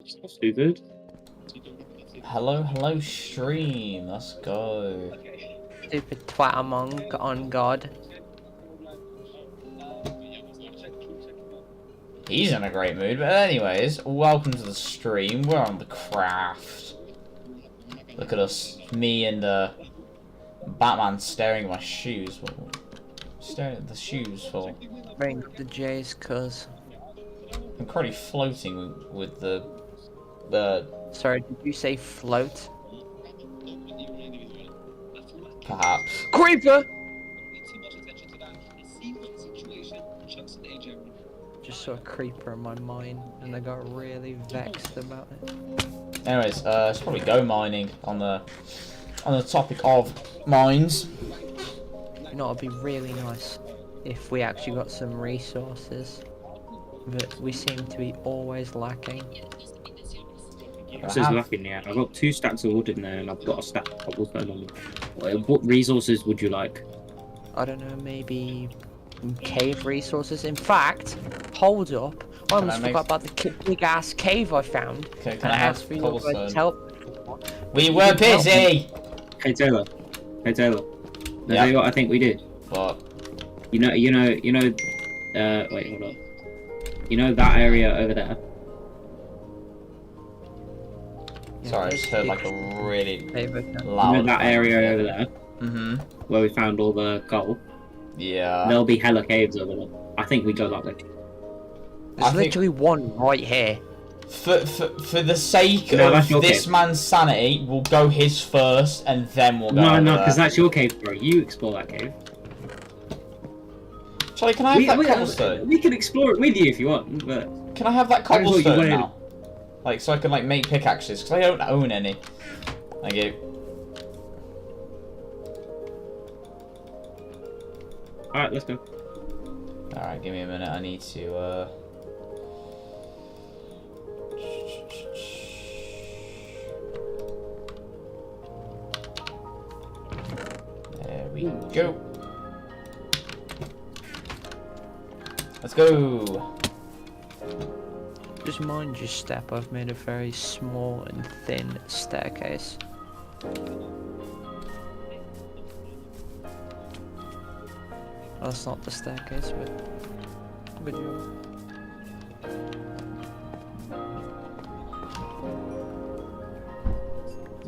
Stupid. Hello, stream. Let's go. Stupid twat among on God. He's in a great mood. But anyways, welcome to the stream. We're on the craft. Look at us, me and Batman staring at my shoes. Staring at the shoes for. Bring up the J's, cuz. I'm currently floating with the. Sorry, did you say float? Perhaps. Creeper! Just saw a creeper in my mind, and I got really vexed about it. Anyways, let's probably go mining on the topic of mines. You know, it'd be really nice if we actually got some resources, but we seem to be always lacking. This is lacking, yeah. I've got 2 stacks of wood in there, and I've got a stack of cobblestone on me. What resources would you like? I don't know, maybe cave resources. In fact, hold up. I almost forgot about the big ass cave I found. Okay, And can I I have asked for your cobblestone? guys' help. We were busy! Hey Taylor. Hey Taylor. Yeah. Tell you what I think we did. What? Wait, hold on. You know that area over there? Yeah, Sorry, I just heard like a really loud. You know that area over there? Mm-hmm. Where we found all the coal? Yeah. There'll be hella caves over there. I think we go that way. There's I think- literally one right here. For the sake No, of that's your this cave. man's sanity, we'll go his first, and then we'll go. No, over because there. that's your cave, bro. You explore that cave. Charlie, can I have that cobblestone? We can explore it with you if you want, but Can I have that I thought you cobblestone wanted- now? Like, so I can like make pickaxes, because I don't own any. Thank you. alright, let's go. Alright, give me a minute. I need to. There we go. Let's go. Just mind your step, I've made a very small and thin staircase. That's not the staircase, but good job.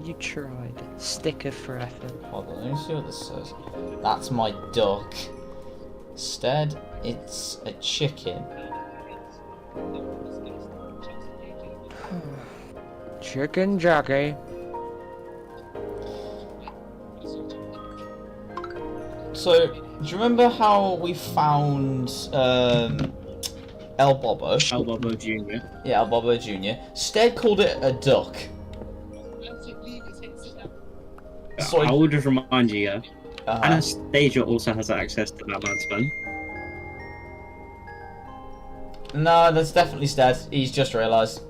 You tried. Sticker for effort. Hold on, let me see what this says. That's my duck. Instead, it's a chicken. Chicken jockey. So, do you remember how we found El Bobo? El Bobo Jr. Yeah, El Bobo Jr. Stead called it a duck. So I will just remind you, yeah. uh-huh. Anastasia also has access to that man's phone. No, that's definitely Stead. He's just realised.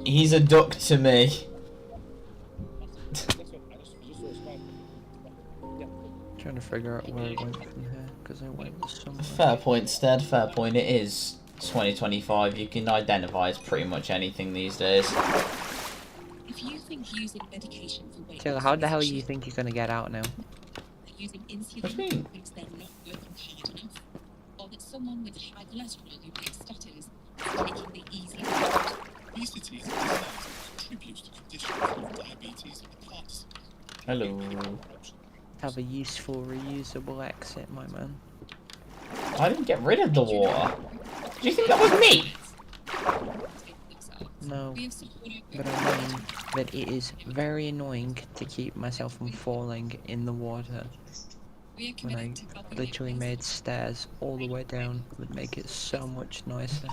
He's a duck to me. Trying to figure out where I went from here, because I went somewhere. Fair point, Stead. Fair point. It is 2025. You can identify as pretty much anything these days. If you think using medication for weight Taylor, loss how is the hell a do you shit, think you're gonna get out now? that using What do you insulin mean? means they're not working hard enough, or that someone with high cholesterol who takes statins is taking the easy route. Obesity is a disease that contributes to conditions like diabetes and the past. Hello. Have a useful, reusable exit, my man. I didn't get rid of the water. Do you think that was me? No, We have supported but I mean that it is very annoying to keep myself from falling in the water. we are When I committed to helping literally you made stairs all the way down would make it so much nicer.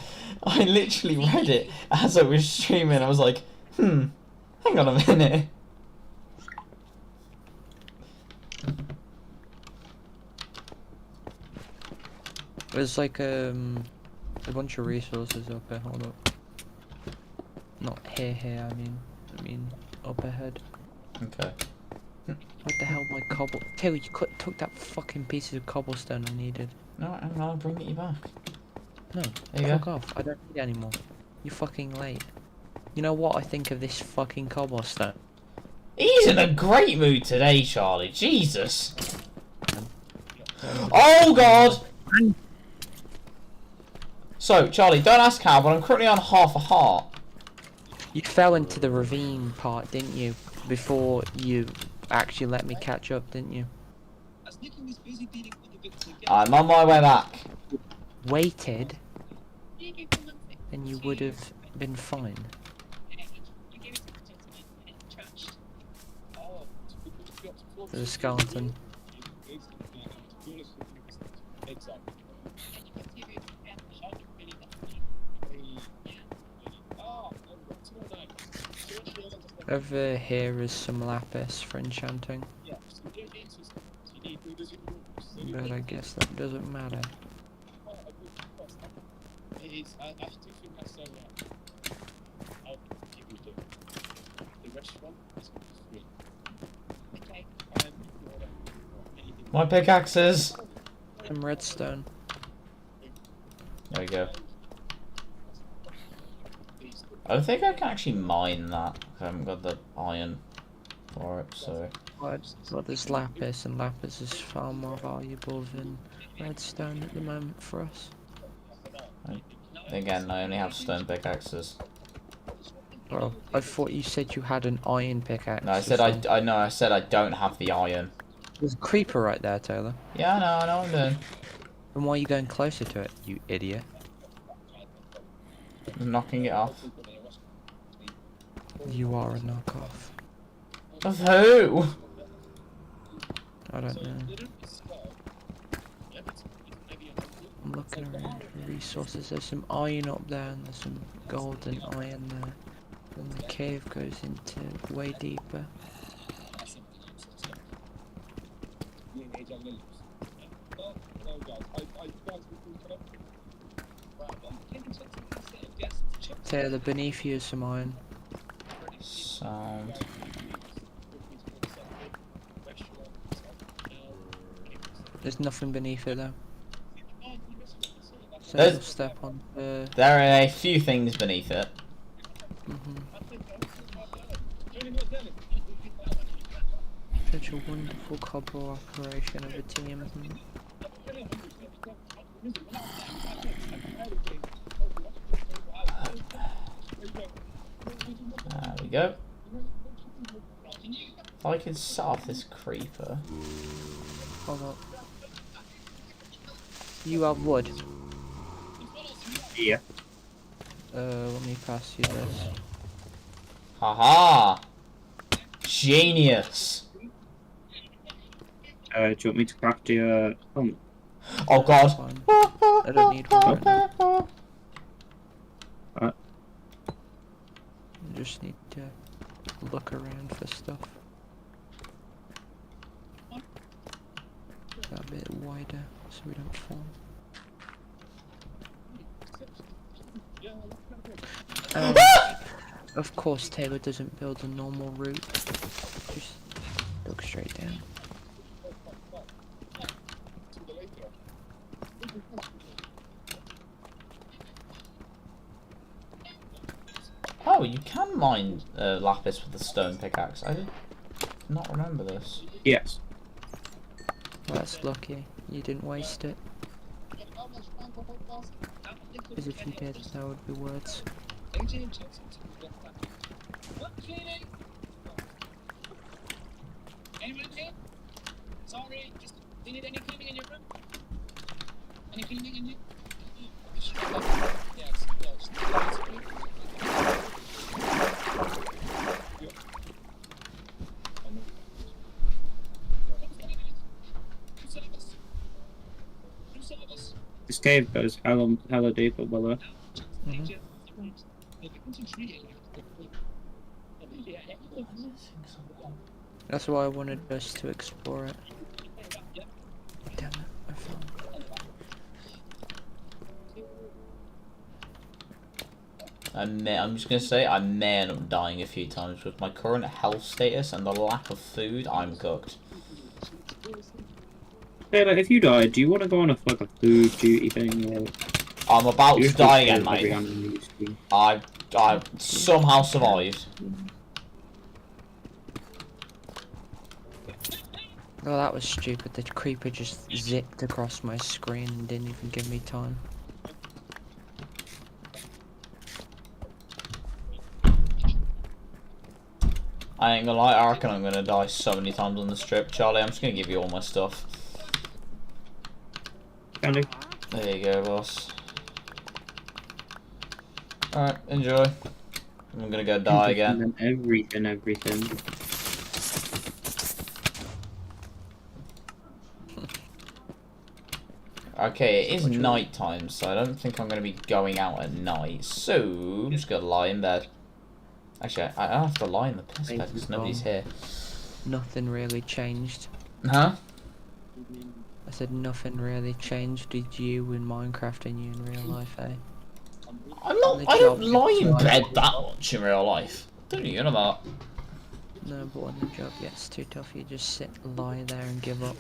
I literally read it as I was streaming. I was like, hang on a minute. There's like a bunch of resources up here. Hold up. Not here. I mean up ahead. Okay. What the hell, my cobble? Taylor, you took that fucking piece of cobblestone I needed. No, hang on, I'll bring it you back. No, There you fuck go. off. I don't need it anymore. You're fucking late. You know what I think of this fucking cobblestone? He's in a great mood today, Charlie. Jesus. Oh god! So, Charlie, don't ask how, but I'm currently on half a heart. You fell into the ravine part, didn't you? Before you actually let me catch up, didn't you? As Nicky was busy dealing with the bits again. I'm on my way back. Waited, and you would have been fine. There's a skeleton. Exactly. Over here is some lapis for enchanting, but I guess that doesn't matter. It is. I do think that's I'll give you the restaurant is free. Okay. You can order anything. My pickaxes. Some redstone. There we go. I don't think I can actually mine that. I haven't got the iron for it, so. Well, there's lapis, and lapis is far more valuable than redstone at the moment for us. Again, I only have stone pickaxes. Well, I thought you said you had an iron pickaxe. No, I or said something. I know. I said I don't have the iron. There's a creeper right there, Taylor. Yeah, I know what I'm doing. And why are you going closer to it, you idiot? I'm knocking it off. You are a knockoff. Of who? I don't know. I'm looking around for resources. There's some iron up there, and there's some gold and iron there. And the cave goes into way deeper. Taylor, beneath you is some iron. Sound. There's nothing beneath it though. So There's- you'll step on the. There are a few things beneath it. Such a wonderful cobble operation of a team. There we go. If I could set off this creeper. Hold up. You have wood. Yeah. Let me pass you this. Haha! Genius! Do you want me to craft your helmet? Oh god! Fine. I don't need one right now. Alright. I just need to look around for stuff. That a bit wider so we don't fall. Of course Taylor doesn't build a normal route. Just look straight down. Oh, you can mine lapis with the stone pickaxe. I did not remember this. Yes. Well, that's lucky. You didn't waste it. Because if you did, that would be words. Anyone here? Sorry, just do you need any cleaning in your room? Any cleaning in you? Yes, yes. This cave goes hella deep up below. That's why I wanted us to explore it. Damn it, I fell. I'm just gonna say I may end up dying a few times with my current health status and the lack of food. I'm cooked. Hey, like, if you died, do you want to go on a like a food duty thing? Or... I'm about You to just die kill again, every mate. animal you see. I somehow survived. Oh, that was stupid. The creeper just zipped across my screen and didn't even give me time. I ain't gonna lie, I reckon I'm gonna die so many times on this trip. Charlie, I'm just gonna give you all my stuff. Can do. There you go, boss. Alright, enjoy. I'm gonna go die again. Everything. Okay, it is What you- night time, so I don't think I'm gonna be going out at night. So, I'm just gonna lie in bed. Actually, I don't have to lie in the piss bed because nobody's here. Nothing really changed. Huh? I said nothing really changed. Did you in Minecraft and you in real life, eh? I'm not. The I don't job lie in gets bed harder. that much in real life. What are you on about? No, but when the job gets too tough, you just sit, lie there and give up.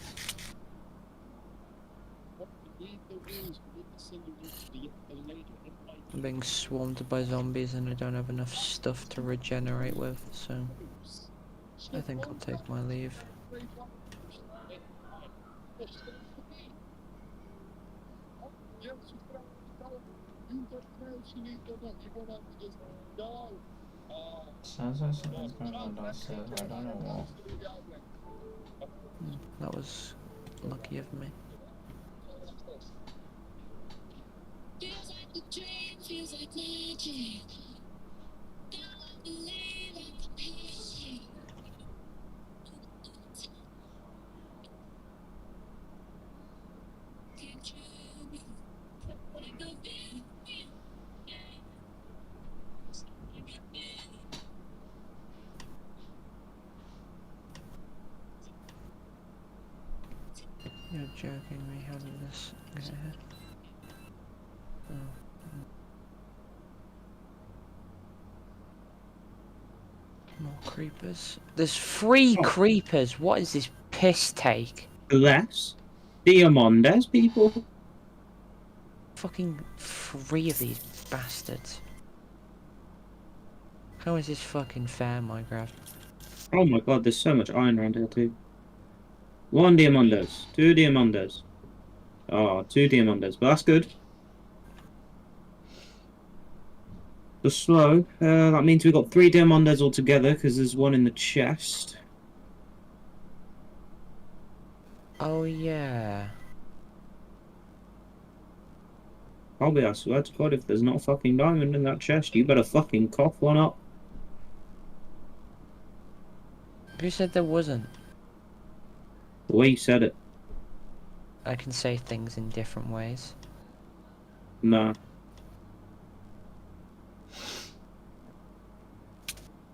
I'm being swarmed by zombies and I don't have enough stuff to regenerate with, so I think I'll take my leave. Sounds like something's going on downstairs. I don't know what. That was lucky of me. Feels like a dream, feels like magic. Now I believe I can hear you. Can't you be like a vision? You're joking me, how did this get here? Oh. More creepers. There's 3 Oh. creepers! What is this piss take? Less Diamondes, people. Fucking 3 of these bastards. How is this fucking fair, Minecraft? Oh my god, there's so much iron around here too. 1 Diamondes, 2 Diamondes. Oh, 2 Diamondes, but that's good. The slow. That means we've got 3 Diamondes altogether because there's 1 in the chest. Oh yeah. I swear to God, if there's not a fucking diamond in that chest, you better fucking cough one up. Who said there wasn't? The way you said it. I can say things in different ways. Nah.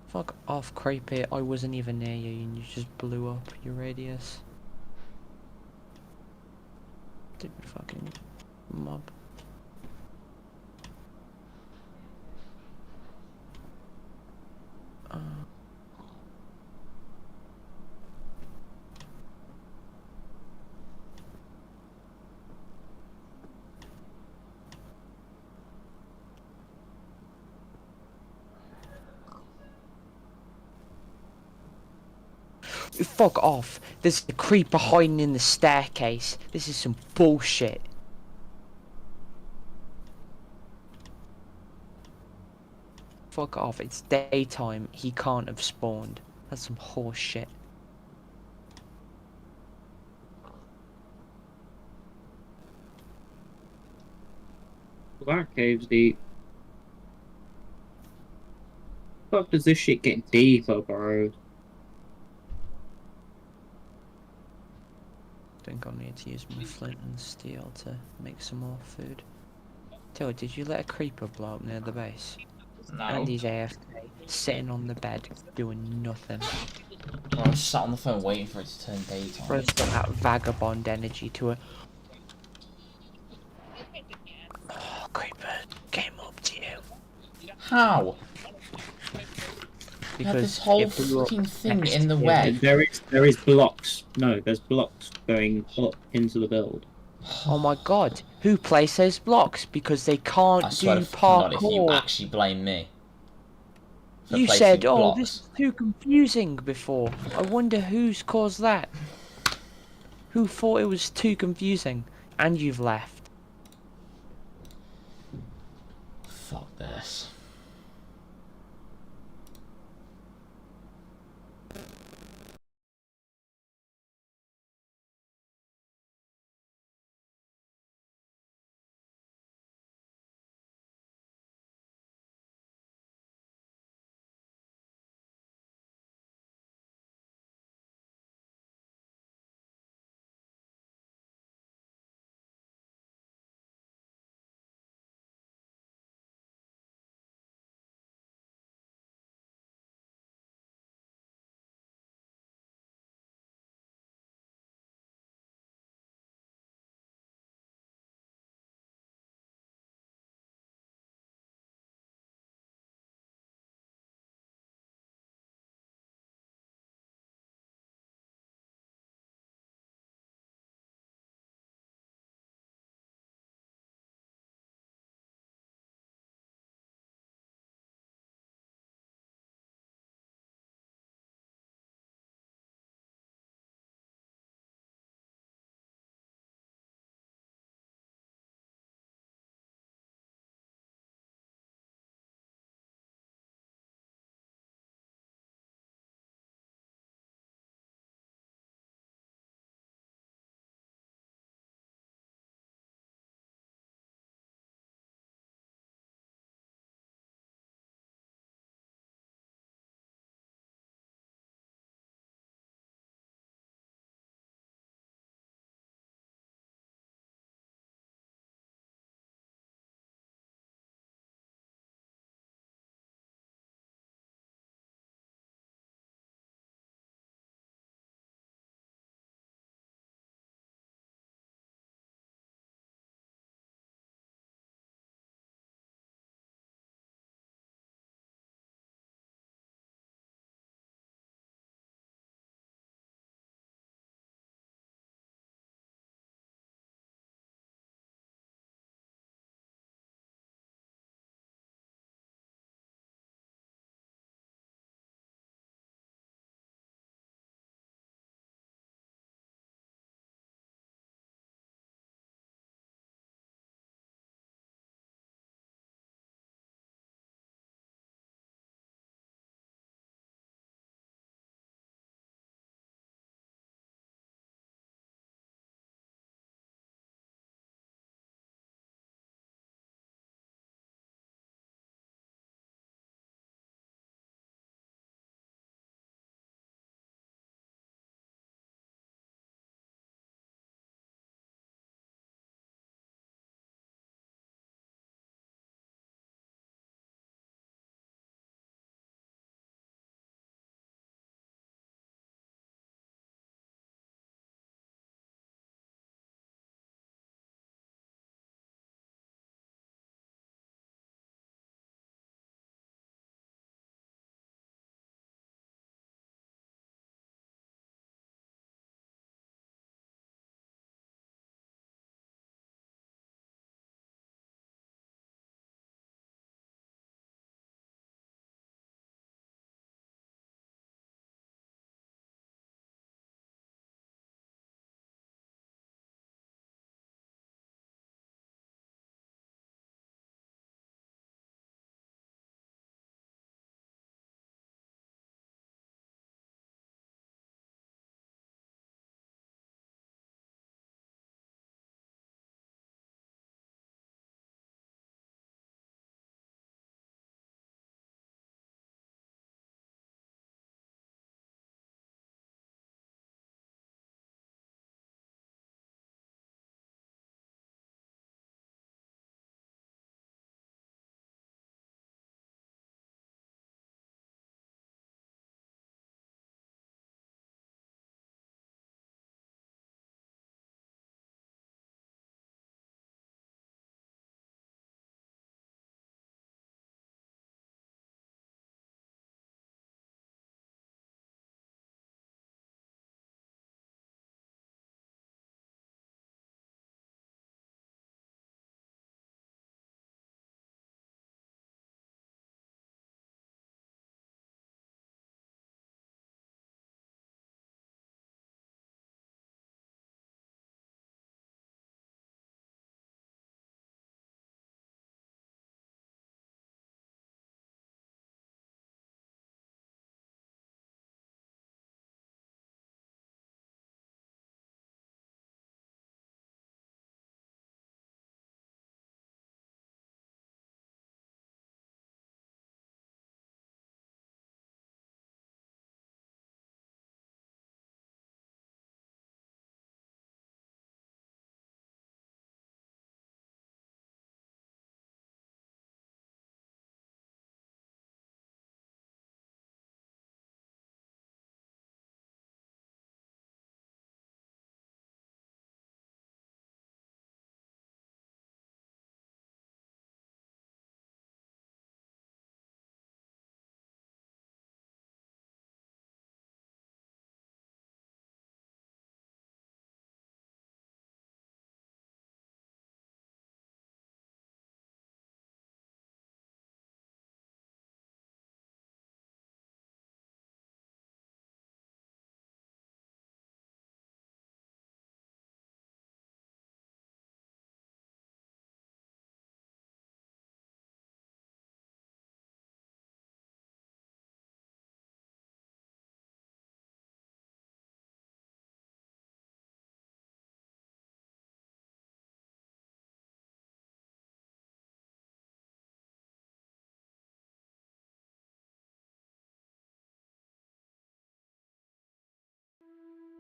Fuck off, creepy. I wasn't even near you and you just blew up your radius. Stupid fucking mob. Fuck off. There's a creeper hiding in the staircase. This is some bullshit. Fuck off. It's daytime. He can't have spawned. That's some horse shit. Well, that cave's deep. Fuck does this shit get deeper, bro? I think I'll need to use my flint and steel to make some more food. Till, did you let a creeper blow up near the base? No. And he's AFK, sitting on the bed, doing nothing. I was sat on the phone waiting for it to turn daytime. First got that vagabond energy to it. Oh, creeper came up to you. How? You have this whole it blew up fucking thing next in the to you. way. There is blocks. No, there's blocks going up into the build. Oh my god, who placed those blocks? Because they can't I swear do to God, if you parkour. actually blame me for You said, placing oh, this blocks. is too confusing before. I wonder who's caused that. Who thought it was too confusing? And you've left. Fuck this.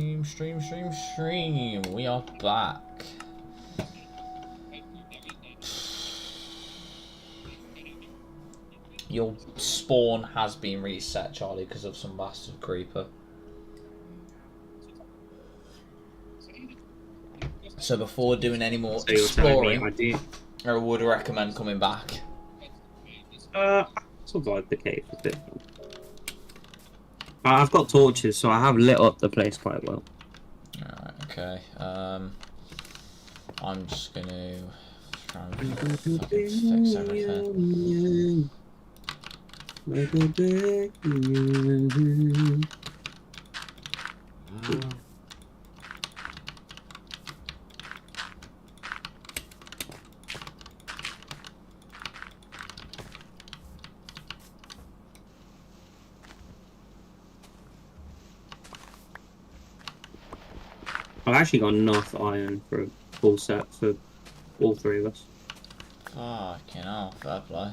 Stream. We are back. Your spawn has been reset, Charlie, because of some bastard creeper. So before doing any more So you're telling exploring, me I would recommend coming back. I survived the cave a bit. I've got torches, so I have lit up the place quite well. Alright, okay. I'm just gonna try and fucking fix everything. I've actually got enough iron for a full set for all three of us. Fucking hell, fair play.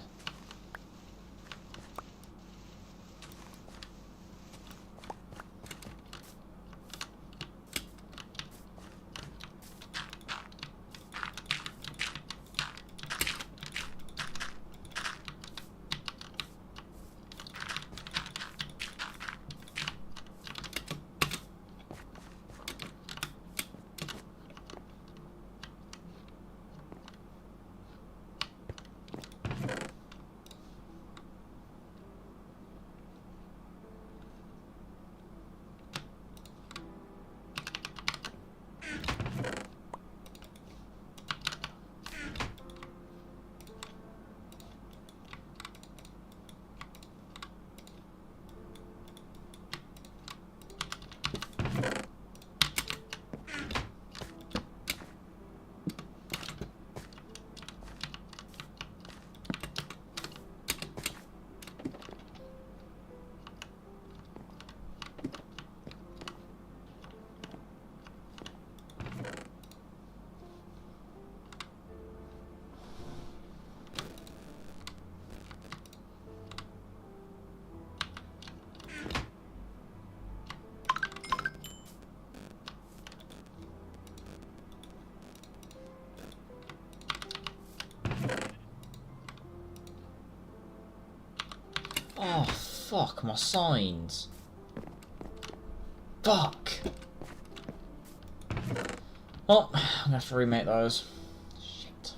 Oh, fuck, my signs. Fuck. Well, I'm gonna have to remake those. Shit.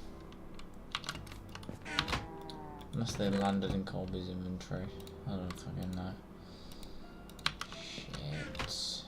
Unless they landed in Colby's inventory. I don't fucking know. Shit.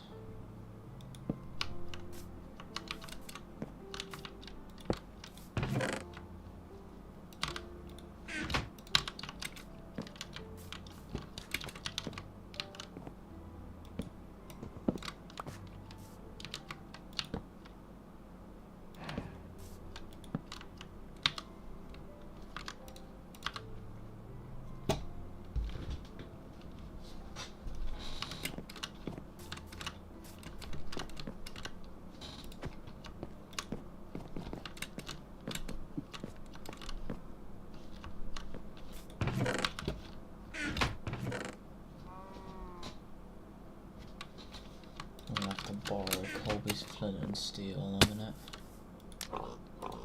I'm gonna have to borrow Colby's Flint and Steel in a minute.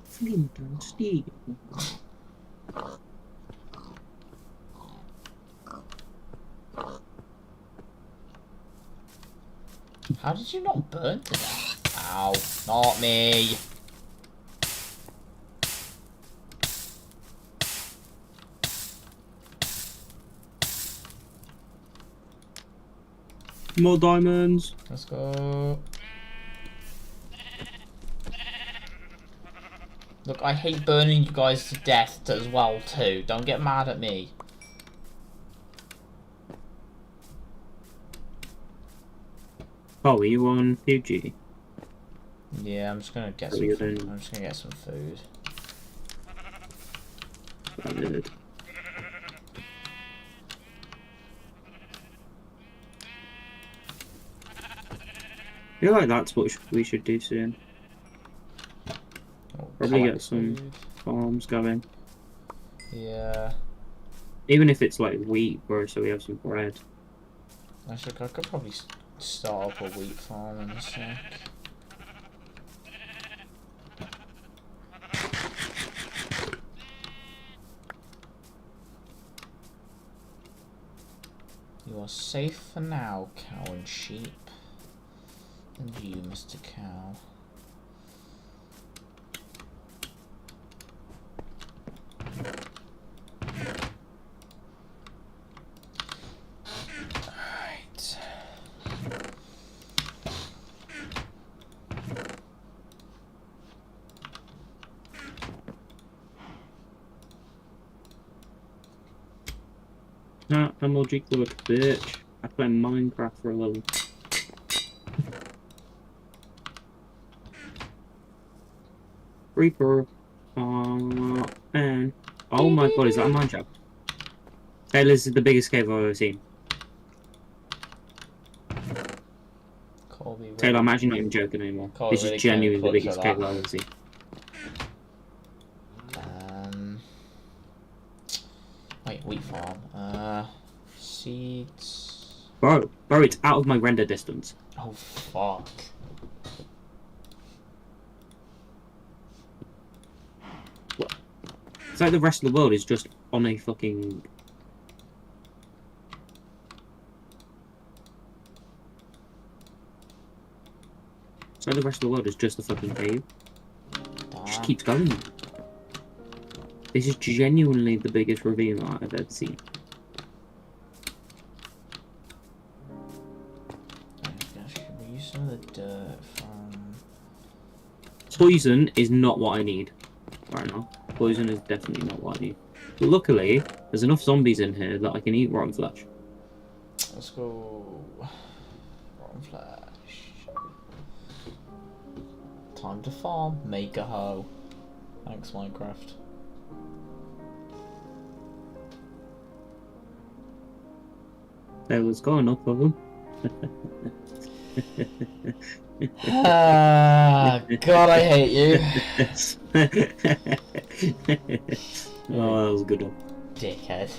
Flint and steel. How did you not burn to death? Ow, not me. More diamonds. Let's go. Look, I hate burning you guys to death as well too. Don't get mad at me. Oh, are you on Fuji? Yeah, I'm just gonna get Oh, some. you're I'm doing- just gonna get some food. Standard. I feel like that's what we should do soon. Oh, Probably collect get some food. farms going. Yeah. Even if it's like wheat, bro, so we have some bread. Actually, I could probably Start up a wheat farm in a sec. You are safe for now, cow and sheep. And you, Mr. Cow. Alright. Nah, I'm logic good, bitch. I play Minecraft for a level. Reaper. And oh my god, is that a mine shaft? Taylor, this is the biggest cave I've ever seen. Colby, Taylor, I'm actually not even joking anymore. Colby, This really is genuinely the came biggest clutch cave at I've ever seen. Wait, wheat farm. Seeds. Bro, it's out of my render distance. Oh fuck. It's like the rest of the world is just on a fucking... It's like the rest of the world is just a fucking cave. It just keeps going. This is genuinely the biggest ravine that I've ever seen. Should we use some of the dirt from... Poison is not what I need right now. Poison is definitely not what I need. But luckily, there's enough zombies in here that I can eat rotten flesh. Let's go. Rotten flesh. Time to farm. Make a hoe. Thanks, Minecraft. Taylor's got enough of them. Ah, God, I hate you. Oh, that was a good one. Dickhead.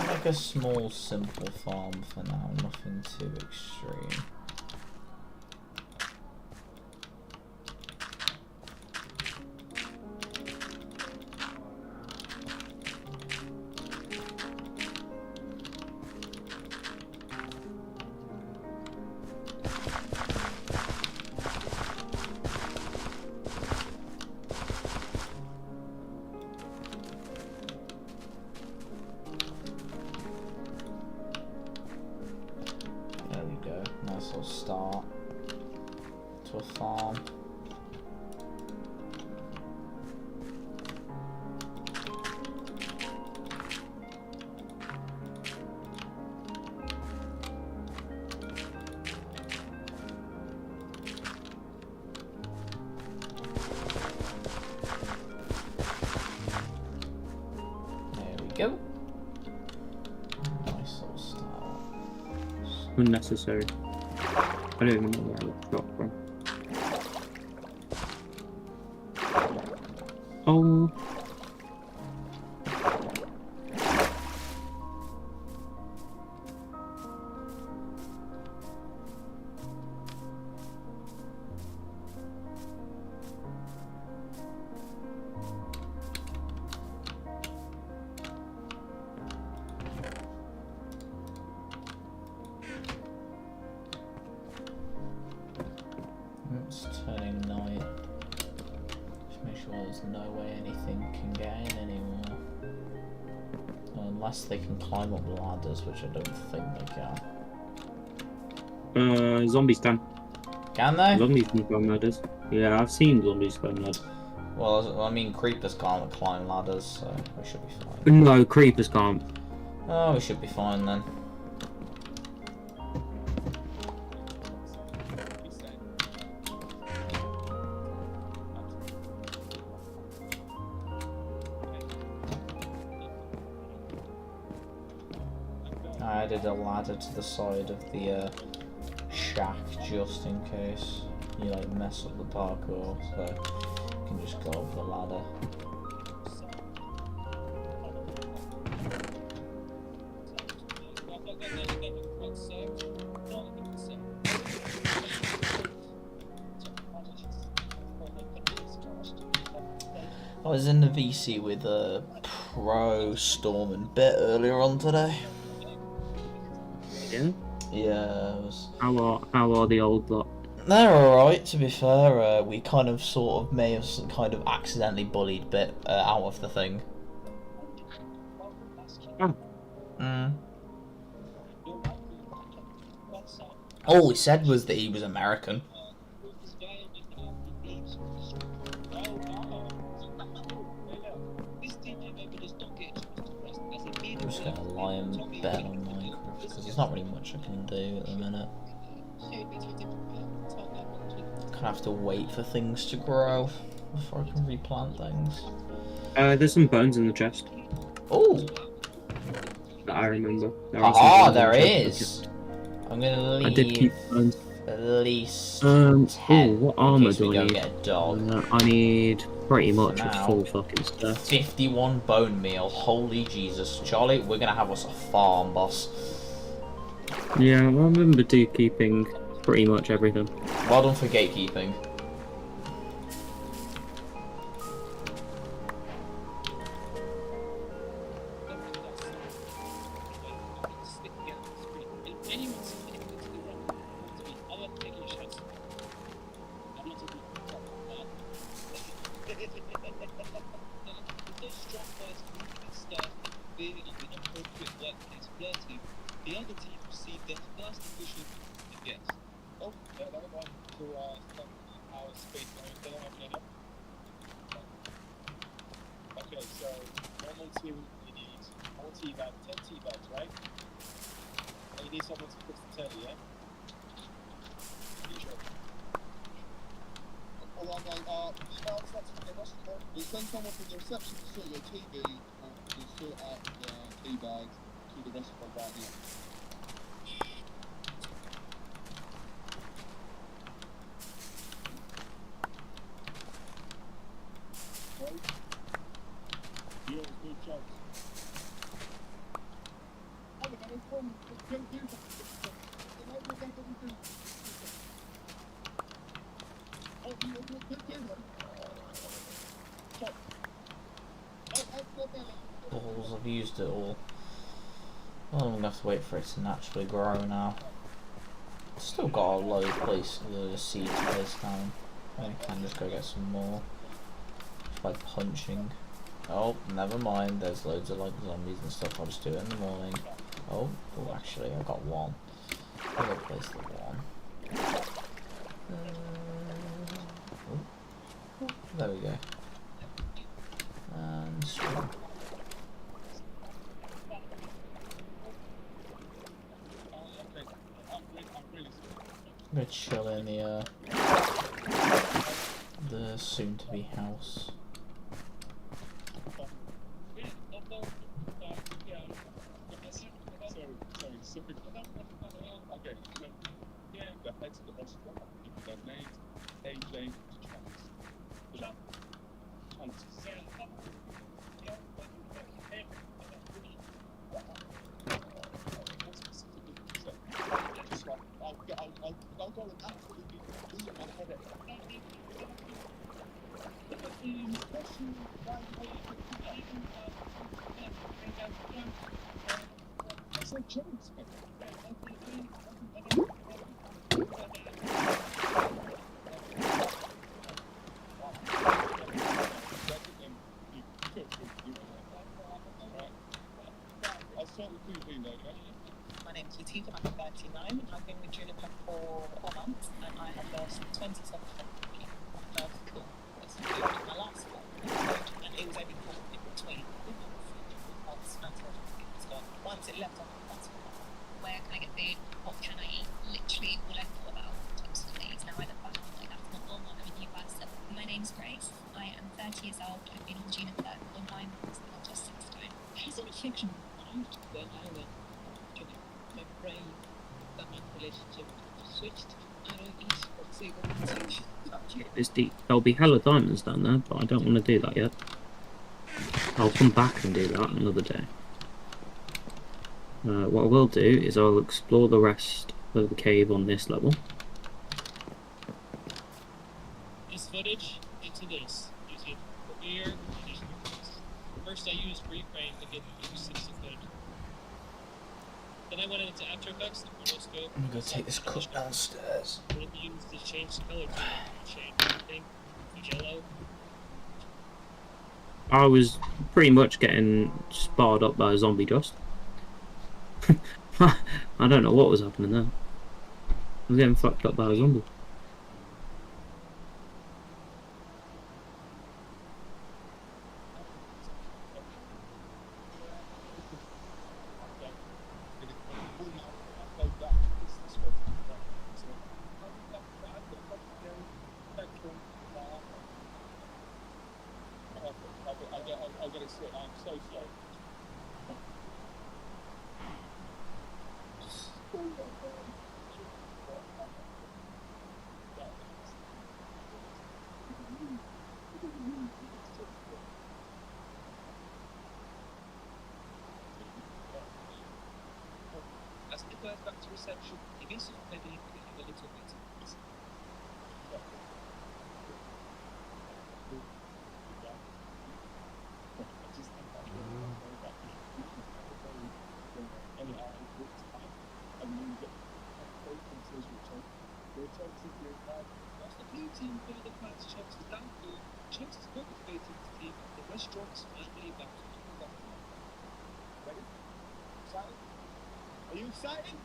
Like a small, simple farm for now, nothing too extreme. There we go, nice little start to a farm. There we go. Nice little start. Unnecessary. I don't even know where I got shot from. Oh. It's turning night. Just make sure there's no way anything can get in anymore. Unless they can climb up ladders, which I don't think they can. Zombies can. Can they? Zombies can climb ladders. Yeah, I've seen zombies climb ladders. Well, I mean, creepers can't climb ladders, so we should be fine. No, creepers can't. Oh, we should be fine then. I added a ladder to the side of the shack just in case you like mess up the parkour, so you can just go up the ladder. I was in the VC with Pro, Storm, and Bit earlier on today. Yeah. Yeah, it was. How are the old lot? They're alright, to be fair. We kind of sort of may have kind of accidentally bullied Bit out of the thing. Oh. All he said was that he was American. I'm just gonna lie and bet on Minecraft because there's not really much I can do at the minute. Kind of have to wait for things to grow before I can replant things. There's some bones in the chest Oh! that I remember. There are some Ah, bones in there the chest. is! I'm gonna leave I did keep bones. at least 10 oh, what armor in case we do I don't need? get a dog. I need pretty much a now, full fucking stuff. 51 bone meal, holy Jesus. Charlie, we're gonna have us a farm, boss. Yeah, I remember keeping pretty much everything. Well done for gatekeeping. The other team received their first official yes. Oh, no, never mind. To our space going down. Okay, so normal team, you need 4 tea bags, 10 tea bags, right? And you need someone to fix the telly, yeah? You sure? Hold on, guys. We'll send someone from the reception to sort your TV or to sort out the tea bags to the restaurant right now. Yo, good job. Balls, I've used it all. Well, I'm gonna have to wait for it to naturally grow now. Still got a load of seeds placed down. I can just go get some more. Just by punching. Oh, never mind, there's loads of like zombies and stuff, I'll just do it in the morning. Oh, actually I got one. I'll go place the one. There we go. And swim. I'm gonna chill in the soon-to-be house. Okay, so yeah, the heads of the restaurant, their names, AJ, Chance. Just like, I'll go and absolutely lose my headache. I said James, My name's Latifah, I'm 39. I've been with Juniper for 4 months and I have lost 27 people. My first call was my last call, and it was only called in between months until it was gone. Once it left, that's where can I get food? What can I eat? Literally all I thought about was days. Now I look back and I'm like, that's not normal. I'm a new person. My name's Grace. I am 30 years old. I've been on Juniper for 9 months and I'm just 6 stone. She's in a fiction. brain that my relationship switched. I don't eat for single eating. Yeah, it's deep. There'll be hella diamonds down there, but I don't want to do that yet. I'll come back and do that another day. What I will do is I'll explore the rest of the cave on this level. This footage into this using clear condition. First, I used reframe to get the 60 foot. Then I went into After Effects, the rotoscope. I'm gonna take this cup downstairs. Then used to change the color to change pink to yellow. I was pretty much getting sparred up by a zombie dust. I don't know what was happening there. I was getting fucked up by a zombie. I get it straight. I'm so slow. As it goes back to reception, it gets maybe a little bit. That's the blue team for the class checks is down to checks is motivated to keep the restaurants and the back to the ready? Excited? Are you excited?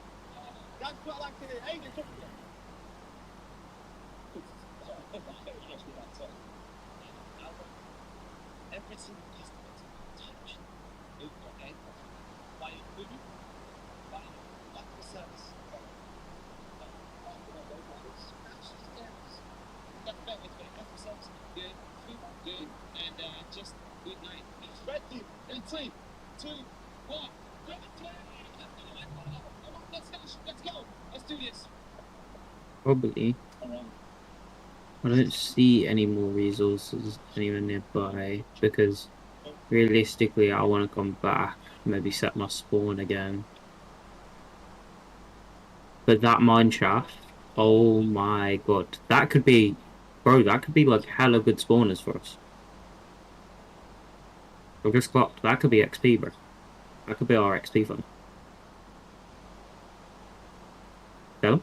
That's what I like to hear. Hey, you're talking to every single customer touch. Okay? By including by the service. Good, good, and just good night. Ready in 3, 2, 1. Let's go. Let's do this. Probably. I don't see any more resources anywhere nearby because realistically I want to come back, maybe set my spawn again. But that mine shaft, oh my god, that could be, bro, that could be like hella good spawners for us. I've just clocked, that could be XP, bro. That could be our XP fund. Hello?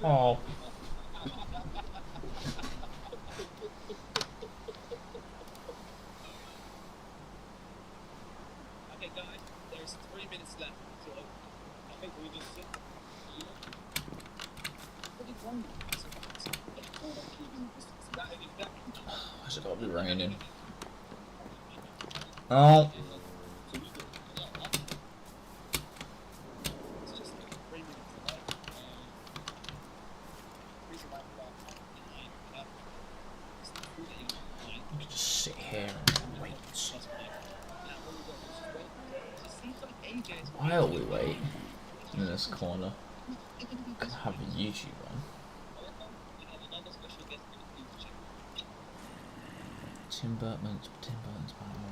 Oh. Okay, guys, there's 3 minutes left, so I think we just sit. Why's it gotta be raining? Oh. We could just sit here and wait. While we wait in this corner, we can have a YouTube on. Tim Burton's Batman.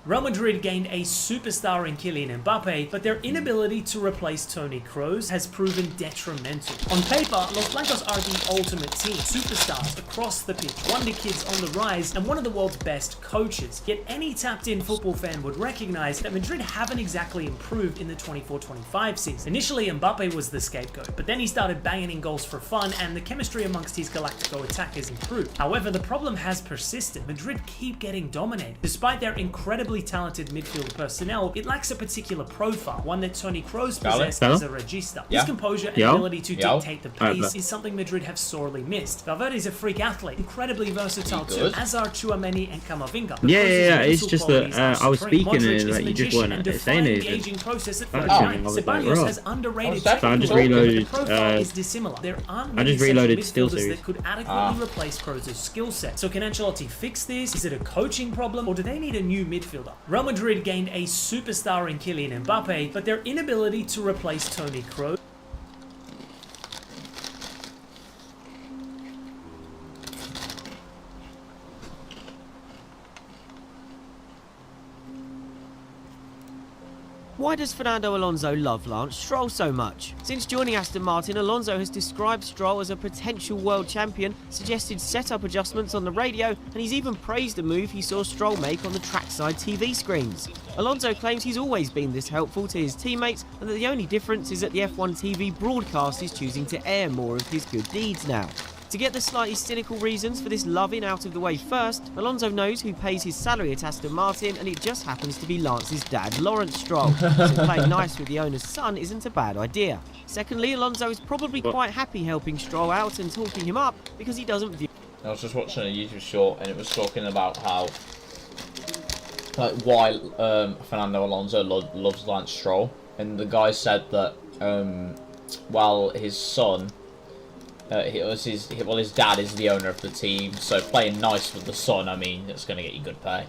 Real Madrid gained a superstar in Kylian Mbappe, but their inability to replace Toni Kroos has proven detrimental. On paper, Los Blancos are the ultimate team, superstars across the pitch, wonder kids on the rise, and one of the world's best coaches. Yet any tapped-in football fan would recognise that Madrid haven't exactly improved in the 24-25 season. Initially, Mbappe was the scapegoat, but then he started banging in goals for fun, and the chemistry amongst his Galactico attackers improved. However, the problem has persisted. Madrid keep getting dominated. Despite their incredibly talented midfield personnel, it lacks a particular profile, one that Toni Kroos possessed as a regista. His composure and ability to dictate the pace is something Madrid have sorely missed. Valverde is a freak athlete, incredibly versatile too, as are Tchouameni and Camavinga. Yeah, it's just that I was speaking and like, you just weren't saying it. The aging process at Ceballos has underrated so I just reloaded. is dissimilar. There aren't I just reloaded Steel midfielders Series. that could adequately replace Kroos' skill set. So can Ancelotti fix this? Is it a coaching problem, or do they need a new midfielder? Real Madrid gained a superstar in Kylian Mbappe, but their inability to replace Toni Kroos Why does Fernando Alonso love Lance Stroll so much? Since joining Aston Martin, Alonso has described Stroll as a potential world champion, suggested setup adjustments on the radio, and he's even praised a move he saw Stroll make on the trackside TV screens. Alonso claims he's always been this helpful to his teammates, and that the only difference is that the F1 TV broadcast is choosing to air more of his good deeds now. To get the slightly cynical reasons for this loving out of the way first, Alonso knows who pays his salary at Aston Martin, and it just happens to be Lance's dad, Lawrence Stroll, so playing nice with the owner's son isn't a bad idea. Secondly, Alonso is probably quite happy helping Stroll out and talking him up because he doesn't view... I was just watching a YouTube short and it was talking about how, like, why Fernando Alonso loves Lance Stroll, and the guy said that well, his son, his dad is the owner of the team, so playing nice with the son, I mean, it's going to get you good pay.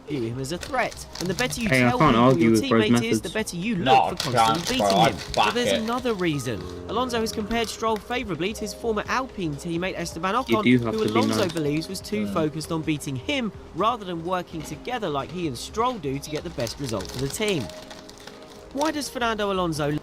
View him as a threat, and the better you Hey, I tell can't him who argue your with both teammate is, the methods. better you No, look for constantly beating bro, him. I'd But back there's it. another reason. Alonso has compared Stroll favourably to his former Alpine teammate Esteban You Ocon, do have who to be Alonso nice. believes was too focused on beating him rather than working together like he and Stroll do to get the best result for the team. Why does Fernando Alonso...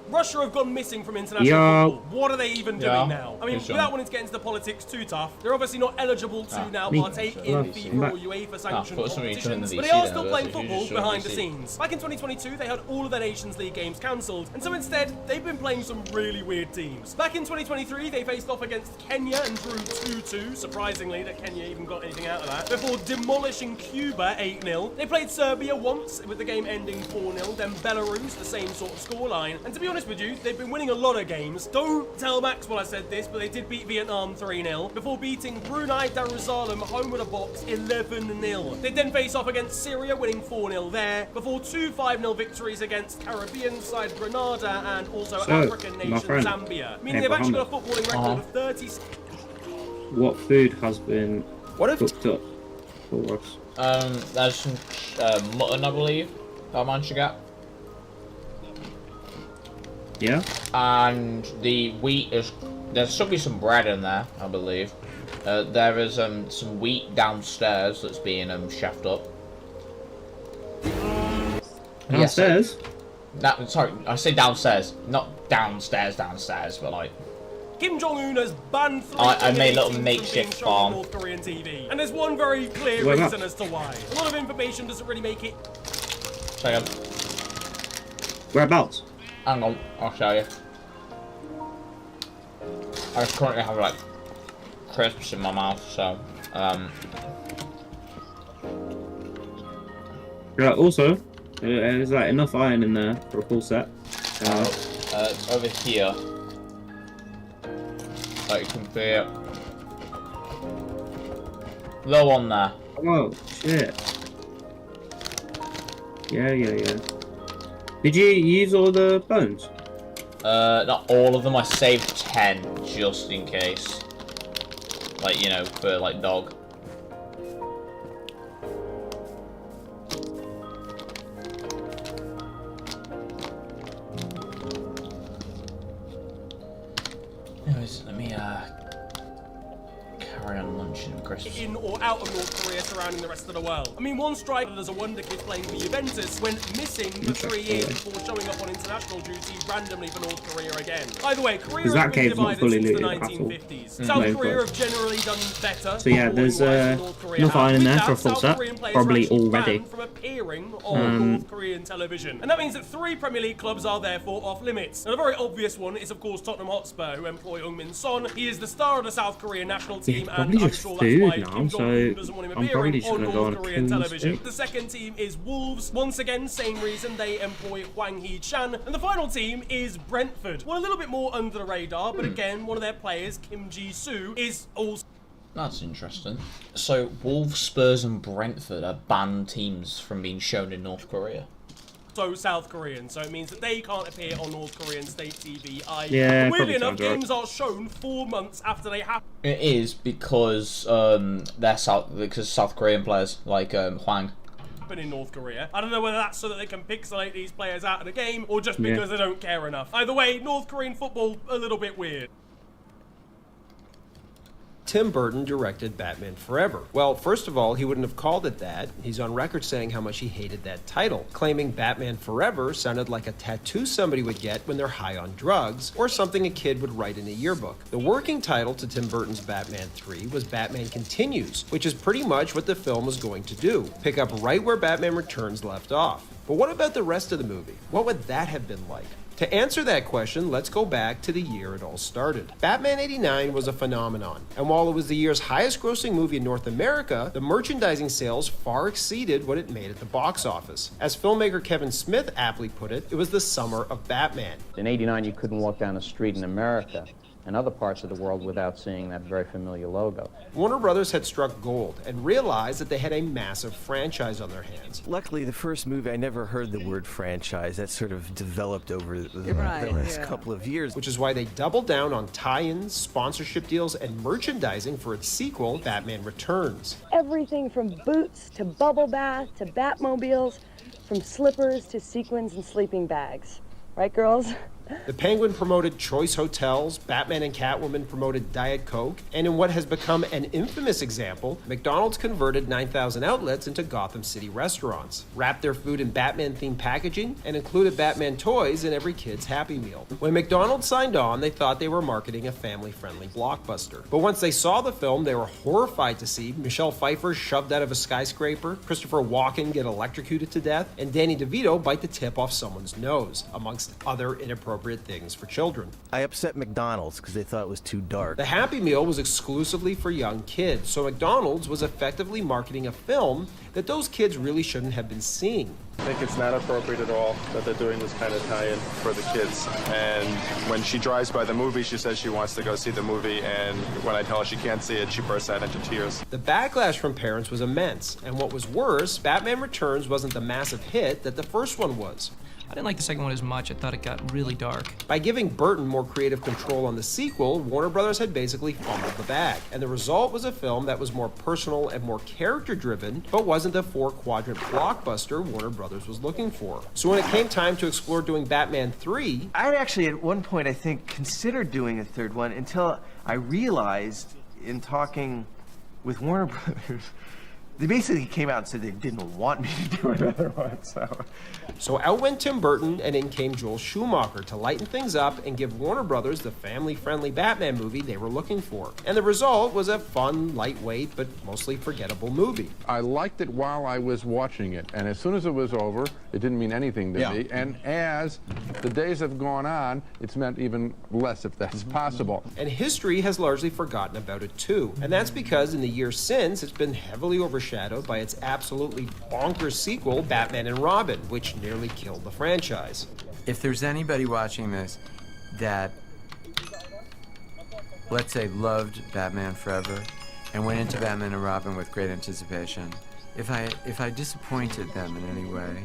Russia have gone missing from international Yo. football. What are they even doing Yeah. now? I mean, Good job. without wanting to get into the politics too tough, they're obviously not eligible to now me. partake in Love. FIFA Back. or UEFA sanctioned put some of each other in competitions, the but they VC are then, still though, playing so you football just show behind the the VC. scenes. Back in 2022, they had all of their Nations League games cancelled, and so instead, they've been playing some really weird teams. Back in 2023, they faced off against Kenya and drew 2-2, surprisingly that Kenya even got anything out of that, before demolishing Cuba 8-0. They played Serbia once, with the game ending 4-0, then Belarus, the same sort of scoreline. And to be honest with you, they've been winning a lot of games. Don't tell Maxwell I said this, but they did beat Vietnam 3-0, before beating Brunei Darussalam home with a box 11-0. They then face off against Syria, winning 4-0 there, before two 5-0 victories against Caribbean side Grenada and also So, African my nation friend, Zambia, meaning hey, they've actually got a Mohammed. footballing record of 30... What food has been What if cooked up for us? There's some mutton, I believe, that I managed to get. Yeah? And the wheat is... There should be some bread in there, I believe. There is some wheat downstairs that's being chefed up. Downstairs? Sorry, I say downstairs. Not downstairs, but like... Kim Jong-un has banned three I made a little from being makeshift shown on farm. North Korean TV. And there's one very clear Whereabouts? reason as to why. A lot of information doesn't really make it. Second. Whereabouts? Hang on, I'll show you. I just currently have like crisps in my mouth, so Yeah, also, there's like enough iron in there for a full set. it's over here. Like you can see it. Low on there. Oh, shit. Yeah. Did you use all the bones? Not all of them. I saved 10 just in case. Like, you know, for like dog. Anyways, let me carry on lunching with Christmas. In or out of North Korea surrounding the rest of the world. I mean, one striker as a wonder kid playing for Juventus went missing for 3 years before showing up on international duty randomly for North Korea again. Either way, Korea has been divided since the 1950s. South Korea have generally done better. So yeah, there's enough iron in there for a full set, probably already. From appearing on North Korean television. And that means that 3 Premier League clubs are therefore off limits. And a very obvious one is of course Tottenham Hotspur, who employ Heung-min Son. He is the star of the South Korean national team, and I'm sure that's why Kim Jong-un doesn't want him appearing on North Korean television. The second team is Wolves. Once again, same reason, they employ Hwang Hee-chan. And the final team is Brentford. Well, a little bit more under the radar, but again, one of their players, Kim Ji-soo, is also... That's interesting. So, Wolves, Spurs and Brentford are banned teams from being shown in North Korea. South Korean, so it means that they can't appear on North Korean state TV either. Yeah, weirdly enough, right. games are shown 4 months after they happen. It is because because South Korean players like Hwang. In North Korea. I don't know whether that's so that they can pixelate these players out of the game or just because they don't care enough. Either way, North Korean football, a little bit weird. Tim Burton directed Batman Forever. Well, first of all, he wouldn't have called it that. He's on record saying how much he hated that title, claiming Batman Forever sounded like a tattoo somebody would get when they're high on drugs, or something a kid would write in a yearbook. The working title to Tim Burton's Batman 3 was Batman Continues, which is pretty much what the film was going to do, pick up right where Batman Returns left off. But what about the rest of the movie? What would that have been like? To answer that question, let's go back to the year it all started. Batman '89 was a phenomenon, and while it was the year's highest grossing movie in North America, the merchandising sales far exceeded what it made at the box office. As filmmaker Kevin Smith aptly put it, it was the summer of Batman. In '89, you couldn't walk down the street in America and other parts of the world without seeing that very familiar logo. Warner Brothers had struck gold and realized that they had a massive franchise on their hands. Luckily, the first movie, I never heard the word franchise. That sort of developed over the last couple of years. Which is why they doubled down on tie-ins, sponsorship deals, and merchandising for its sequel, Batman Returns. Everything from boots to bubble bath to Batmobiles, from slippers to sequins and sleeping bags. Right, girls? The Penguin promoted Choice Hotels, Batman and Catwoman promoted Diet Coke, and in what has become an infamous example, McDonald's converted 9,000 outlets into Gotham City restaurants, wrapped their food in Batman-themed packaging, and included Batman toys in every kid's Happy Meal. When McDonald's signed on, they thought they were marketing a family-friendly blockbuster. But once they saw the film, they were horrified to see Michelle Pfeiffer shoved out of a skyscraper, Christopher Walken get electrocuted to death, and Danny DeVito bite the tip off someone's nose, amongst other inappropriate things for children. I upset McDonald's because they thought it was too dark. The Happy Meal was exclusively for young kids, so McDonald's was effectively marketing a film that those kids really shouldn't have been seeing. I think it's not appropriate at all that they're doing this kind of tie-in for the kids. And when she drives by the movie, she says she wants to go see the movie, and when I tell her she can't see it, she bursts out into tears. The backlash from parents was immense, and what was worse, Batman Returns wasn't the massive hit that the first one was. I didn't like the second one as much. I thought it got really dark. By giving Burton more creative control on the sequel, Warner Brothers had basically fumbled the bag, and the result was a film that was more personal and more character-driven, but wasn't the four-quadrant blockbuster Warner Brothers was looking for. So when it came time to explore doing Batman 3... I had actually, at one point, I think, considered doing a third one until I realized, in talking with Warner Brothers, they basically came out and said they didn't want me to do another one, So out went Tim Burton, and in came Joel Schumacher to lighten things up and give Warner Brothers the family-friendly Batman movie they were looking for. And the result was a fun, lightweight, but mostly forgettable movie. I liked it while I was watching it, and as soon as it was over, it didn't mean anything to me. And as the days have gone on, it's meant even less, if that's possible. And history has largely forgotten about it too. And that's because in the years since, it's been heavily overshadowed by its absolutely bonkers sequel, Batman and Robin, which nearly killed the franchise. If there's anybody watching this that, let's say, loved Batman Forever and went into Batman and Robin with great anticipation, if I disappointed them in any way,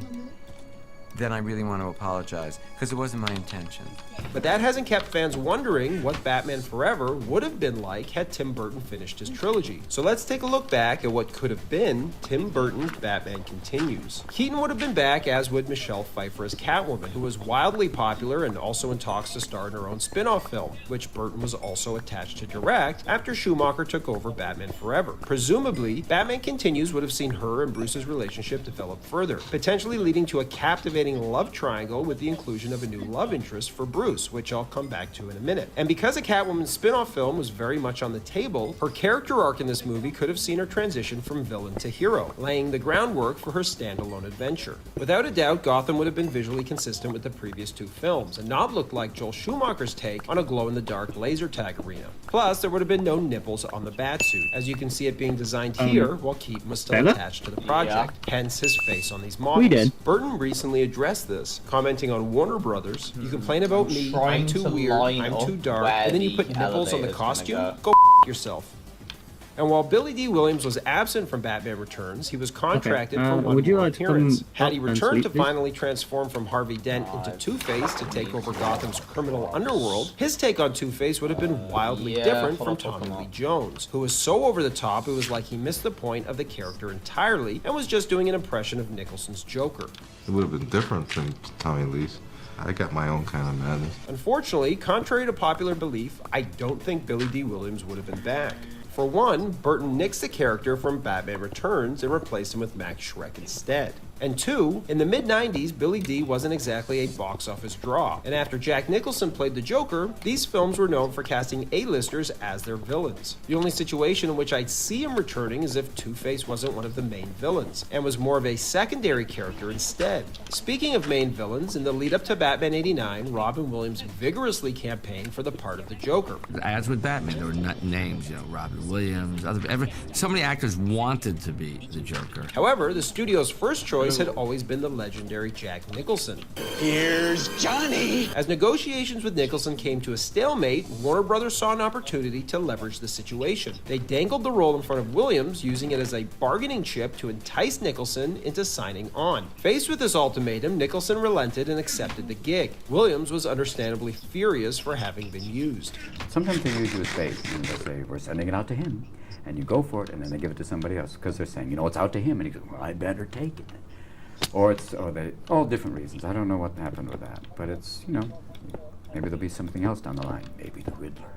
then I really want to apologize, because it wasn't my intention. But that hasn't kept fans wondering what Batman Forever would have been like had Tim Burton finished his trilogy. So let's take a look back at what could have been Tim Burton's Batman Continues. Keaton would have been back, as would Michelle Pfeiffer as Catwoman, who was wildly popular and also in talks to star in her own spin-off film, which Burton was also attached to direct after Schumacher took over Batman Forever. Presumably, Batman Continues would have seen her and Bruce's relationship develop further, potentially leading to a captivating love triangle with the inclusion of a new love interest for Bruce, which I'll come back to in a minute. And because a Catwoman spin-off film was very much on the table, her character arc in this movie could have seen her transition from villain to hero, laying the groundwork for her standalone adventure. Without a doubt, Gotham would have been visually consistent with the previous two films, and not looked like Joel Schumacher's take on a glow-in-the-dark laser tag arena. Plus, there would have been no nipples on the Batsuit, as you can see it being designed here while Keaton was still attached to the project, hence his face on these models. Burton recently addressed this, commenting on Warner Brothers, "You complain about me, I'm too weird, I'm too dark, and then you put nipples on the costume? Go yourself." And while Billy D. Williams was absent from Batman Returns, he was contracted for one more appearance. Had he returned to finally transform from Harvey Dent into Two-Face to take over Gotham's criminal underworld, his take on Two-Face would have been wildly different from Tommy Lee Jones, who was so over the top it was like he missed the point of the character entirely and was just doing an impression of Nicholson's Joker. It would have been different from Tommy Lee's. I got my own kind of madness. Unfortunately, contrary to popular belief, I don't think Billy D. Williams would have been back. For one, Burton nixed the character from Batman Returns and replaced him with Max Schreck instead. And two, in the mid-90s, Billy D wasn't exactly a box office draw, and after Jack Nicholson played the Joker, these films were known for casting A-listers as their villains. The only situation in which I'd see him returning is if Two-Face wasn't one of the main villains, and was more of a secondary character instead. Speaking of main villains, in the lead-up to Batman '89, Robin Williams vigorously campaigned for the part of the Joker. As with Batman, there were names, Robin Williams, so many actors wanted to be the Joker. However, the studio's first choice had always been the legendary Jack Nicholson. Here's Johnny! As negotiations with Nicholson came to a stalemate, Warner Brothers saw an opportunity to leverage the situation. They dangled the role in front of Williams, using it as a bargaining chip to entice Nicholson into signing on. Faced with this ultimatum, Nicholson relented and accepted the gig. Williams was understandably furious for having been used. Sometimes they use you as bait, and they say, we're sending it out to him. And you go for it, and then they give it to somebody else, because they're saying, it's out to him. And he goes, well, I better take it. Or all different reasons. I don't know what happened with that. But it's, maybe there'll be something else down the line. Maybe the Riddler.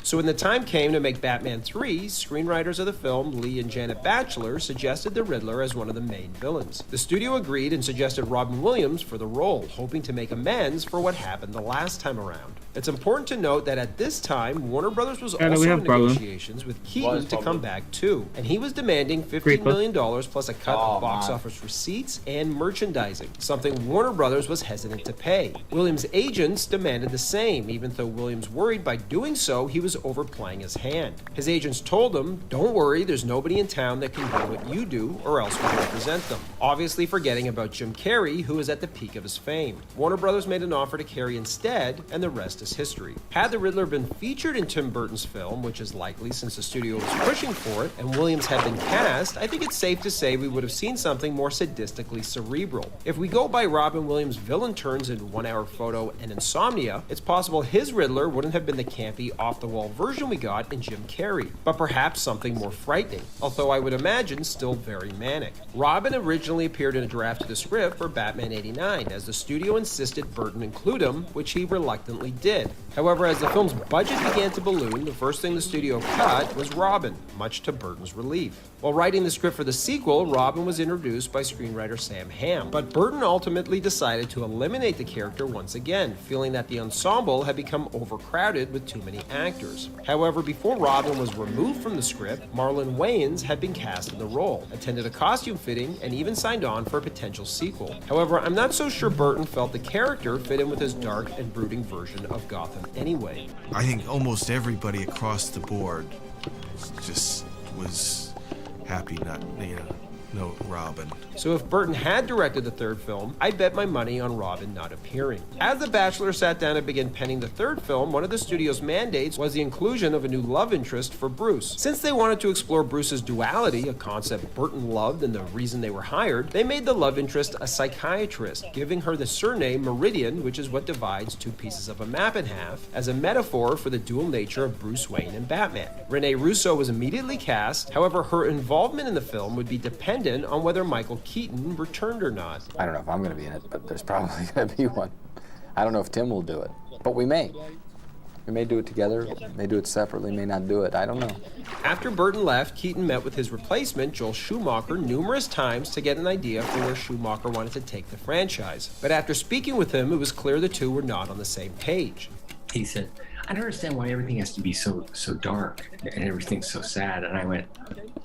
So when the time came to make Batman 3, screenwriters of the film, Lee and Janet Batchelor, suggested the Riddler as one of the main villains. The studio agreed and suggested Robin Williams for the role, hoping to make amends for what happened the last time around. It's important to note that at this time, Warner Brothers was also in negotiations with Keaton to come back too, and he was demanding $15 million plus a cut of box office receipts and merchandising, something Warner Brothers was hesitant to pay. Williams' agents demanded the same, even though Williams worried by doing so he was overplaying his hand. His agents told him, don't worry, there's nobody in town that can do what you do, or else we'll represent them. Obviously forgetting about Jim Carrey, who was at the peak of his fame. Warner Brothers made an offer to Carrey instead, and the rest is history. Had the Riddler been featured in Tim Burton's film, which is likely since the studio was pushing for it, and Williams had been cast, I think it's safe to say we would have seen something more sadistically cerebral. If we go by Robin Williams' villain turns in 1 Hour Photo and Insomnia, it's possible his Riddler wouldn't have been the campy, off-the-wall version we got in Jim Carrey, but perhaps something more frightening, although I would imagine still very manic. Robin originally appeared in a draft of the script for Batman '89, as the studio insisted Burton include him, which he reluctantly did. However, as the film's budget began to balloon, the first thing the studio cut was Robin, much to Burton's relief. While writing the script for the sequel, Robin was introduced by screenwriter Sam Hamm, but Burton ultimately decided to eliminate the character once again, feeling that the ensemble had become overcrowded with too many actors. However, before Robin was removed from the script, Marlon Wayans had been cast in the role, attended a costume fitting, and even signed on for a potential sequel. However, I'm not so sure Burton felt the character fit in with his dark and brooding version of Gotham anyway. I think almost everybody across the board just was happy no Robin. So if Burton had directed the third film, I'd bet my money on Robin not appearing. As The Bachelor sat down and began penning the third film, one of the studio's mandates was the inclusion of a new love interest for Bruce. Since they wanted to explore Bruce's duality, a concept Burton loved and the reason they were hired, they made the love interest a psychiatrist, giving her the surname Meridian, which is what divides two pieces of a map in half, as a metaphor for the dual nature of Bruce Wayne and Batman. Rene Russo was immediately cast, however her involvement in the film would be dependent on whether Michael Keaton returned or not. I don't know if I'm going to be in it, but there's probably going to be one. I don't know if Tim will do it, but we may. We may do it together, may do it separately, may not do it. I don't know. After Burton left, Keaton met with his replacement, Joel Schumacher, numerous times to get an idea for where Schumacher wanted to take the franchise. But after speaking with him, it was clear the two were not on the same page. He said, I don't understand why everything has to be so dark and everything's so sad. And I went,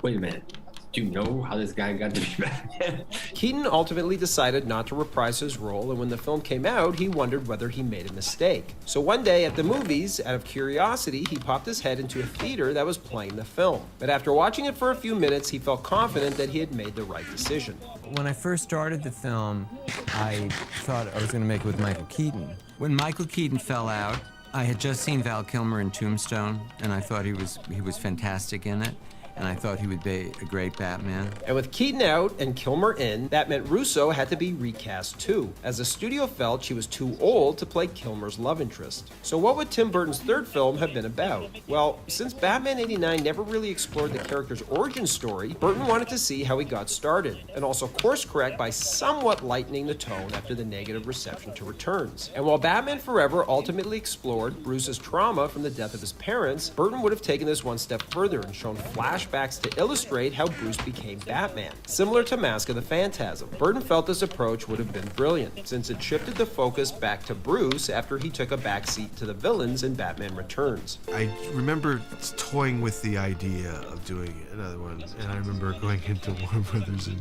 wait a minute. Do you know how this guy got to be Batman? Keaton ultimately decided not to reprise his role, and when the film came out, he wondered whether he made a mistake. So one day at the movies, out of curiosity, he popped his head into a theater that was playing the film. But after watching it for a few minutes, he felt confident that he had made the right decision. When I first started the film, I thought I was going to make it with Michael Keaton. When Michael Keaton fell out, I had just seen Val Kilmer in Tombstone, and I thought he was fantastic in it. And I thought he would be a great Batman. And with Keaton out and Kilmer in, that meant Russo had to be recast too, as the studio felt she was too old to play Kilmer's love interest. So what would Tim Burton's third film have been about? Well, since Batman '89 never really explored the character's origin story, Burton wanted to see how he got started, and also course correct by somewhat lightening the tone after the negative reception to Returns. And while Batman Forever ultimately explored Bruce's trauma from the death of his parents, Burton would have taken this one step further and shown flashbacks to illustrate how Bruce became Batman. Similar to Mask of the Phantasm, Burton felt this approach would have been brilliant, since it shifted the focus back to Bruce after he took a backseat to the villains in Batman Returns. I remember toying with the idea of doing another one, and I remember going into Warner Brothers and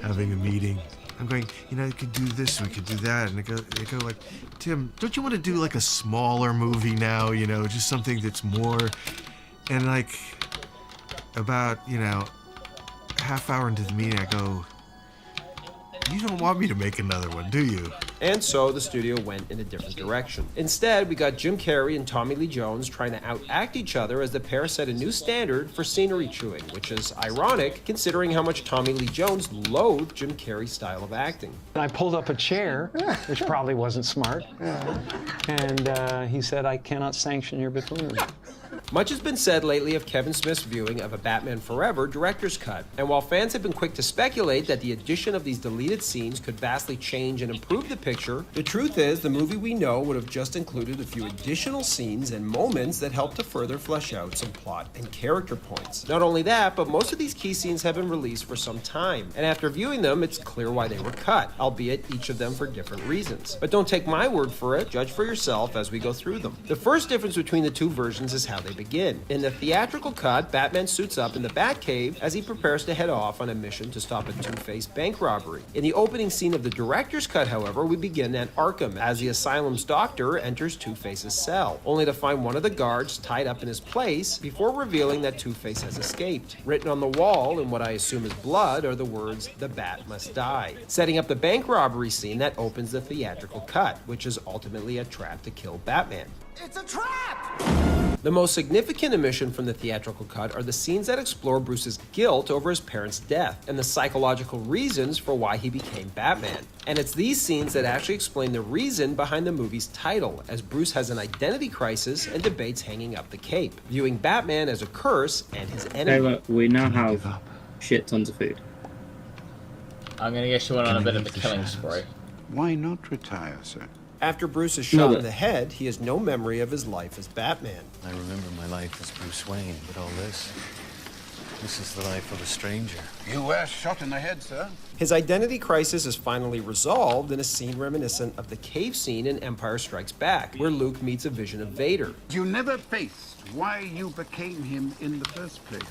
having a meeting. I'm going, you know, we could do this, we could do that, and they go like, Tim, don't you want to do like a smaller movie now, you know, just something that's more, and like, about, you know, half hour into the meeting, I go, you don't want me to make another one, do you? And so the studio went in a different direction. Instead, we got Jim Carrey and Tommy Lee Jones trying to outact each other as the pair set a new standard for scenery chewing, which is ironic considering how much Tommy Lee Jones loathed Jim Carrey's style of acting. I pulled up a chair, which probably wasn't smart, and he said, I cannot sanction your buffoonery. Much has been said lately of Kevin Smith's viewing of a Batman Forever director's cut, and while fans have been quick to speculate that the addition of these deleted scenes could vastly change and improve the picture, the truth is the movie we know would have just included a few additional scenes and moments that help to further flesh out some plot and character points. Not only that, but most of these key scenes have been released for some time, and after viewing them, it's clear why they were cut, albeit each of them for different reasons. But don't take my word for it, judge for yourself as we go through them. The first difference between the two versions is how they begin. In the theatrical cut, Batman suits up in the Batcave as he prepares to head off on a mission to stop a Two-Face bank robbery. In the opening scene of the director's cut, however, we begin at Arkham as the asylum's doctor enters Two-Face's cell, only to find one of the guards tied up in his place before revealing that Two-Face has escaped. Written on the wall in what I assume is blood are the words, "The Bat must die," setting up the bank robbery scene that opens the theatrical cut, which is ultimately a trap to kill Batman. It's a trap! The most significant omission from the theatrical cut are the scenes that explore Bruce's guilt over his parents' death and the psychological reasons for why he became Batman. And it's these scenes that actually explain the reason behind the movie's title, as Bruce has an identity crisis and debates hanging up the cape, viewing Batman as a curse and his enemy. Okay, look, we now have shit tons of food. I'm gonna get you on a bit of a killing spree. Why not retire, sir? After Bruce is shot in the head, he has no memory of his life as Batman. I remember my life as Bruce Wayne, but all this is the life of a stranger. You were shot in the head, sir. His identity crisis is finally resolved in a scene reminiscent of the cave scene in Empire Strikes Back, where Luke meets a vision of Vader. You never faced why you became him in the first place.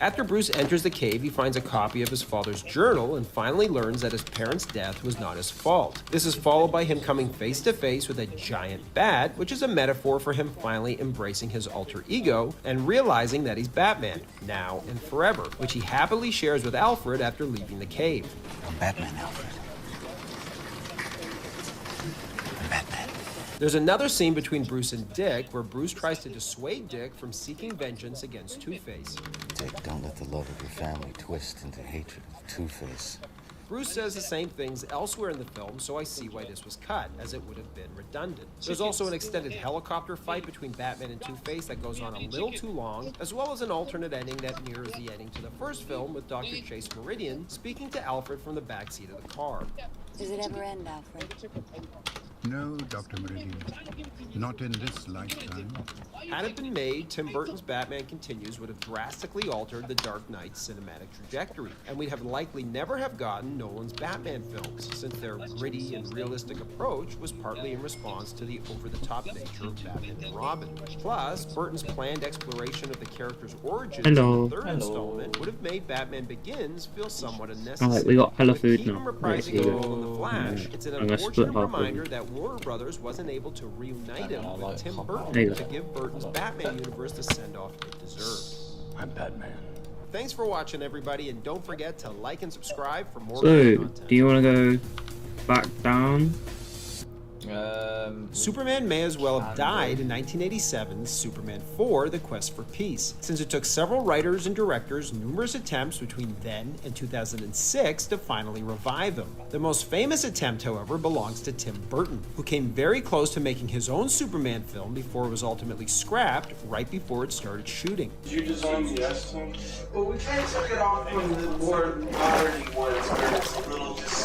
After Bruce enters the cave, he finds a copy of his father's journal and finally learns that his parents' death was not his fault. This is followed by him coming face to face with a giant bat, which is a metaphor for him finally embracing his alter ego and realizing that he's Batman, now and forever, which he happily shares with Alfred after leaving the cave. I'm Batman, Alfred. I'm Batman. There's another scene between Bruce and Dick where Bruce tries to dissuade Dick from seeking vengeance against Two-Face. Dick, don't let the love of your family twist into hatred of Two-Face. Bruce says the same things elsewhere in the film, so I see why this was cut, as it would have been redundant. There's also an extended helicopter fight between Batman and Two-Face that goes on a little too long, as well as an alternate ending that mirrors the ending to the first film with Dr. Chase Meridian speaking to Alfred from the backseat of the car. Does it ever end, Alfred? No, Dr. Meridian. Not in this lifetime. Had it been made, Tim Burton's Batman Continues would have drastically altered the Dark Knight's cinematic trajectory, and we'd have likely never have gotten Nolan's Batman films, since their gritty and realistic approach was partly in response to the over-the-top nature of Batman and Robin. Plus, Burton's planned exploration of the character's origins in the third installment would have made Batman Begins feel somewhat unnecessary. Alright, we got hella With food Keaton now. reprising his role in The Flash, it's an I'm gonna split unfortunate half of reminder it. that Warner Brothers wasn't able to reunite him with Tim Burton There you go. to give Burton's Batman universe the send-off it deserved. I'm Batman. Thanks for watching, everybody, and don't forget to like and subscribe for more So, content. do you want to go back down? Superman may as well have died in 1987's Superman 4, The Quest for Peace, since it took several writers and directors numerous attempts between then and 2006 to finally revive him. The most famous attempt, however, belongs to Tim Burton, who came very close to making his own Superman film before it was ultimately scrapped right before it started shooting. Did you design the S-Tank? Well, we kind of took it off from the more modern ones where it's a little just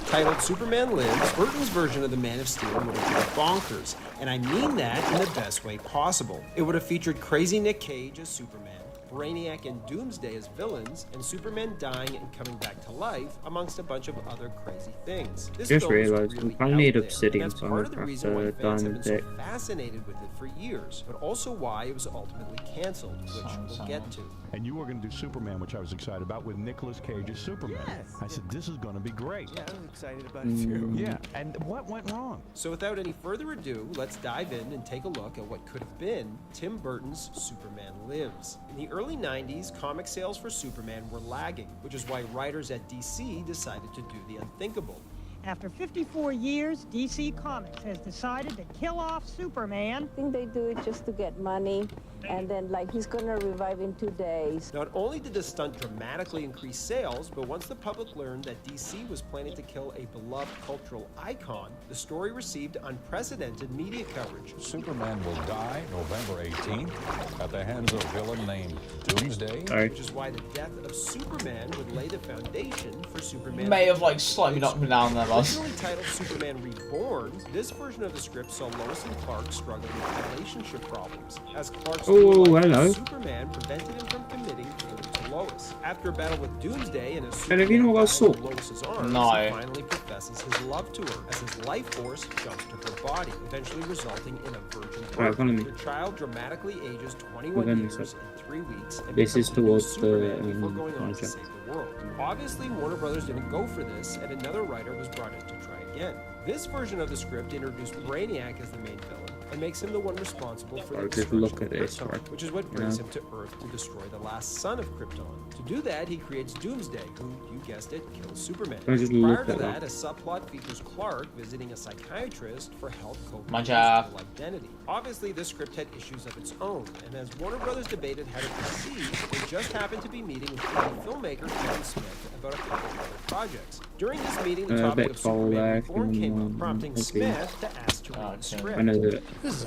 Titled Superman Lives, Burton's version of the Man of Steel would have been bonkers, and I mean that in the best way possible. It would have featured crazy Nick Cage as Superman, Brainiac and Doomsday as villains, and Superman dying and coming back to life, amongst a bunch of other crazy things. This Just film is realised really I need out there, obsidian, and that's so I'm part of the gonna reason why have to fans have diamond been so it. fascinated with it for years, but also why it was ultimately canceled, which we'll get to. And you were going to do Superman, which I was excited about, with Nicolas Cage as Superman. Yes. I said, this is going to be great. Yeah, I'm excited about it too. Yeah, and what went wrong? So without any further ado, let's dive in and take a look at what could have been Tim Burton's Superman Lives. In the early 90s, comic sales for Superman were lagging, which is why writers at DC decided to do the unthinkable. After 54 years, DC Comics has decided to kill off Superman. I think they do it just to get money, and then like he's gonna revive in 2 days. Not only did the stunt dramatically increase sales, but once the public learned that DC was planning to kill a beloved cultural icon, the story received unprecedented media coverage. Superman will die November 18th at the hands of a villain named Doomsday. Which is why the death of Superman would lay the foundation for Superman. May have like slightly knocked me down there, boss. Originally titled Superman Reborn, this version of the script saw Lois and Clark struggling with relationship problems, as Clark's hello. Superman prevented him from committing to Lois. After a battle with Doomsday and his And have you not got a sword? Lois's arms, No. he finally professes his love to her, as his life force jumps to her body, eventually resulting in a virgin Right, birth. follow me. The child dramatically ages We're 21 gonna years set- and 3 weeks, and This is becomes the new towards the, Superman before going on to contract. save the world. Obviously, Warner Brothers didn't go for this, and another writer was brought in to try again. This version of the script introduced Brainiac as the main villain and makes him the one responsible for the Just destruction look of at this, Krypton, right? which is what You brings know? him to Earth to destroy the last son of Krypton. To do that, he creates Doomsday, who, you guessed it, kills Superman. I just Prior looked to at that, that. a subplot features Clark visiting a psychiatrist for help coping My with his job. dual identity. Obviously, this script had issues of its own, and as Warner Brothers debated how to proceed, they just happened to be meeting with indie filmmaker Kevin Smith about a couple of other projects. During this meeting, the A topic bit of Superman back Reborn came up, and, prompting okay. Smith to ask to read the script. I know that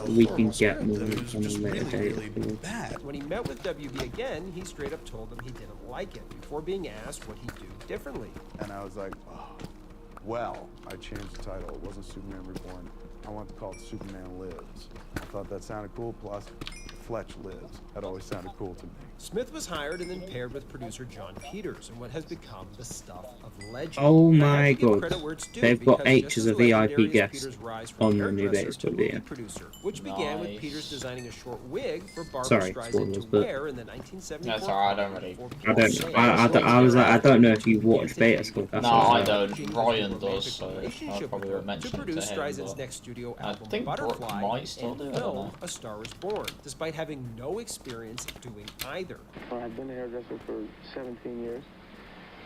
we can get more on a later date. When he met with WB again, he straight up told them he didn't like it, before being asked what he'd do differently. And I was like, oh, well, I changed the title. It wasn't Superman Reborn. I wanted to call it Superman Lives. I thought that sounded cool. Plus, Fletch lives. That always sounded cool to me. Smith was hired and then paired with producer John Peters in what has become the stuff of legend. Oh And I have my to give god. credit where it's due, They've got because H just as as a VIP legendary as guest Peters' rise from on the new hairdresser Vegas to movie video. producer, which began with Peters designing a short wig for Barbra Sorry, Streisand spoilers, to but wear in the 1974 That's alright, I don't really. I was like, I don't know if you watched Beta School. That's No, what I was like. don't. Ryan does, so I probably would mention to it to produce him. Streisand's But next studio I album, think Brooke Butterfly, might still do and it. I don't film know. A Star Is Born, despite having no experience doing either. I've been a hairdresser for 17 years.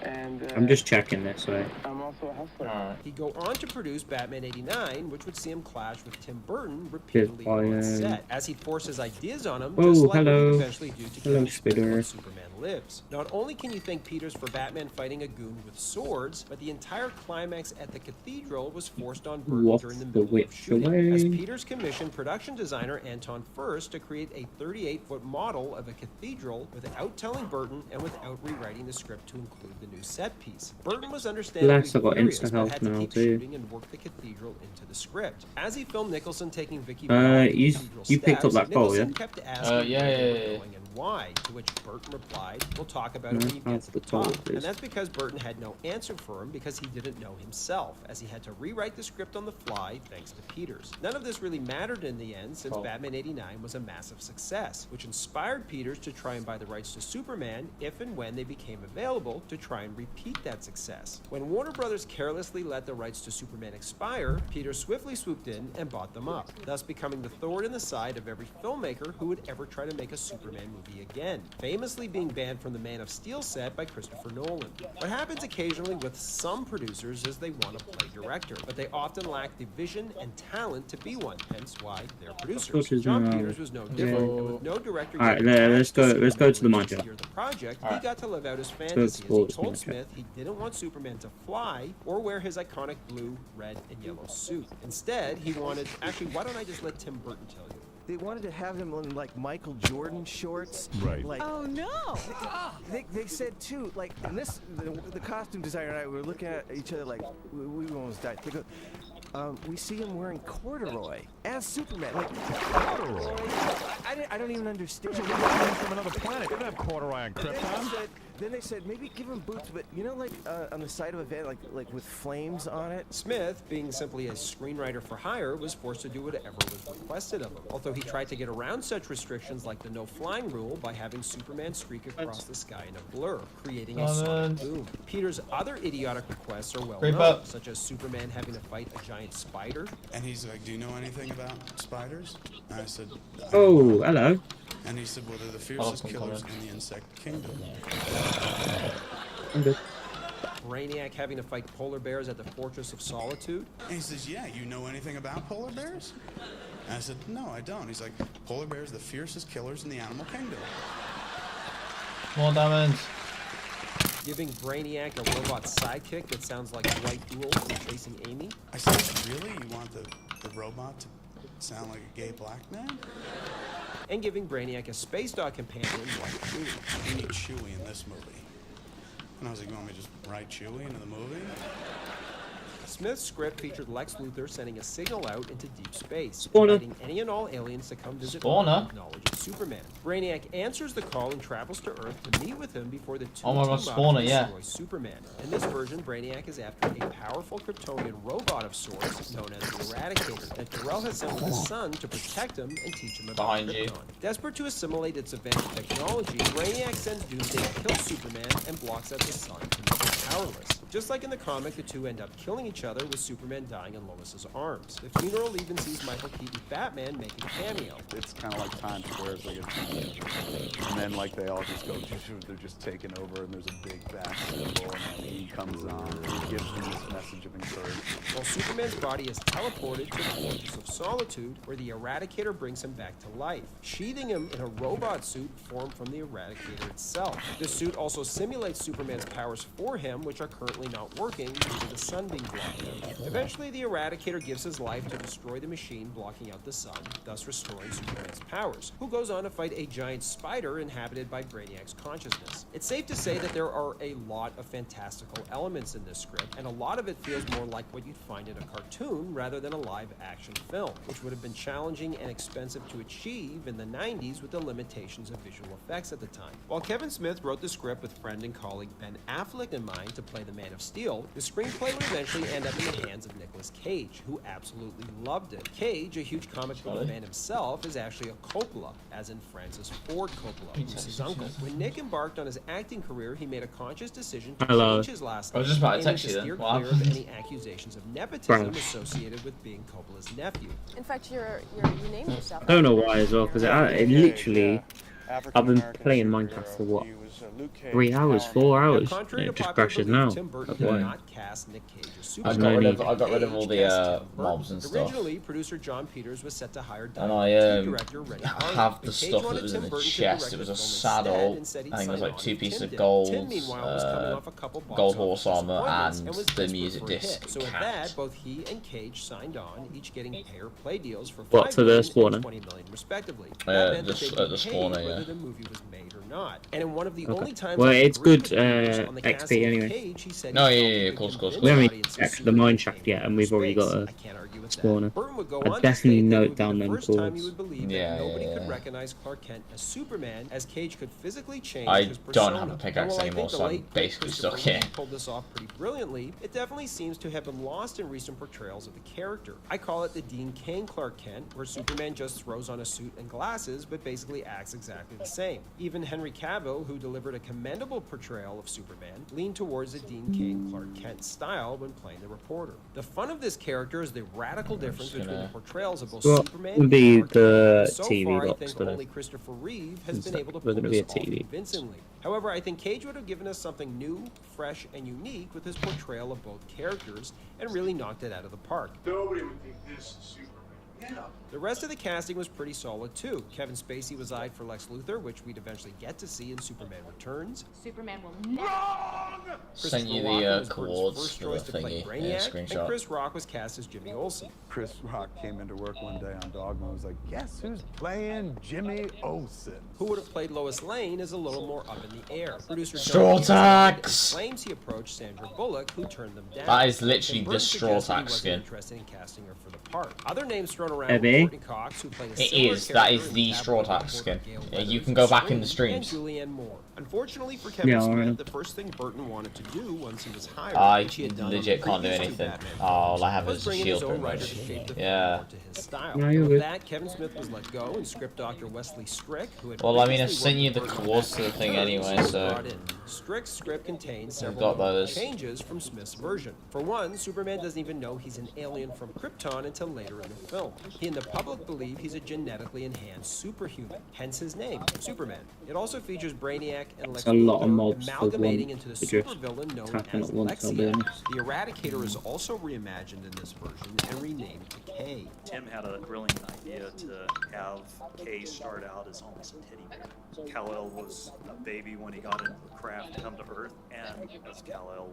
And I'm just checking this way. I'm also a hustler. He'd go on to produce Batman '89, which would see him clash with Tim Burton repeatedly on set, as he'd force his ideas on him, just like what he'd eventually do to Kevin Smith on Superman Lives. Not only can you thank Peters for Batman fighting a goon with swords, but the entire climax at the cathedral was forced on Burton during the middle of shooting, as Peters commissioned production designer Anton Furst to create a 38-foot model of a cathedral without telling Burton and without rewriting the script to include the new set piece. Burton was understandably furious, but had to keep shooting and work the cathedral into the script. As he filmed Nicholson taking Vicky you picked up that call, yeah? kept asking yeah. going and why, to which Burton replied, "We'll talk about it when you get to the top." And that's because Burton had no answer for him, because he didn't know himself, as he had to rewrite the script on the fly thanks to Peters. None of this really mattered in the end, since Batman '89 was a massive success, which inspired Peters to try and buy the rights to Superman if and when they became available, to try and repeat that success. When Warner Brothers carelessly let the rights to Superman expire, Peters swiftly swooped in and bought them up, thus becoming the thorn in the side of every filmmaker who would ever try to make a Superman movie again, famously being banned from the Man of Steel set by Christopher Nolan. What happens occasionally with some producers is they want to play director, but they often lack the vision and talent to be one, hence why they're producers. John Peters was no different, and with no director Alright, let's go to the manga. the project, he got to live out his fantasy, as he told Smith he didn't want Superman to fly or wear his iconic blue, red, and yellow suit. Instead, he wanted... Actually, why don't I just let Tim Burton tell you? They wanted to have him in like Michael Jordan shorts. Right. Like, Oh no! they said too, like, and this, the costume designer and I were looking at each other like, we almost died. They go, we see him wearing corduroy as Superman. Like, corduroy? I don't even understand. From another planet. They don't have corduroy on Krypton. Then they said maybe give him boots, but you know, like on the side of a van, like with flames on it. Smith, being simply a screenwriter for hire, was forced to do whatever was requested of him. Although he tried to get around such restrictions like the no-flying rule by having Superman streak across the sky in a blur, creating a sonic boom. Peters' other idiotic requests are well known, such as Superman having to fight a giant spider. And he's like, "Do you know anything about spiders?" And I said, "Oh, hello." And he said, "Well, they're the fiercest killers in the insect kingdom." I'm good. Brainiac having to fight polar bears at the Fortress of Solitude. And he says, "Yeah, you know anything about polar bears?" And I said, "No, I don't." He's like, "Polar bears are the fiercest killers in the animal kingdom." More damage. Giving Brainiac a robot sidekick that sounds like White Duel from Chasing Amy. I said, "Really? You want the robot to sound like a gay black man?" And giving Brainiac a space dog companion like Chewie. "You need Chewie in this movie." And I was like, "You want me to just write Chewie into the movie?" Smith's script featured Lex Luthor sending a signal out into deep space, Spawner. inviting any and all aliens to come visit Spawner. Earth with knowledge of Superman. Brainiac answers the call and travels to Earth to meet with him before the two Oh my God, team up Spawner, to yeah. destroy Superman. In this version, Brainiac is after a powerful Kryptonian robot of sorts known as the Eradicator that Jor-El has sent to the Sun to protect him and teach him about Behind you. Krypton. Desperate to assimilate its advanced technology, Brainiac sends Doomsday to kill Superman and blocks out the Sun to make him powerless. Just like in the comic, the two end up killing each other, with Superman dying in Lois's arms. The funeral even sees Michael Keaton's Batman make a cameo. It's kind of like Times Square is like a, and then like they all just go, they're just taking over, and there's a big bat symbol, and then he comes on, and he gives them this message of encouragement. While Superman's body is teleported to the Fortress of Solitude, where the Eradicator brings him back to life, sheathing him in a robot suit formed from the Eradicator itself. This suit also simulates Superman's powers for him, which are currently not working due to the sun being blocked out. Eventually, the Eradicator gives his life to destroy the machine blocking out the sun, thus restoring Superman's powers, who goes on to fight a giant spider and inhabited by Brainiac's consciousness. It's safe to say that there are a lot of fantastical elements in this script, and a lot of it feels more like what you'd find in a cartoon rather than a live-action film, which would have been challenging and expensive to achieve in the 90s with the limitations of visual effects at the time. While Kevin Smith wrote the script with friend and colleague Ben Affleck in mind to play the Man of Steel, the screenplay would eventually end up in the hands of Nicolas Cage, who absolutely loved it. Cage, a huge comic book fan himself, is actually a Coppola, as in Francis Ford Coppola, who's his uncle. When Nick embarked on his acting career, he made a conscious decision to change his last name, aiming to steer clear of any accusations of nepotism associated with being Coppola's nephew. In fact, you named yourself. I don't know why as well, because it literally, I've been playing Minecraft for what, 3 hours, 4 hours, and it just crashes now. That's why. I got rid of all the mobs and stuff. Originally, producer John Peters was set to hire and I have the stuff that was in the chest. It was a saddle. I think there was like 2 pieces of gold, gold horse armor, and the music disc. So with that, both he and Cage signed on, each getting pair play deals for What, for the spawner? and $20 million respectively. The spawner, yeah. Whether the movie was made or not. And in one of the only times well, it's good XP anyway. No, yeah, of course. We haven't checked the mine shaft yet, and we've already got a spawner. I'd definitely note down them calls. Nobody could recognize Clark Kent as Superman, as Cage could physically change I his persona. don't have a pickaxe anymore, so I'm basically stuck here. Pulled this off pretty brilliantly. It definitely seems to have been lost in recent portrayals of the character. I call it the Dean Cain Clark Kent, where Superman just throws on a suit and glasses, but basically acts exactly the same. Even Henry Cavill, who delivered a commendable portrayal of Superman, leaned towards a Dean Cain Clark Kent style when playing the reporter. The fun of this character is the radical difference between the portrayals of both Superman and Clark Kent. So far, I think only Christopher Reeve has been able to pull this off convincingly. However, I think Cage would have given us something new, fresh, and unique with his portrayal of both characters, and really knocked it out of the park. Nobody would think this is Superman. Yeah. The rest of the casting was pretty solid too. Kevin Spacey was eyed for Lex Luthor, which we'd eventually get to see in Superman Returns. Superman will never. Send you the coords for the thingy, screenshot. And Chris Rock was cast as Jimmy Olsen. Chris Rock came into work one day on Dogma and was like, guess who's playing Jimmy Olsen? Who would have played Lois Lane is a little more up in the air. Producer Straw Tax claims he approached Sandra Bullock, who turned them down. That is literally the Straw Tax skin. Interested in casting her for the part. Other names thrown around were Courtney Cox, who played a that is the Straw Tax skin. Yeah, you can go back in the streams. And Julianne Moore. Unfortunately for Kevin Smith, the first thing Burton wanted to do once he was hired, I legit can't do anything. All I have is a shield pretty much. Yeah. With that, Kevin Smith was let go, and script doctor Wesley Strick, who had well, I mean, I've sent you the coords to the thing anyway, so Strick's script contains several changes from Smith's version. For one, Superman doesn't even know he's an alien from Krypton until later in the film. He and the public believe he's a genetically enhanced superhuman, hence his name, Superman. It also features Brainiac and Lex Luthor amalgamating into the supervillain known as Lexia. The Eradicator is also reimagined in this version and renamed to K. Tim had a brilliant idea to have K start out as almost a teddy bear. Kal-El was a baby when he got into the craft to come to Earth, and as Kal-El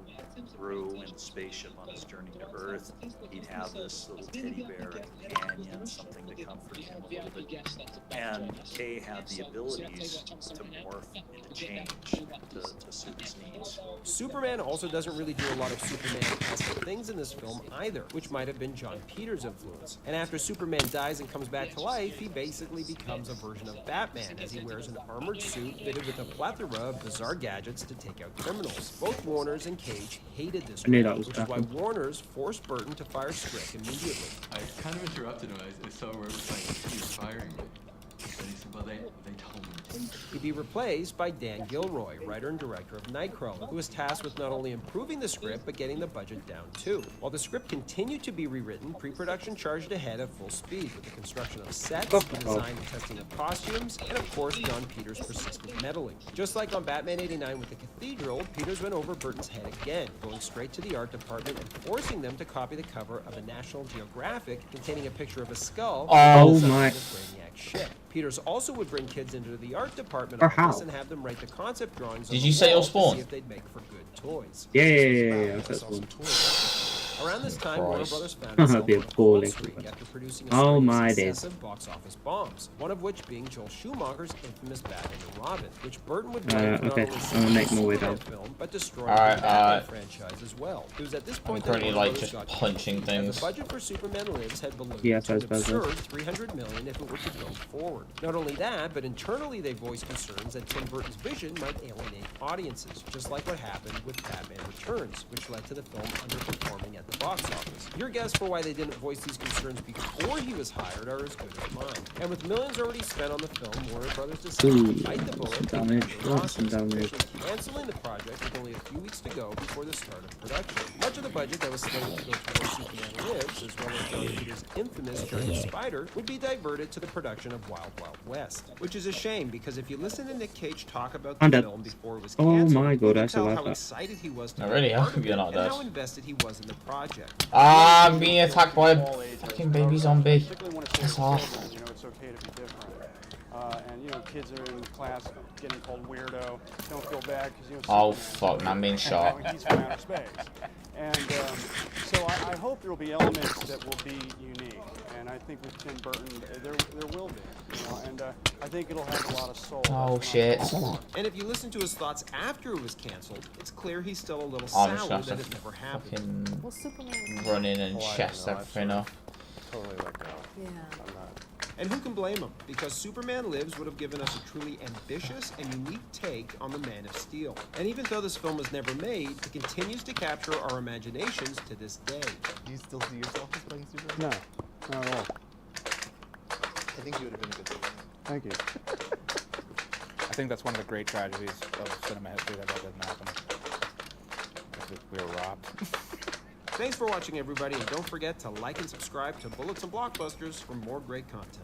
grew in the spaceship on his journey to Earth, he'd have this little teddy bear companion, something to comfort him a little bit. And K had the abilities to morph and to change to suit his needs. Superman also doesn't really do a lot of Superman-esque things in this film either, which might have been John Peters' influence. And after Superman dies and comes back to life, he basically becomes a version of Batman, as he wears an armored suit fitted with a plethora of bizarre gadgets to take out criminals. Both Warners and Cage hated this script, which is why Warners forced Burton to fire Strick immediately. I kind of interrupted him. I saw where it was like, he's firing me. And he said, well, they told me. He'd be replaced by Dan Gilroy, writer and director of Nightcrawler, who was tasked with not only improving the script, but getting the budget down too. While the script continued to be rewritten, pre-production charged ahead at full speed with the construction of sets, the design and testing of costumes, and of course John Peters' persistent meddling. Just like on Batman '89 with the Cathedral, Peters went over Burton's head again, going straight to the art department and forcing them to copy the cover of a National Geographic containing a picture of a skull ship. Peters also would bring kids into the art department office and have them write the concept drawings. Did you say your spawn? To see if they'd make for good toys. Yeah. That's Around this time, Warner Brothers found That'd itself be on a appalling. cold streak after producing a Oh string my of days. successive box office bombs, one of which being Joel Schumacher's infamous Batman and Robin, which Burton would blame for not Okay, only I'm gonna make saving my way the Superman down. film, but destroying Alright, the Batman franchise as well. It was at this I'm point that currently Warner like Brothers just got punching confused, and things. the budget for Superman Lives had ballooned Yeah, to an fast. absurd $300 million if it were to go forward. Not only that, but internally they voiced concerns that Tim Burton's vision might alienate audiences, just like what happened with Batman Returns, which led to the film underperforming at the box office. Your guess for why they didn't voice these concerns before he was hired are as good as mine. And with millions already spent on the film, Warner Brothers decided to bite the bullet Some and damage. cut their losses, Some damage. actually canceling the project with only a few weeks to go before the start of production. Much of the budget that was slated to go towards Superman Lives, as well as John Peter's infamous Giant Spider, would be diverted to the production of Wild Wild West. Which is a shame, because if you listen to Nick Cage talk about the I'm dead. film before it was Oh canceled, my you god, can I tell survived how that. excited he was to I be really a part hope of you're it, not and dead. how invested he was in the project. Ah, I'm being attacked by a fucking baby zombie. Piss off. You know, it's okay to be different. And you know, kids are in class getting called weirdo. Don't feel bad because you know. Oh Superman, fuck, man, I'm being shot. He's from outer space, and so I hope there will be elements that will be unique. And I think with Tim Burton, there will be. You know, and I think it'll have a lot of soul. Oh shit. And if you listen to his thoughts after it was canceled, it's clear he's still a little I'm just sour gonna that have it to never happened. fucking run in and chest everything off. Totally let go. Yeah. I'm not. And who can blame him? Because Superman Lives would have given us a truly ambitious and unique take on the Man of Steel. And even though this film was never made, it continues to capture our imaginations to this day. Do you still see yourself as playing Superman? No, not at all. I think you would have been a good Superman. Thank you. I think that's one of the great tragedies of cinema history that doesn't happen. We were robbed. Thanks for watching, everybody, and don't forget to like and subscribe to Bullets and Blockbusters for more great content.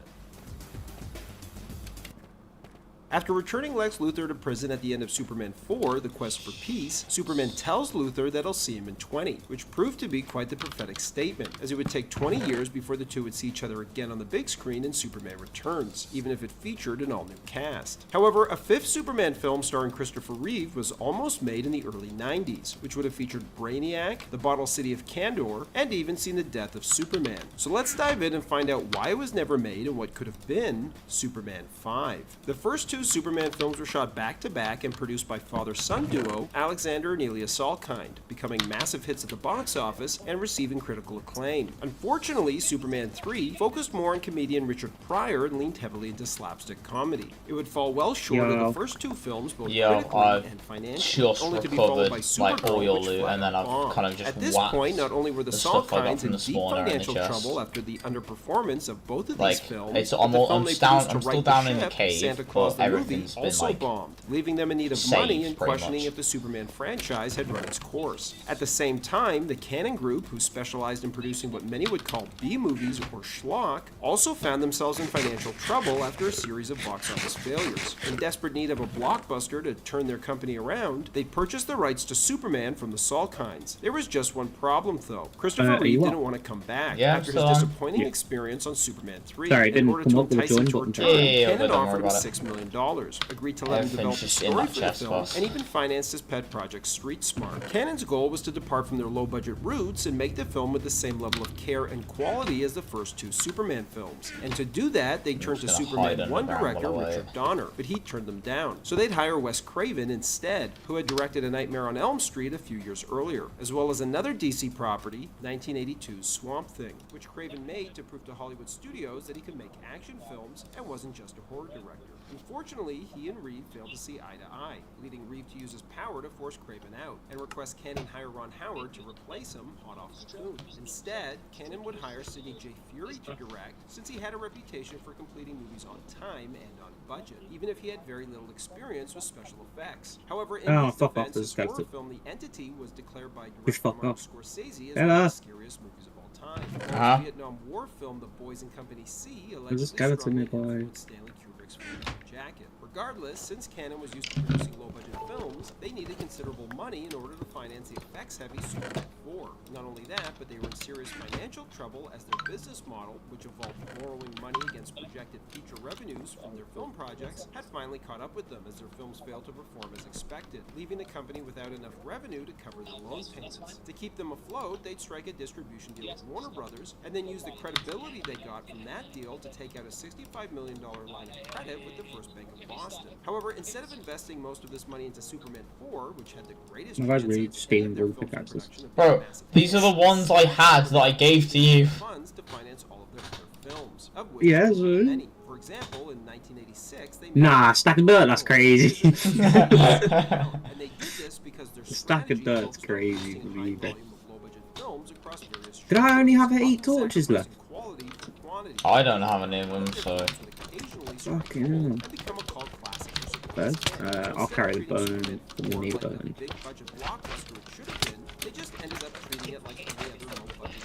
After returning Lex Luthor to prison at the end of Superman 4, The Quest for Peace, Superman tells Luthor that he'll see him in 20, which proved to be quite the prophetic statement, as it would take 20 years before the two would see each other again on the big screen in Superman Returns, even if it featured an all-new cast. However, a fifth Superman film starring Christopher Reeve was almost made in the early 90s, which would have featured Brainiac, the Bottle City of Kandor, and even seen the death of Superman. So let's dive in and find out why it was never made and what could have been Superman 5. The first two Superman films were shot back-to-back and produced by father-son duo Alexander and Elia Salkind, becoming massive hits at the box office and receiving critical acclaim. Unfortunately, Superman 3 focused more on comedian Richard Pryor and leaned heavily into slapstick comedy. It would fall well short of the first two films, both critically and financially, just only to be followed by recovered like oil Supergirl, loot, and then I've kind of just At this whacked point, not only were the stuff I got Salkinds from in the deep spawner in the financial chest. trouble after the underperformance of both of Like, these films, it's but almost, the film I'm they down, produced to I'm still right down the in the ship, cave, Santa Claus but the movie, everything's been also like bombed, leaving them in need of saved, money and pretty questioning much. if the Superman franchise had run its course. At the same time, the Cannon Group, who specialized in producing what many would call B-movies or schlock, also found themselves in financial trouble after a series of box office failures. In desperate need of a blockbuster to turn their company around, they purchased the rights to Superman from the Salkinds. There was just one problem, though. Christopher Reeve didn't want to come back after his disappointing experience on Superman 3. Sorry, In didn't order come to up with a entice him join to button. return, Yeah, Cannon don't worry offered him about it. $6 million, agreed to let him develop the just in story that for the chest film, box. and even financed his pet project Street Smart. Cannon's goal was to depart from their low-budget roots and make the film with the same level of care and quality as the first two Superman films. And to do that, they turned to just gonna Superman hide 1 underground director while I Richard Donner, but he turned them down. So they'd hire Wes Craven instead, who had directed A Nightmare on Elm Street a few years earlier, as well as another DC property, 1982's Swamp Thing, which Craven made to prove to Hollywood studios that he could make action films and wasn't just a horror director. Unfortunately, he and Reeve failed to see eye to eye, leading Reeve to use his power to force Craven out and request Cannon hire Ron Howard to replace him hot off the boom. Instead, Cannon would hire Sidney J. Fury to direct, since he had a reputation for completing movies on time and on budget, even if he had very little experience with special effects. However, in his fuck off, defense, this his is horror skeleton. film The Entity was declared by Which director fuck Martin off. Scorsese as Hello. one of the scariest movies of all time. Uh-huh. The Vietnam War film The Boys and Company C There's a allegedly skeleton strongly nearby. influenced Stanley Kubrick's Full Metal Jacket, or Regardless, since Canon was used to producing low-budget films, they needed considerable money in order to finance the effects-heavy Superman 4. Not only that, but they were in serious financial trouble as their business model, which involved borrowing money against projected future revenues from their film projects, had finally caught up with them as their films failed to perform as expected, leaving the company without enough revenue to cover their loan payments. To keep them afloat, they'd strike a distribution deal with Warner Brothers, and then use the credibility they got from that deal to take out a $65 million line of credit with the First Bank of Boston. However, instead of investing most of this money into Superman 4, which had the greatest I've chance read of Steam ending their Group film's pickaxes. production of Bro, massive these are the ones I had that I gave to you. funds to finance all of their other films, of which Yeah, there so... were many. For example, in 1986, they made Nah, Stack of Dirt, that's crazy. and they did this because their Stack of strategy Dirt's focused on crazy. producing a high volume of low-budget films across various Did I only have 8 genres, torches left? sacrificing quality for quantity. I don't have any of them, so. Occasionally strike Fucking gold hell. and become a cult classic for Bud, Superman. I'll carry the Instead of treating bone. Superman The knee 4 like bone. the big budget blockbuster it should have been, they just ended up treating it like any other low-budget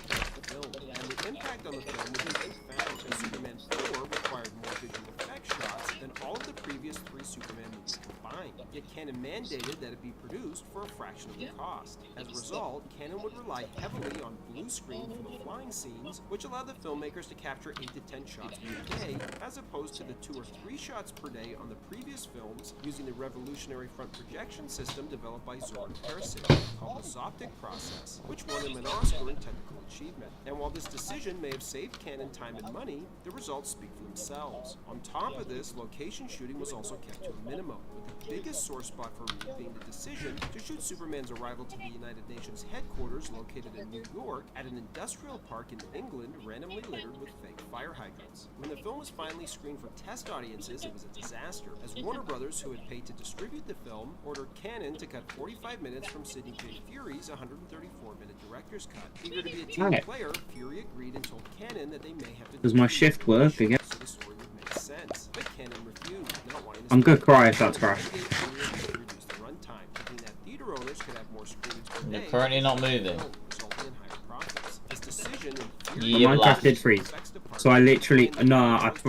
film. And the impact on the film was profound, as Superman 4 required more visual effects shots than all of the previous 3 Superman movies combined. Yet Canon mandated that it be produced for a fraction of the cost. As a result, Canon would rely heavily on blue screen for the flying scenes, which allowed the filmmakers to capture 8 to 10 shots per day, as opposed to the 2 or 3 shots per day on the previous films, using the revolutionary front projection system developed by Zoran Perisic, called the Zoptic process, which won him an Oscar in technical achievement. And while this decision may have saved Canon time and money, the results speak for themselves. On top of this, location shooting was also kept to a minimum, with the biggest sore spot for me being the decision to shoot Superman's arrival to the United Nations headquarters located in New York at an industrial park in England randomly littered with fake fire hydrants. When the film was finally screened for test audiences, it was a disaster, as Warner Brothers, who had paid to distribute the film, ordered Canon to cut 45 minutes from Sidney J. Fury's 134-minute director's cut. Eager to be a team Alright. player, Fury agreed and told Canon that they may have to Does my shift work again? so the story would make sense. But Canon refused, not wanting to I'm gonna cry if that's crashed. reduce the runtime, thinking that theater owners could have more screenings per They're day, currently not moving. resulting in higher profits. This decision Yeah, Minecraft left. did freeze. So I literally, no,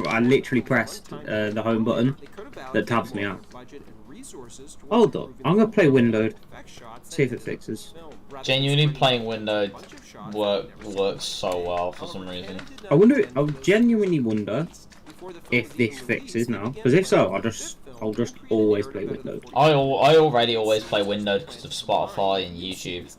I literally pressed the home button that tabs me out. Hold up, I'm gonna play windowed. See if it fixes. Genuinely playing windowed works so well for some reason. I genuinely wonder if this fixes now. Because if so, I'll just always play windowed. I already always play windowed because of Spotify and YouTube.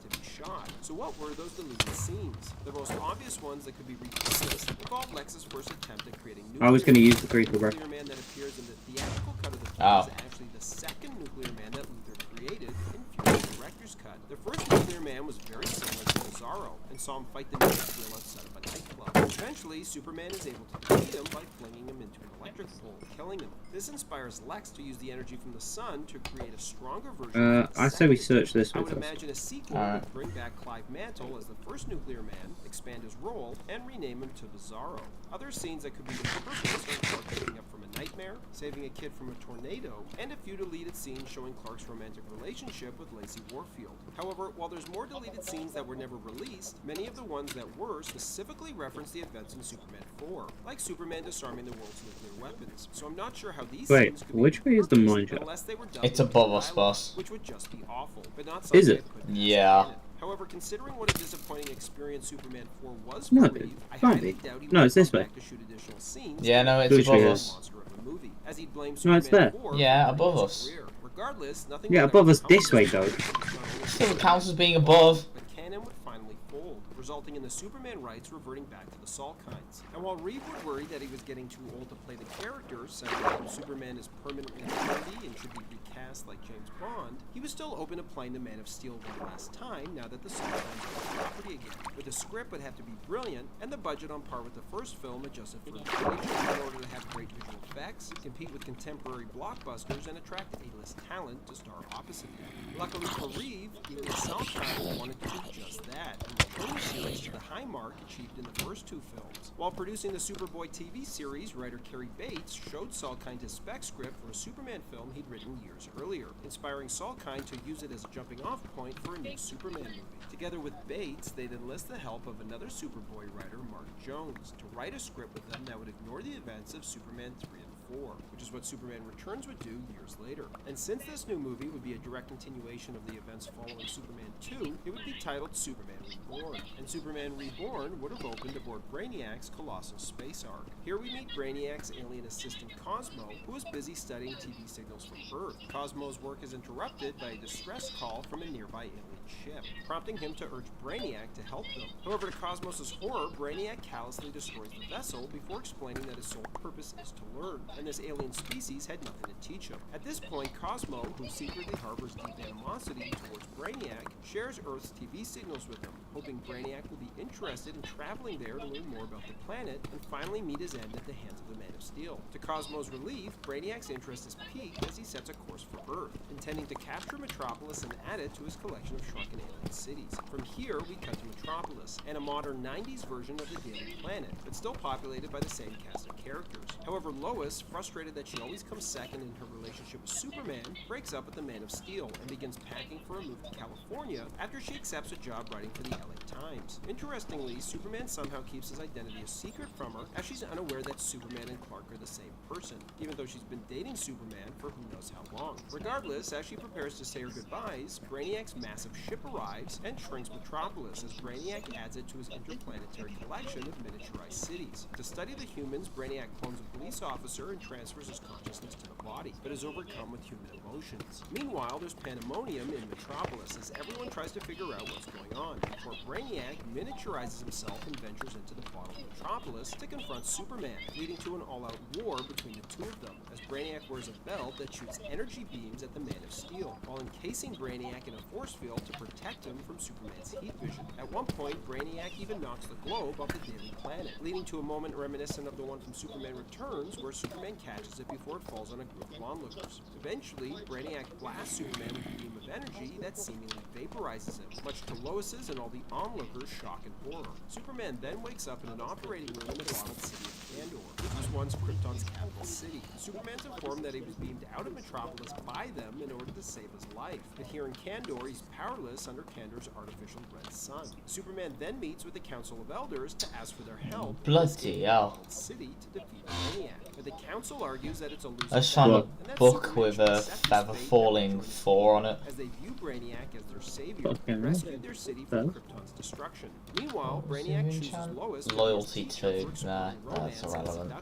So what were those deleted scenes? The most obvious ones that could be repurposed involved Lex's first attempt at creating I was gonna use the creeper, bro. Nuclear Man that appears in the theatrical cut of the film Oh. is actually the second Nuclear Man that Luthor created in Fury's director's cut. The first Nuclear Man was very similar to Bizarro and saw him fight the Man of Steel outside of a nightclub. Eventually, Superman is able to defeat him by flinging him into an electric pole, killing him. This inspires Lex to use the energy from the sun to create a stronger version of the I say we second search this I way would first. imagine a sequel Alright. would bring back Clive Mantle as the first Nuclear Man, expand his role, and rename him to Bizarro. Other scenes that could be repurposed are Clark waking up from a nightmare, saving a kid from a tornado, and a few deleted scenes showing Clark's romantic relationship with Lacey Warfield. However, while there's more deleted scenes that were never released, many of the ones that were specifically reference the events in Superman 4, like Superman disarming the world's nuclear weapons. So I'm not sure how these Wait, scenes could be which way is the repurposed mine shaft? unless they were done It's with above us, dialogue, boss. which would just be awful, but not Is something it? I couldn't Yeah. canon. However, considering what a disappointing experience Superman 4 was for No, Reeve, I can't highly be. doubt he No, would it's this come way. back to shoot additional scenes. Yeah, no, it's Which above way us. is? Monster of the movie, as he'd blame No, it's Superman there. 4 Yeah, for above his us. career. Regardless, nothing Yeah, would above ever us come this of way, this. though. Still counts as being above. But Canon would finally fold, resulting in the Superman rights reverting back to the Salkinds. And while Reeve would worry that he was getting too old to play the character, saying that Superman is permanently 30 and should be recast like James Bond, he was still open to playing the Man of Steel one last time now that the Salkinds are property again. But the script would have to be brilliant, and the budget on par with the first film adjusted for inflation in order to have great visual effects, compete with contemporary blockbusters, and attract A-list talent to star opposite him. Luckily for Reeve, even the Salkinds wanted to do just that, and return the series to the high mark achieved in the first 2 films. While producing the Superboy TV series, writer Cary Bates showed Salkind his spec script for a Superman film he'd written years earlier, inspiring Salkind to use it as a jumping-off point for a new Superman movie. Together with Bates, they'd enlist the help of another Superboy writer, Mark Jones, to write a script with them that would ignore the events of Superman 3 and 4, which is what Superman Returns would do years later. And since this new movie would be a direct continuation of the events following Superman 2, it would be titled Superman Reborn. And Superman Reborn would have opened aboard Brainiac's colossal space ark. Here we meet Brainiac's alien assistant Cosmo, who is busy studying TV signals from Earth. Cosmo's work is interrupted by a distress call from a nearby alien ship, prompting him to urge Brainiac to help them. However, to Cosmos' horror, Brainiac callously destroys the vessel before explaining that his sole purpose is to learn, and this alien species had nothing to teach him. At this point, Cosmo, who secretly harbors deep animosity towards Brainiac, shares Earth's TV signals with him, hoping Brainiac will be interested in traveling there to learn more about the planet and finally meet his end at the hands of the Man of Steel. To Cosmo's relief, Brainiac's interest is piqued as he sets a course for Earth, intending to capture Metropolis and add it to his collection of shrunken alien cities. From here, we cut to Metropolis, and a modern 90s version of the Daily Planet, but still populated by the same cast of characters. However, Lois, frustrated that she always comes second in her relationship with Superman, breaks up with the Man of Steel and begins packing for a move to California after she accepts a job writing for the LA Times. Interestingly, Superman somehow keeps his identity a secret from her, as she's unaware that Superman and Clark are the same person, even though she's been dating Superman for who knows how long. Regardless, as she prepares to say her goodbyes, Brainiac's massive ship arrives and shrinks Metropolis as Brainiac adds it to his interplanetary collection of miniaturized cities. To study the humans, Brainiac clones a police officer and transfers his consciousness to the body, but is overcome with human emotions. Meanwhile, there's pandemonium in Metropolis as everyone tries to figure out what's going on, before Brainiac miniaturizes himself and ventures into the bottom of Metropolis to confront Superman, leading to an all-out war between the two of them, as Brainiac wears a belt that shoots energy beams at the Man of Steel, while encasing Brainiac in a force field to protect him from Superman's heat vision. At one point, Brainiac even knocks the globe off the Daily Planet, leading to a moment reminiscent of the one from Superman Returns, where Superman catches it before it falls on a group of onlookers. Eventually, Brainiac blasts Superman with a beam of energy that seemingly vaporizes him, much to Lois's and all the onlookers' shock and horror. Superman then wakes up in an operating room in the bottled city of Kandor, which was once Krypton's capital city. Superman's informed that he was beamed out of Metropolis by them in order to save his life, but here in Kandor, he's powerless under Kandor's artificial red sun. Superman then meets with the Council of Elders to ask for their help. Bloody hell. City to defeat Brainiac. But the council argues that it's a losing I just found a battle, book with a feather falling 4 on it. as they view Brainiac as their savior and rescued their city from Krypton's destruction. Meanwhile, Brainiac chooses Lois Loyalty to, nah, that's irrelevant.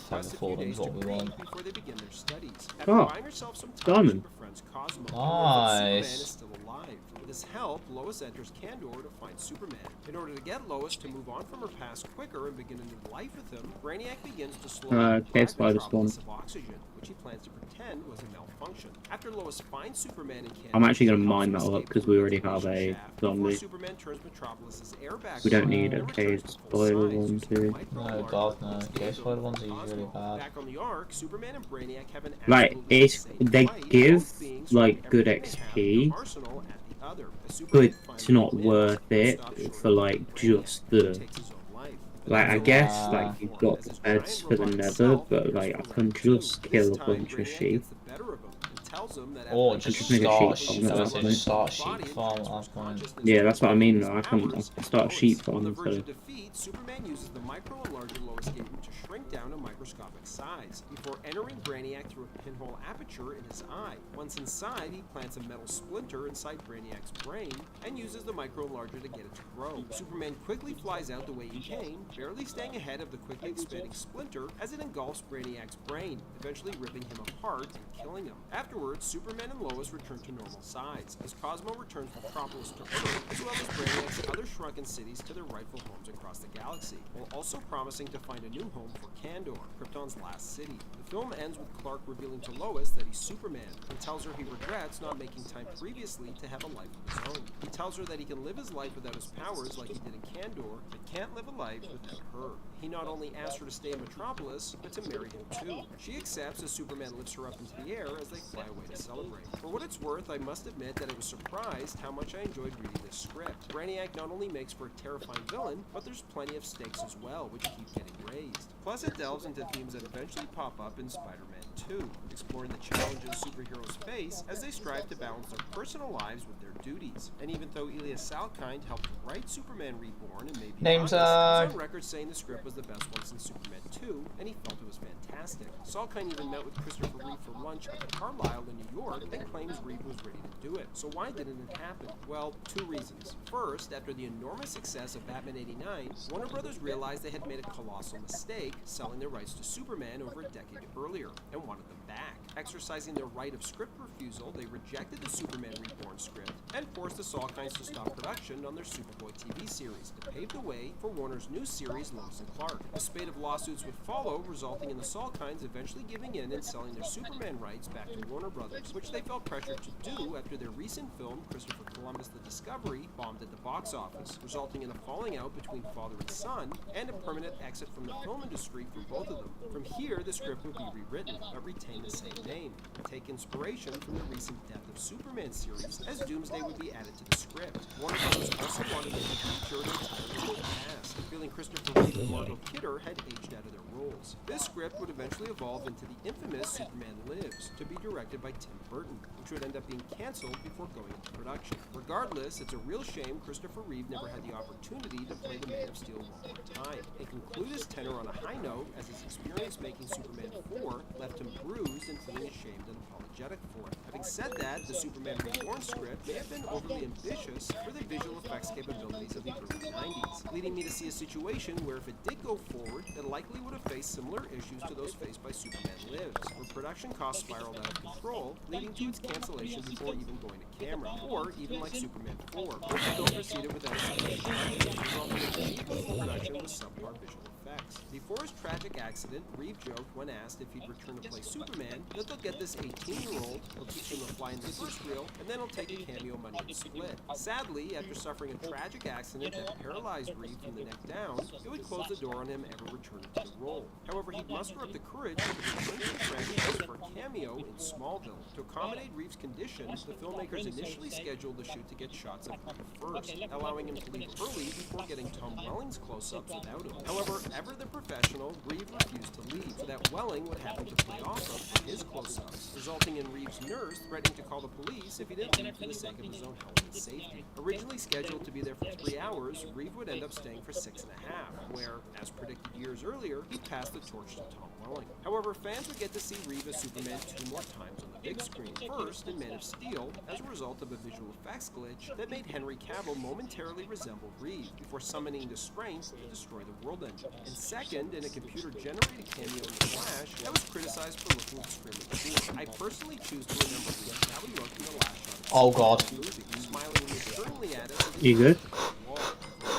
Feather falling's what we want. before they begin their studies. Oh, After buying herself some time, Diamond. she befriends Cosmo. Nice. Superman is still alive. With his help, Lois enters Kandor to find Superman. In order to get Lois to move on from her past quicker and begin a new life with him, Brainiac begins to slowly case by deprive this one. Metropolis of oxygen, which he plans to pretend was a malfunction. After Lois finds Superman in Kandor, I'm actually going to she mine that helps him up escape because from we the already have a ventilation shaft before zombie. Superman turns Metropolis's air back We don't on need and a returns cave to full spoiler size, one using too. micro No, large God, no. weapons Case scaled ones are from usually Cosmo. bad. Back on the Ark, Superman and Brainiac have an Like, absolutely it's, insane they fight, give, both beings like, throwing good everything they have in XP, their arsenal at the other. As but Superman it's finally not wins, worth he it stops short for, of like, Brainiac just and the... takes his own life. Like, I guess, like, As you've got his beds giant for the robot nether, self but, appears like, I for can round two. just This kill a time, bunch of Brainiac sheep. gets the better of him and tells him that Or after just make a start, sheep farm at that point. start sheep farm at that point. Yeah, that's what I mean, though. I can start a sheep farm On the instead verge of... of defeat, Superman uses the micro enlarger Lois gave him to shrink down to microscopic size before entering Brainiac through a pinhole aperture in his eye. Once inside, he plants a metal splinter inside Brainiac's brain and uses the micro enlarger to get it to grow. Superman quickly flies out the way he came, barely staying ahead of the quickly expanding splinter as it engulfs Brainiac's brain, eventually ripping him apart and killing him. Afterwards, Superman and Lois return to normal size, as Cosmo returns Metropolis to Earth, as well as Brainiac's other shrunken cities to their rightful homes across the galaxy, while also promising to find a new home for Kandor, Krypton's last city. The film ends with Clark revealing to Lois that he's Superman, and tells her he regrets not making time previously to have a life of his own. He tells her that he can live his life without his powers like he did in Kandor, but can't live a life without her. He not only asks her to stay in Metropolis, but to marry him too. She accepts as Superman lifts her up into the air as they fly away to celebrate. For what it's worth, I must admit that I was surprised how much I enjoyed reading this script. Brainiac not only makes for a terrifying villain, but there's plenty of stakes as well, which keep getting raised. Plus, it delves into themes that eventually pop up in Spider-Man 2, exploring the challenges superheroes face as they strive to balance their personal lives with their duties. And even though Elias Salkind helped write Superman Reborn and maybe Name's, August, he's on record saying the script was the best one since Superman 2, and he felt it was fantastic. Salkind even met with Christopher Reeve for lunch at the Carlisle in New York and claims Reeve was ready to do it. So why didn't it happen? Well, 2 reasons. First, after the enormous success of Batman 89, Warner Brothers realized they had made a colossal mistake selling their rights to Superman over a decade earlier and wanted them back. Exercising their right of script refusal, they rejected the Superman Reborn script and forced the Salkinds to stop production on their Superboy TV series to pave the way for Warner's new series Lois and Clark. A spate of lawsuits would follow, resulting in the Salkinds eventually giving in and selling their Superman rights back to Warner Brothers, which they felt pressured to do after their recent film Christopher Columbus: The Discovery bombed at the box office, resulting in a falling out between father and son and a permanent exit from the film industry for both of them. From here, the script would be rewritten, but retain the same name, and take inspiration from the recent Death of Superman series, as Doomsday would be added to the script. Warner Bros. Also wanted to feature an entirely new cast, feeling Christopher Reeve and Margot Kidder had aged out of their roles. This script would eventually evolve into the infamous Superman Lives, to be directed by Tim Burton, which would end up being cancelled before going into production. Regardless, it's a real shame Christopher Reeve never had the opportunity to play the Man of Steel one more time, and conclude his tenure on a high note, as his experience making Superman 4 left him bruised and feeling ashamed and apologetic for it. Having said that, the Superman Reborn script may have been overly ambitious for the visual effects capabilities of the early 90s, leading me to see a situation where if it did go forward, it likely would have faced similar issues to those faced by Superman Lives, where production costs spiraled out of control, leading to its cancellation before even going to camera, or even like Superman 4, where the film proceeded without a sufficient budget, resulting in a cheap production with subpar visual effects. Before his tragic accident, Reeve joked when asked if he'd return to play Superman that they'll get this 18-year-old, he'll teach him to fly in the newsreel, and then he'll take a cameo money and split. Sadly, after suffering a tragic accident that paralyzed Reeve from the neck down, it would close the door on him ever returning to the role. However, he'd muster up the courage to return to the franchise for a cameo in Smallville. To accommodate Reeve's condition, the filmmakers initially scheduled the shoot to get shots of Reeve first, allowing him to leave early before getting Tom Welling's close-ups without him. However, ever the professional, Reeve refused to leave, so that Welling would happen to play off of his close-ups, resulting in Reeve's nurse threatening to call the police if he didn't leave for the sake of his own health and safety. Originally scheduled to be there for 3 hours, Reeve would end up staying for 6.5, where, as predicted years earlier, he passed the torch to Tom Welling. However, fans would get to see Reeve as Superman 2 more times on the big screen. First, in Man of Steel, as a result of a visual effects glitch that made Henry Cavill momentarily resemble Reeve, before summoning the strength to destroy the world engine. And second, in a computer-generated cameo in The Flash that was criticized for looking extremely cool. I personally choose to remember Reeve how he looked in the last shot of Oh god. the movie, smiling maternally at us as You good?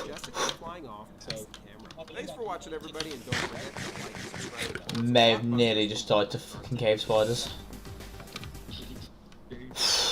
Jessica flying off past the camera. Thanks for watching, everybody, and don't forget to like, subscribe, and May have nearly just died to fucking cave spiders.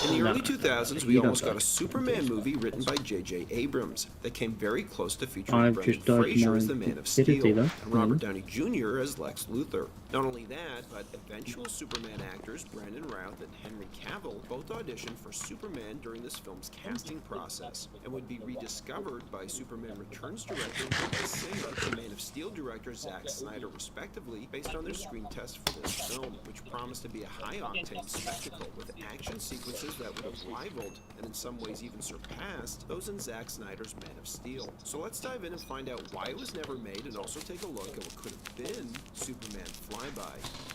In the early 2000s, we almost got a Superman movie written by J.J. Abrams that came very close to featuring Brendan Fraser as the Man of Steel and Robert Downey Jr. as Lex Luthor. Not only that, but eventual Superman actors Brandon Routh and Henry Cavill both auditioned for Superman during this film's casting process and would be rediscovered by Superman Returns director Michael Singer and Man of Steel director Zack Snyder, respectively, based on their screen test for this film, which promised to be a high-octane spectacle with action sequences that would have rivaled, and in some ways even surpassed, those in Zack Snyder's Man of Steel. So let's dive in and find out why it was never made, and also take a look at what could have been Superman Flyby.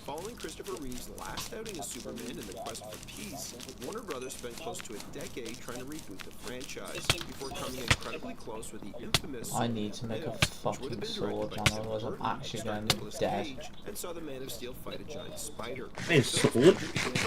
Following Christopher Reeve's last outing as Superman in The Quest for Peace, Warner Brothers spent close to a decade trying to reboot the franchise, before coming incredibly close with the infamous I need to make a fucking sword, man, otherwise I'm actually going to be dead. And saw the Man of Steel fight a giant spider. A sword?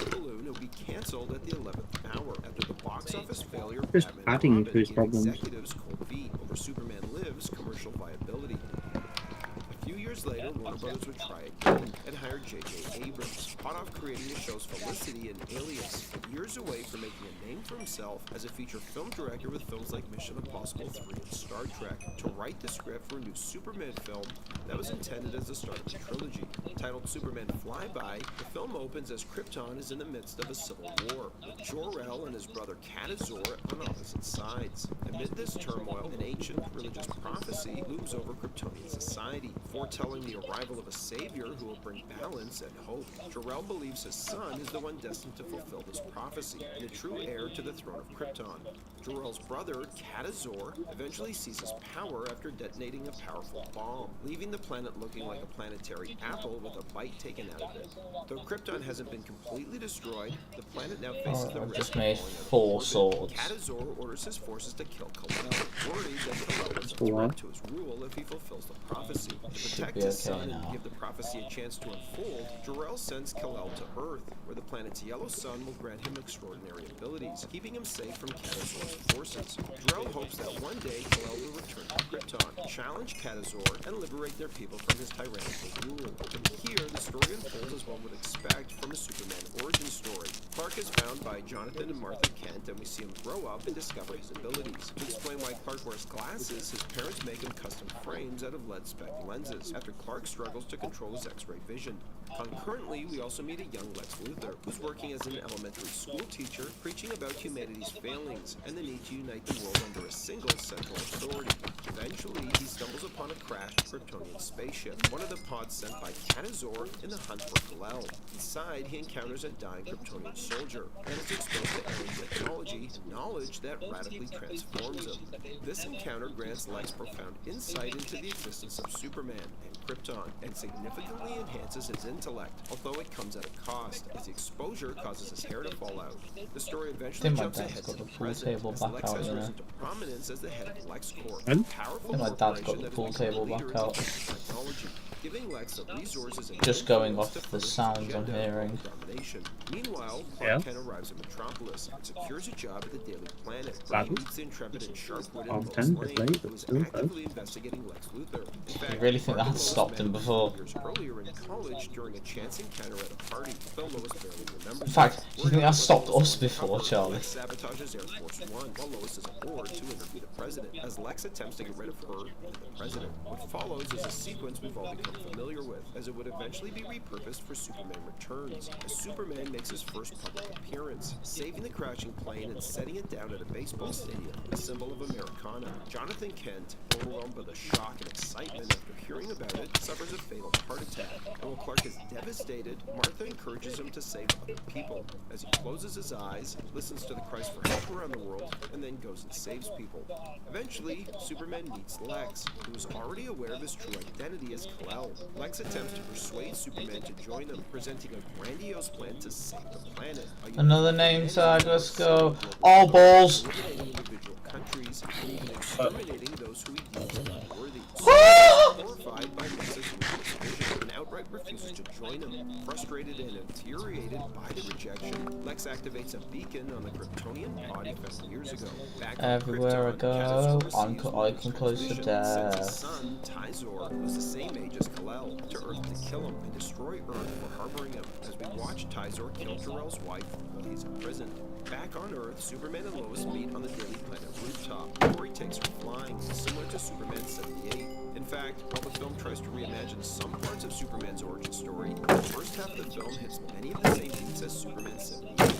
Balloon will be cancelled at the 11th hour after the box office failure of Just Batman adding and to his Robin gave problems. executives cold feet over Superman Lives' commercial viability. A few years later, Warner Brothers would try again and hire J.J. Abrams, hot off creating the shows Felicity and Alias, years away from making a name for himself as a feature film director with films like Mission Impossible 3 and Star Trek, to write the script for a new Superman film that was intended as the start of a trilogy. Titled Superman Flyby, the film opens as Krypton is in the midst of a civil war, with Jor-El and his brother Kat-Azor on opposite sides. Amid this turmoil, an ancient religious prophecy looms over Kryptonian society, foretelling following the arrival of a savior who will bring balance and hope. Jor-El believes his son is the one destined to fulfill this prophecy and a true heir to the throne of Krypton. Jor-El's brother, Cat-Azor, eventually seizes power after detonating a powerful bomb, leaving the planet looking like a planetary apple with a bite taken out of it. Though Krypton hasn't been completely destroyed, the planet now faces the I've risk just of made falling out of 4 orbit. swords. Cat-Azor orders his forces to kill Kal-El, worried that Kal-El is a threat to his rule if he fulfills the prophecy. To protect his son and give the prophecy a chance to unfold, Jor-El sends Kal-El to Earth, where the planet's yellow sun will grant him extraordinary abilities, keeping him safe from Cat-Azor's forces. Jor-El hopes that one day Kal-El will return to Krypton, challenge Cat-Azor, and liberate their people from his tyrannical rule. And here, the story unfolds as one would expect from a Superman origin story. Clark is found by Jonathan and Martha Kent, and we see him grow up and discover his abilities. To explain why Clark wears glasses, his parents make him custom frames out of lead spec lenses, after Clark struggles to control his X-ray vision. Concurrently, we also meet a young Lex Luthor, who's working as an elementary school teacher, preaching about humanity's failings and the need to unite the world under a single central authority. Eventually, he stumbles upon a crashed Kryptonian spaceship, one of the pods sent by Cat-Azor in the hunt for Kal-El. Inside, he encounters a dying Kryptonian soldier, and is exposed to alien technology and knowledge that radically transforms him. This encounter grants Lex profound insight into the existence of Superman and Krypton, and significantly enhances his intellect, although it comes at a cost, as the exposure causes his hair to fall out. The story eventually jumps ahead to the present, as Lex has risen to prominence as the head of LexCorp, a powerful corporation that is the leader in technology, giving Lex the resources and Just going off the sounds I'm hearing. domination. Meanwhile, Clark Kent arrives in Metropolis and secures a job at the Daily Planet, where he meets the intrepid and sharp-witted Lois Lane, who is actively investigating Lex Luthor. In fact, I really think that had stopped him before. years earlier in college during a chance encounter at a party, though Lois barely remembers. In fact, do you think that stopped us before, Charlie? Lex sabotages Air Force One while Lois is aboard to interview the president, as Lex attempts to get rid of her and the president. What follows is a sequence we've all become familiar with, as it would eventually be repurposed for Superman Returns, as Superman makes his first public appearance, saving the crashing plane and setting it down at a baseball stadium, a symbol of Americana. Jonathan Kent, overwhelmed by the shock and excitement after hearing about it, suffers a fatal heart attack, and while Clark is devastated, Martha encourages him to save other people, as he closes his eyes, listens to the cries for help around the world, and then goes and saves people. Eventually, Superman meets Lex, who is already aware of his true identity as Kal-El. Lex attempts to persuade Superman to join them, presenting a grandiose plan to save the planet. Another name tag, let's go. All balls. Eliminating individual countries and even exterminating those who he deems unworthy. Horrified by Lex's ruthless vision, and outright refuses to join him. Frustrated and infuriated by the rejection, Lex activates a beacon on the Kryptonian pod he found years ago. Back on Everywhere I Krypton, go, I come close to death. his son, Tyzor, was the same age as Kal-El, to Earth to kill him and destroy Earth for harboring him, as we watch Tyzor kill Jor-El's wife while he's imprisoned. Back on Earth, Superman and Lois meet on the Daily Planet rooftop, where he takes her flying, similar to Superman 78. In fact, while the film tries to reimagine some parts of Superman's origin story, the first half of the film hits many of the same beats as Superman 78.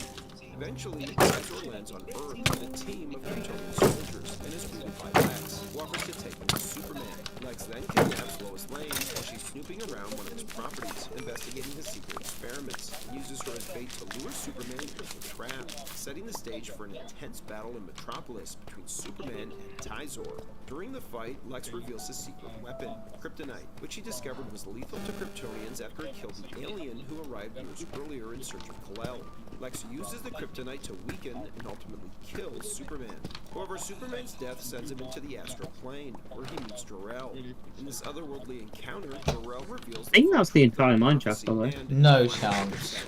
Eventually, Tyzor lands on Earth with a team of Kryptonian soldiers and is greeted by Lex, who offers to take him to Superman. Lex then kidnaps Lois Lane while she's snooping around one of his properties, investigating his secret experiments, and uses her as bait to lure Superman into a trap, setting the stage for an intense battle in Metropolis between Superman and Tyzor. During the fight, Lex reveals his secret weapon, kryptonite, which he discovered was lethal to Kryptonians after it killed the alien who arrived years earlier in search of Kal-El. Lex uses the kryptonite to weaken and ultimately kill Superman. However, Superman's death sends him into the astral plane, where he meets Jor-El. In this otherworldly encounter, Jor-El reveals I think that's the entire mine chest, by the way. No chance.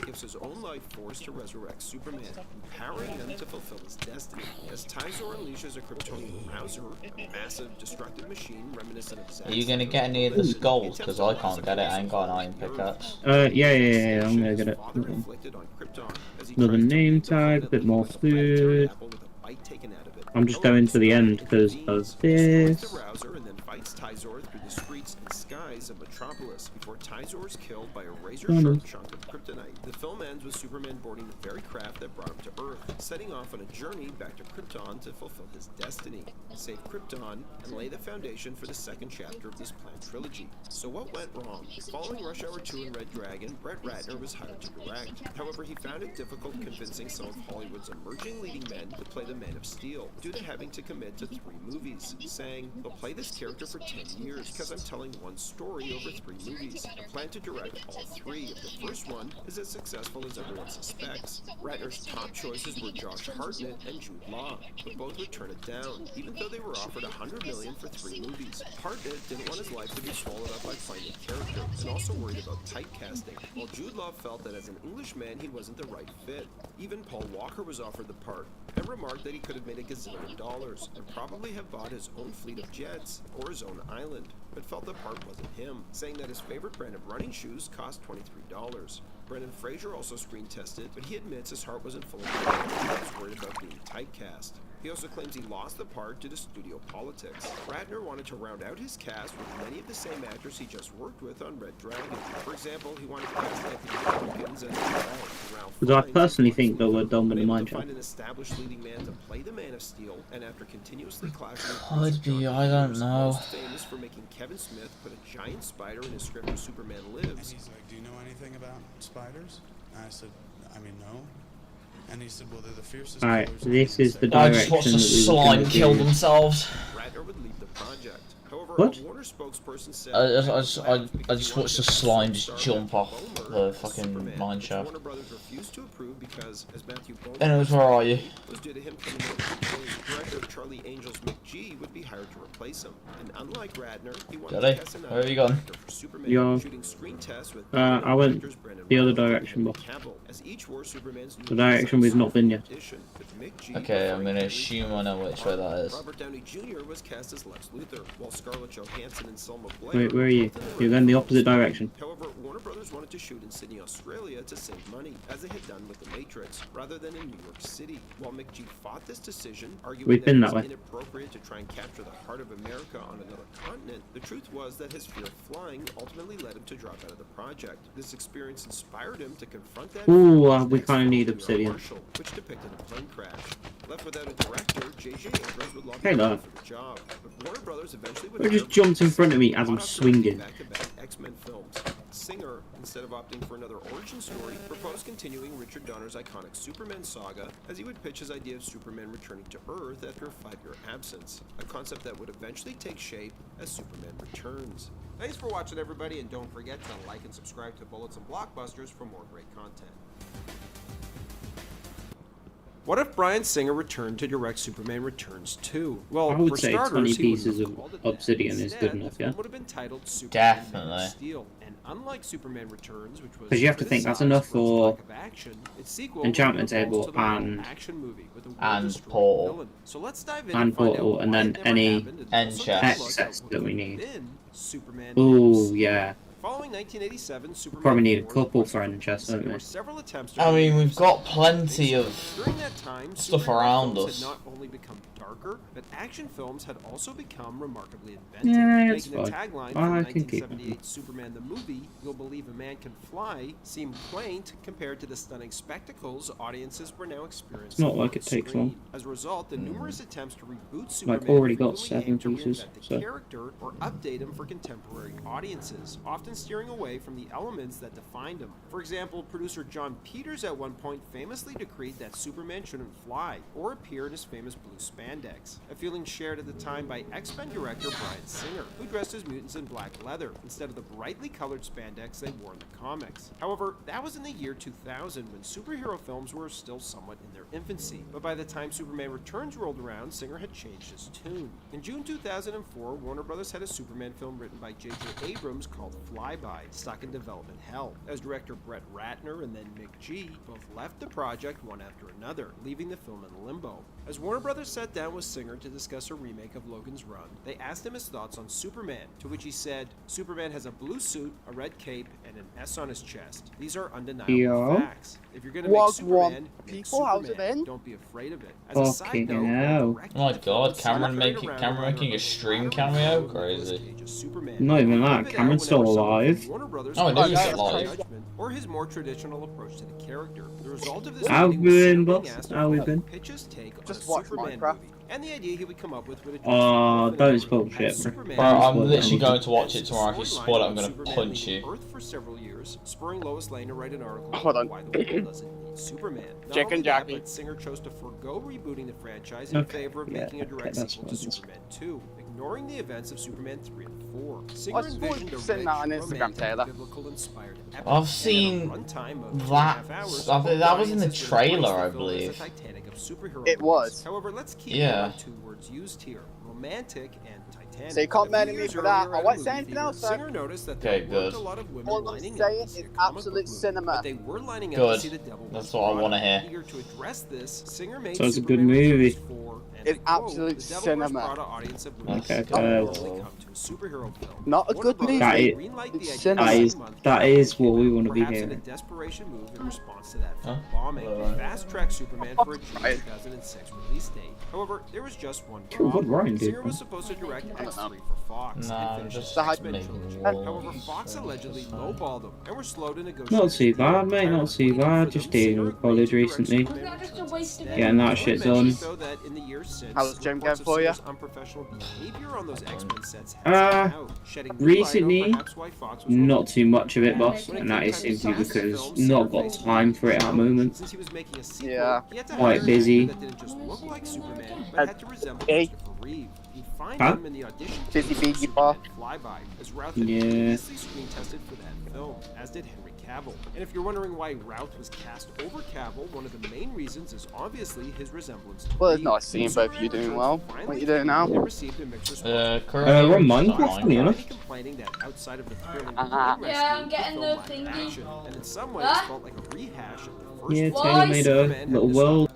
Gives his own life force to resurrect Superman, empowering him to fulfill his destiny. As Tyzor unleashes a Kryptonian Mauser, a massive, destructive machine reminiscent of Zack's. Are you gonna get any of the skulls? Because I can't get it, I ain't got an iron pickaxe. Yeah, I'm gonna get it. Another name tag, bit more food. I'm just going to the end because of this. skies of Metropolis before Tyzor is killed by a razor-sharp chunk of kryptonite. The film ends with Superman boarding the very craft that brought him to Earth, setting off on a journey back to Krypton to fulfill his destiny, save Krypton, and lay the foundation for the second chapter of this planned trilogy. So what went wrong? Following Rush Hour 2 and Red Dragon, Brett Ratner was hired to direct. However, he found it difficult convincing some of Hollywood's emerging leading men to play the Man of Steel, due to having to commit to 3 movies, saying, "They'll play this character for 10 years because I'm telling one story over 3 movies. I plan to direct all 3 if the first one is as successful as everyone suspects." Ratner's top choices were Josh Hartnett and Jude Law, but both would turn it down, even though they were offered $100 million for 3 movies. Hartnett didn't want his life to be swallowed up by playing a character, and also worried about typecasting, while Jude Law felt that as an Englishman he wasn't the right fit. Even Paul Walker was offered the part, and remarked that he could have made $1 gazillion and probably have bought his own fleet of jets or his own island, but felt the part wasn't him, saying that his favorite brand of running shoes cost $23. Brendan Fraser also screen tested, but he admits his heart wasn't full of it. He was worried about being typecast. He also claims he lost the part due to studio politics. Ratner wanted to round out his cast with many of the same actors he just worked with on Red Dragon. For example, he wanted to cast Anthony Hopkins as Ralph. Because I personally think that we're done with the mind To trap. find an established leading man to play the Man of Steel, and after continuously clashing Could be, I don't know. most famous for making Kevin Smith put a giant spider in his script of Superman Lives. And he's like, "Do you know anything about spiders?" And I said, "I mean, no." And he said, "Well, they're the fiercest Alright, killers in this is the I direction just watched the that we were slime gonna kill do. themselves. Ratner would leave the project. However, What? a Warner spokesperson said I just watched the slime just jump off the fucking mine shaft. Warner Brothers refused to approve because, as Matthew Bowman Anyways, where are you? was due to him coming in between. Director Charlie Angels McGee would be hired to replace him, and unlike Radner, he wanted Daddy, to cast an where have you gone? actor for Superman, Yo. shooting screen tests with I went directors Brendan the other Routh and direction, Henry but Cavill, as each were Superman's the direction we've not been yet. Okay, I'm gonna assume I know which way that is. Robert Downey Jr. was cast as Lex Luthor, while Scarlett Johansson and Selma Blair. Wait, where are you? You're going the opposite direction. However, Warner Brothers wanted to shoot in Sydney, Australia to save money, as they had done with The Matrix, rather than in New York City. While McGee fought this decision, arguing We've been that that it way. was inappropriate to try and capture the heart of America on another continent, the truth was that his fear of flying ultimately led him to drop out of the project. This experience inspired him to confront that Ooh, fear with we his kind of next need film, obsidian. Marshall, which depicted a plane crash. Left without a director, J.J. Abrams would lobby Hey, hard look. for the job, but Warner Brothers eventually would It just hire jumped in Bruce front of me Singer, as I'm hot off swinging. back-to-back X-Men films. Singer, instead of opting for another origin story, proposed continuing Richard Donner's iconic Superman saga, as he would pitch his idea of Superman returning to Earth after a 5-year absence, a concept that would eventually take shape as Superman Returns. Thanks for watching, everybody, and don't forget to like and subscribe to Bullets and Blockbusters for more great content. What if Bryan Singer returned to direct Superman Returns 2? Well, I would for say starters, 20 he wouldn't pieces have of called it that. obsidian is Instead, good enough, the film yeah? would have been titled Superman Man of Definitely. Steel, and unlike Superman Returns, which was 'Cause you have to think that's criticized enough for its for lack of action, its sequel enchantment was a table balls to the wall and- action movie with a and world-destroying Portal. villain. So let's dive in And find out Portal, and why then it never any happened, and also chest. take a look at Access what that we could have need. been Superman Ooh, Lives. yeah. Following 1987, Superman Probably need a 4 couple requested friend chests, don't there we? were several attempts to I mean, remake we've got Superman. plenty of During that time, stuff superhero around films us. had not only become darker, but action films had also become remarkably inventive. Yeah, it's making the fine. tagline I from can keep it. 1978 Superman the movie, "You'll Believe a Man Can Fly," seemed quaint compared to the stunning spectacles audiences were now experiencing. It's not like on it takes screen. long. As a result, the numerous attempts to reboot Superman I've already got frequently 7 aimed to pieces, reinvent the so- character or update him for contemporary audiences, often steering away from the elements that defined him. For example, producer John Peters at one point famously decreed that Superman shouldn't fly or appear in his famous blue spandex, a feeling shared at the time by X-Men director Bryan Singer, who dressed as mutants in black leather instead of the brightly colored spandex they wore in the comics. However, that was in the year 2000 when superhero films were still somewhat in their infancy, but by the time Superman Returns rolled around, Singer had changed his tune. In June 2004, Warner Brothers had a Superman film written by J.J. Abrams called Flyby, stuck in development hell, as director Brett Ratner and then McGee both left the project one after another, leaving the film in limbo. As Warner Brothers sat down with Singer to discuss a remake of Logan's Run, they asked him his thoughts on Superman, to which he said, "Superman has a blue suit, a red cape, and an S on his chest. These are undeniable Yeah. facts. If you're going to make Superman, people. How's it been? Don't be afraid of it. As a side Fucking note, hell. Oh my god, Cameron making a stream cameo? Crazy. Not even that, Cameron's still alive. Oh, I know he's alive. Or his more traditional approach to the character. The result of this How meeting was been, Singer boss? being asked How we to been? pitch his take on Just a watch Superman Minecraft. movie, and the idea he would come up with would address Oh, the don't spoil shit, bro. Bro, I'm literally going to watch it tomorrow. If you spoil it, I'm going to punch you. Earth for several years, spurring Lois Lane to write an article Hold on. why the world doesn't need Superman. Not Chicken only that, Jackie. but Singer chose to forego rebooting the franchise in favor of making a direct sequel to Superman 2, ignoring the events of Superman 3 and 4. Singer What's envisioned a sitting rich, on Instagram, romantic, Taylor? biblical-inspired epic, I've and seen at a runtime of that. 2.5 hours, I think that was in the audiences trailer, I embraced the film as believe. the Titanic of superhero It movies. was. However, let's keep Yeah. the two words used here: romantic and Titanic. So you can't A mad few at me years for that. earlier I at a won't movie say anything theater, else, sir. Singer noticed that Okay, there good. weren't a lot of women All I'm lining up saying to see is a comic absolute book movie, cinema. but they were lining up Good. to see The Devil That's Wears what I Prada. wanna hear. Eager to address this, Singer made So it's a good Superman movie. Returns 4, and It's I quote, absolute "The Devil Wears cinema. Prada audience of women Okay, don't normally well. come to a superhero film." Not a Warner good Brothers That movie. is- greenlight the It's idea cinema. That is, this month, that is what we want to be perhaps in a hearing. desperation move in response to that film Huh? bombing, Alright. fast-tracked Superman for a June Right. 2006 release date. However, there was just one Cool, what problem. Ryan did, Singer man. was supposed to direct don't know. X3 for Fox Nah, and finish just his X-Men making trilogy. walls. However, Fox allegedly lowballed them and were slow to negotiate. Not too bad, mate, not too bad. Just dealing with college recently. Getting that shit done. Though that in the years since, How's Jim reports going of for ya? Singer's unprofessional behavior on those X-Men sets has come out, shedding new light on Recently, perhaps why Fox was not too much of it, boss, and that is simply because not got time for it at the moment. Since he was making a sequel, Yeah. he had to Quite hire a busy. actor that didn't just look like Superman, but had to resemble Hey. Christopher Reeve. You'd find Huh? him in the audition Busy tape for bee Superman bar. Flyby, as Routh had Yeah. previously screen tested for that film, as did Henry Cavill. And if you're wondering why Routh was cast over Cavill, one of the main reasons is obviously his resemblance to Well, it's Reeve. nice seeing both of you doing well. What you doing now? It received a mixed response. Currently, we're it's Minecraft, fine. funny enough. Complaining that outside of the thrilling Uh-huh. rescue, Yeah, I'm getting the the film lacked thingy. action, and in some ways Huh? felt like a rehash of the first Yeah, film. Taylor made a Superman had little this world.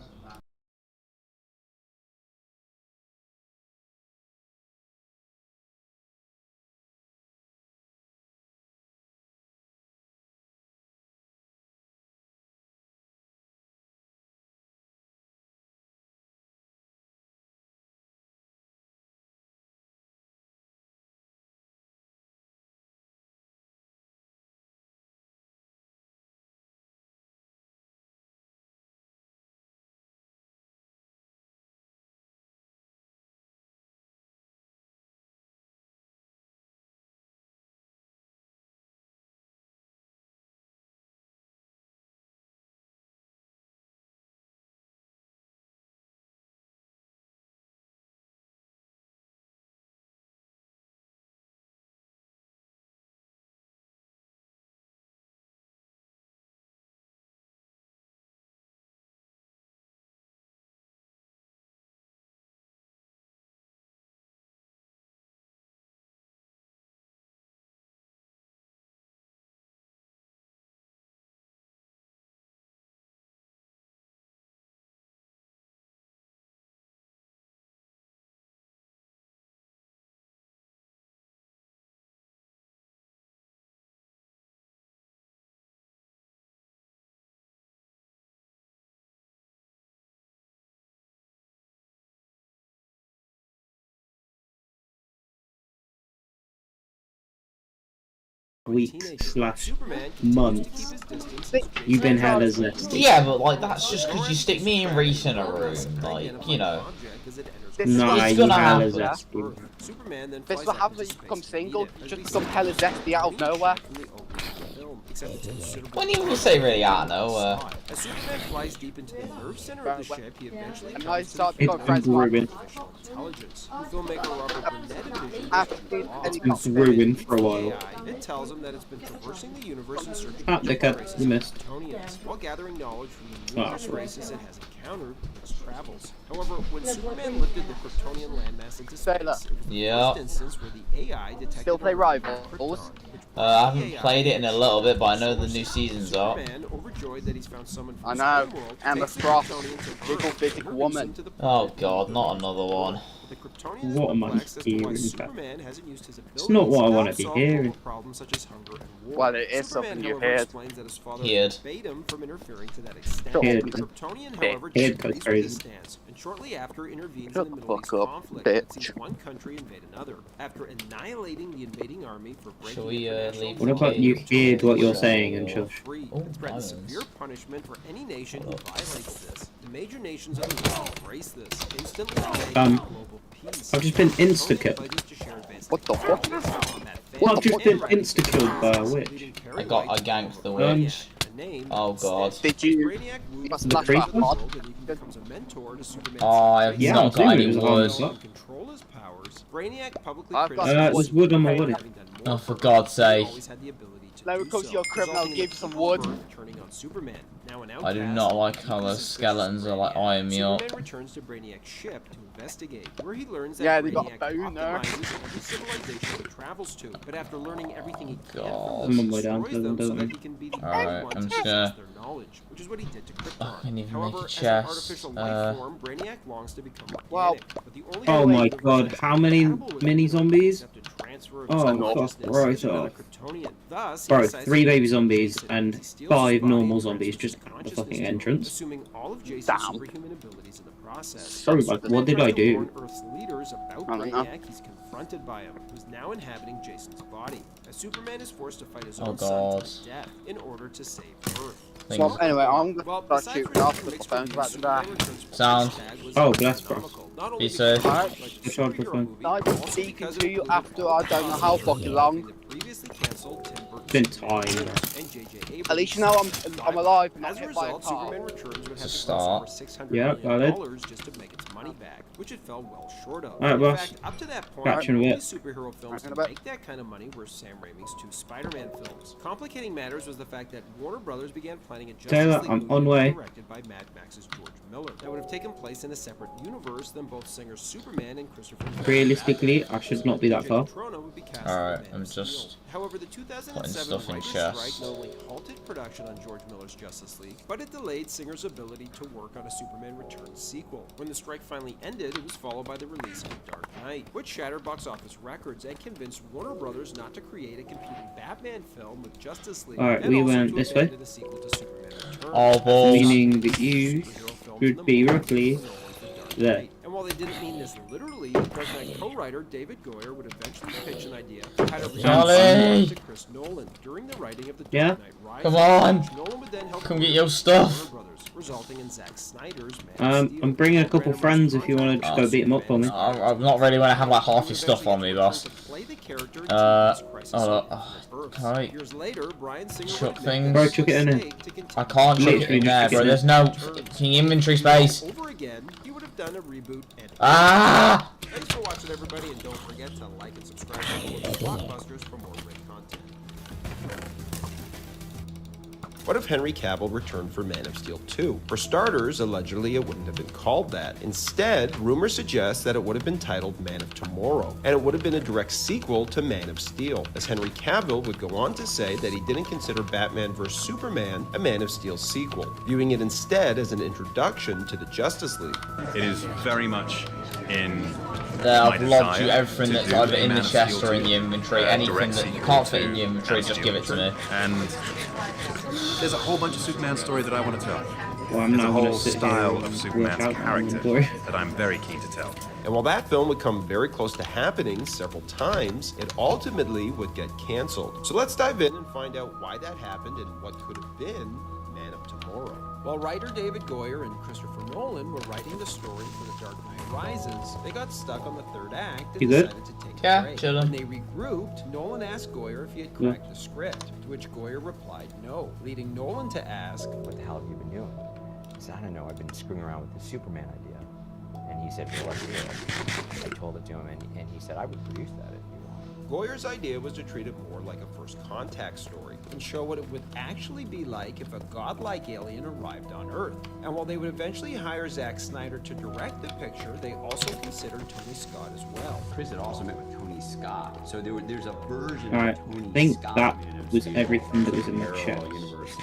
Weeks slash months. You've been hella zesty. Yeah, but like that's just because you stick me and Reese in a room, like you know. Nah, It's you gonna hella happen. zesty. This is what happens when you become single. Just become hella zesty out of nowhere. When you say really out of nowhere. As Superman flies deep into the nerve center of the ship, he eventually And comes I to start the becoming fate of friends with artificial intelligence. Filmmaker Robert Burnett envisioned It's been brewing for a while. It tells him that it's been traversing the universe in search of Ah, they cut. races You of missed. Kryptonians, while gathering knowledge from the Ah, numerous sorry. races it has encountered in its travels. However, when Superman lifted the Kryptonian landmass into space, it was the Yeah. first instance where the AI detected Still play a line of Rivals? Krypton, which I haven't played it in a little bit, but I know the new season's out. Superman, overjoyed that he's found someone from I his know. home world, Emma takes the Frost, Kryptonian to big Earth, old big introducing woman. him to the Oh god, not another one. The Kryptonians What am I perplexed as to why hearing? Superman hasn't used his abilities It's not what I want to be solve global hearing. problems such as hunger and war. Well, it is Superman, something you however, heard. explains that his father Heard. forbade him from interfering to that extent. Heard. The Kryptonian, however, Heard disagrees goes with crazy. this stance, and shortly after intervenes Shut in the the Middle East fuck up, conflict that bitch. sees one country invade another. After annihilating the invading army for breaking Shall we, international leave What law, about you heard what you're Kryptonians saying and are shush? free, Oh, and threatens violence. severe punishment for any nation who violates this. The major nations of the world embrace this, instantly creating global peace. I've just been insta-killed. What the fuck? I've just been insta-killed by a witch. I ganked the witch. Oh god. Did you? You must flash back priest? pod. Oh, I've Yeah, not got I'm any assuming it wood. was on Control his powers. Brainiac publicly I've got criticized there's wood on my wood. Oh, for God's sake. always had the ability to Now do it comes so, your criminal, resulting in give the some people wood. of Earth turning on Superman. Now an I do outcast, not like how deeply those suspicious skeletons are like eyeing me up. Superman returns to Brainiac's ship to investigate, where he learns that Yeah, they got Brainiac a bone there. optimizes every civilization he travels to. But after learning everything he can God. from them, I'm on he my way down destroys to them, them so don't that we? he can be the Alright, only one I'm to just possess gonna- their knowledge, which is what he did to Krypton. I can't even However, make a as an chest. artificial life form, Brainiac longs to become organic. Well, but the only Oh way my to god, possess how many compatible with mini him zombies? except a transfer of Oh, his fuck consciousness right to another off. Kryptonian. Thus, he Bro, decides 3 to baby use zombies Jason and as he steals 5 his body normal and zombies transfers just his at the consciousness fucking to him, entrance. assuming all of Jason's Damn. superhuman abilities in the process. Bro, like, what did I do? Warn Earth's leaders about I don't know. Brainiac, he's confronted by him, who's now inhabiting Jason's body. As Superman is forced to fight his Oh own son God. to the death in order to save Earth. So anyway, I'm gonna Well, start besides shooting off receiving the mixed phones reviews, about Superman that. Returns for Sound. Hashtag was Oh, bless, bro. astronomical. Not only Be because safe. it was like a Good job, superhero good movie, I've but been also speaking because to it you included after all I don't know how the fucking long. the previously canceled Tim Burton's Been Superman time. and J.J. Abrams' At least you know I'm alive and not As a hit by a result, car. Superman Returns would have to start. cost over $600 Yeah, million valid. just to make its money back, which it fell well short of. Alright, in boss. fact, up to that point, Catch you in a the only bit. superhero films In a to bit. make that kind of money were Sam Raimi's 2 Spider-Man films. Complicating matters was the fact that Warner Brothers began planning a Justice Taylor, League I'm movie on way. directed by Mad Max's George Miller that would have taken place in a separate universe than both Singer Superman and Christopher Nolan's Realistically, Batman. I should not be that far. Trono would be cast as Alright, Man I'm of Steel. just However, the putting 2007 stuff in writers' chests. strike not only halted production on George Miller's Justice League, but it delayed Singer's ability to work on a Superman Returns sequel. When the strike finally ended, it was followed by the release of The Dark Knight, which shattered box office records and convinced Warner Brothers not to create a competing Batman film with Justice League. Alright, and we also went to this way. abandon a sequel to Superman Returns. Oh, balls. Meaning that you should be roughly there. And while they didn't mean this literally, Dark Knight co-writer David Goyer would eventually pitch an idea for how to Charlie! to Chris Nolan during the writing of The Dark Yeah? Knight Rises. Come on! which Nolan would then help Come get your stuff. Warner Brothers, resulting in Zack Snyder's Man of Steel. I'm bringing a couple friends if you want to just go beat them up for me. I'm not ready when I have like half your stuff on me, boss. Hold up. Oh, can I Years later, Bryan Singer chuck would things? Bro, chuck it in there. I can't chuck it Literally in there, just bro. chuck it There's no fucking inventory space. over again, he would have done a reboot and Ah! Thanks for watching, everybody, and don't forget to like and subscribe to Blockbusters for more great content. What if Henry Cavill returned for Man of Steel 2? For starters, allegedly it wouldn't have been called that. Instead, rumors suggest that it would have been titled Man of Tomorrow, and it would have been a direct sequel to Man of Steel, as Henry Cavill would go on to say that he didn't consider Batman vs. Superman a Man of Steel sequel, viewing it instead as an introduction to the Justice League. It is very much in There, my I've lobbed you desire everything to that's do either a in the Man of chest Steel or in the 2, inventory. Anything direct that you sequel can't fit to in the inventory, Man of just Steel give it to me. And there's a whole bunch of Superman story that I want to tell. Well, I'm There's a not gonna whole sit here style and of work Superman's out my character inventory. that I'm very keen to tell. And while that film would come very close to happening several times, it ultimately would get canceled. So let's dive in and find out why that happened and what could have been Man of Tomorrow. While writer David Goyer and Christopher Nolan were writing the story for The Dark Knight Rises, they got stuck on the third act and You good? decided to take Yeah, a break. chillin'. When they regrouped, Nolan asked Goyer if he had cracked the script, to which Goyer replied no, leading Nolan to ask, "What the hell have you been doing?" I said, "I don't know, I've been screwing around with the Superman idea." And he said, "Well, let's do it." I told it to him, and he said, "I would produce that if you want." Goyer's idea was to treat it more like a first contact story and show what it would actually be like if a godlike alien arrived on Earth. And while they would eventually hire Zack Snyder to direct the picture, they also considered Tony Scott as well. Chris had also met with Tony Scott, so there's a version Alright, of Tony I think Scott that Man of was Steel everything that was in the parallel chest. universe.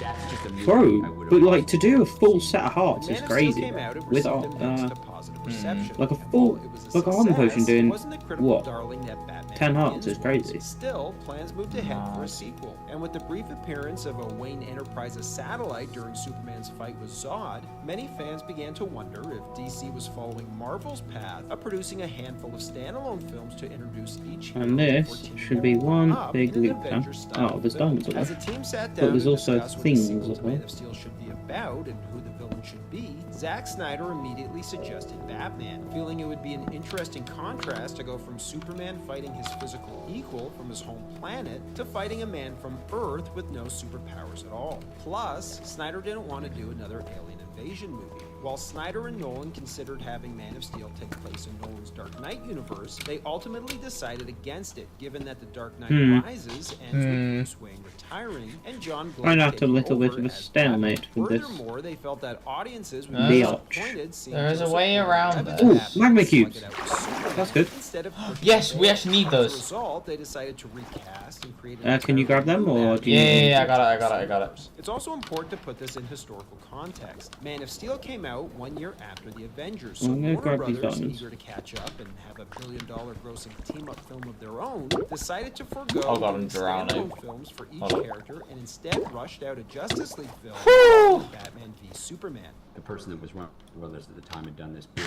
That's just a movie I Bro, would've but like watched. to do a full set of hearts Man is of Steel crazy. came out, it With received a mixed to positive reception. Like a And full, while it was like a Harden success, potion it doing wasn't the critical what? darling that Batman 10 hearts Begins is crazy. was. Still, plans moved ahead for a sequel. And with the brief appearance of a Wayne Enterprises satellite during Superman's fight with Zod, many fans began to wonder if DC was following Marvel's path of producing a handful of standalone films to introduce each hero And this should be one up big in an loop. Avengers-style Oh, there's film. diamonds As there. the team sat But down there's to also discuss what the things sequel as to Man well. of Steel should be about and who the villain should be, Zack Snyder immediately suggested Batman, feeling it would be an interesting contrast to go from Superman fighting his physical equal from his home planet to fighting a man from Earth with no superpowers at all. Plus, Snyder didn't want to do another alien invasion movie. While Snyder and Nolan considered having Man of Steel take place in Nolan's Dark Knight universe, they ultimately decided against it, given that The Dark Knight Rises ends with Bruce Wayne retiring and John Glenn Find out a taking little bit over of a as stalemate Batman. with this. Furthermore, they felt that audiences would The be Arch. disappointed seeing There is a Joseph way around Gordon-Levitt this. as Ooh, magma Batman cubes. slug it out with Superman That's good. instead of Yes, we actually need As a those. result, they decided to recast and create an Can you grab entirely them, new or Batman. do you need Yeah, me to? I got it. It's also important to put this in historical context. Man of Steel came out 1 year after the Avengers, so I'm gonna Warner grab these Brothers, diamonds. eager to catch up and have a billion-dollar grossing team-up film of their own, decided to forego Oh god, I'm doing drowning. standalone films for each Hold on. character and instead rushed out a Justice League film called Batman v Superman. The person that was running Brothers at the time had done this big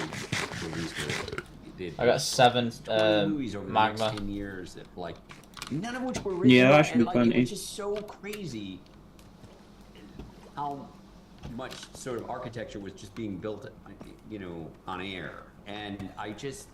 release where they I got 7 movies over the magma. next 10 years that like none of which were original. Yeah, that should and be like, funny. it was just so crazy how much sort of architecture was just being built, you know, on air. And I just,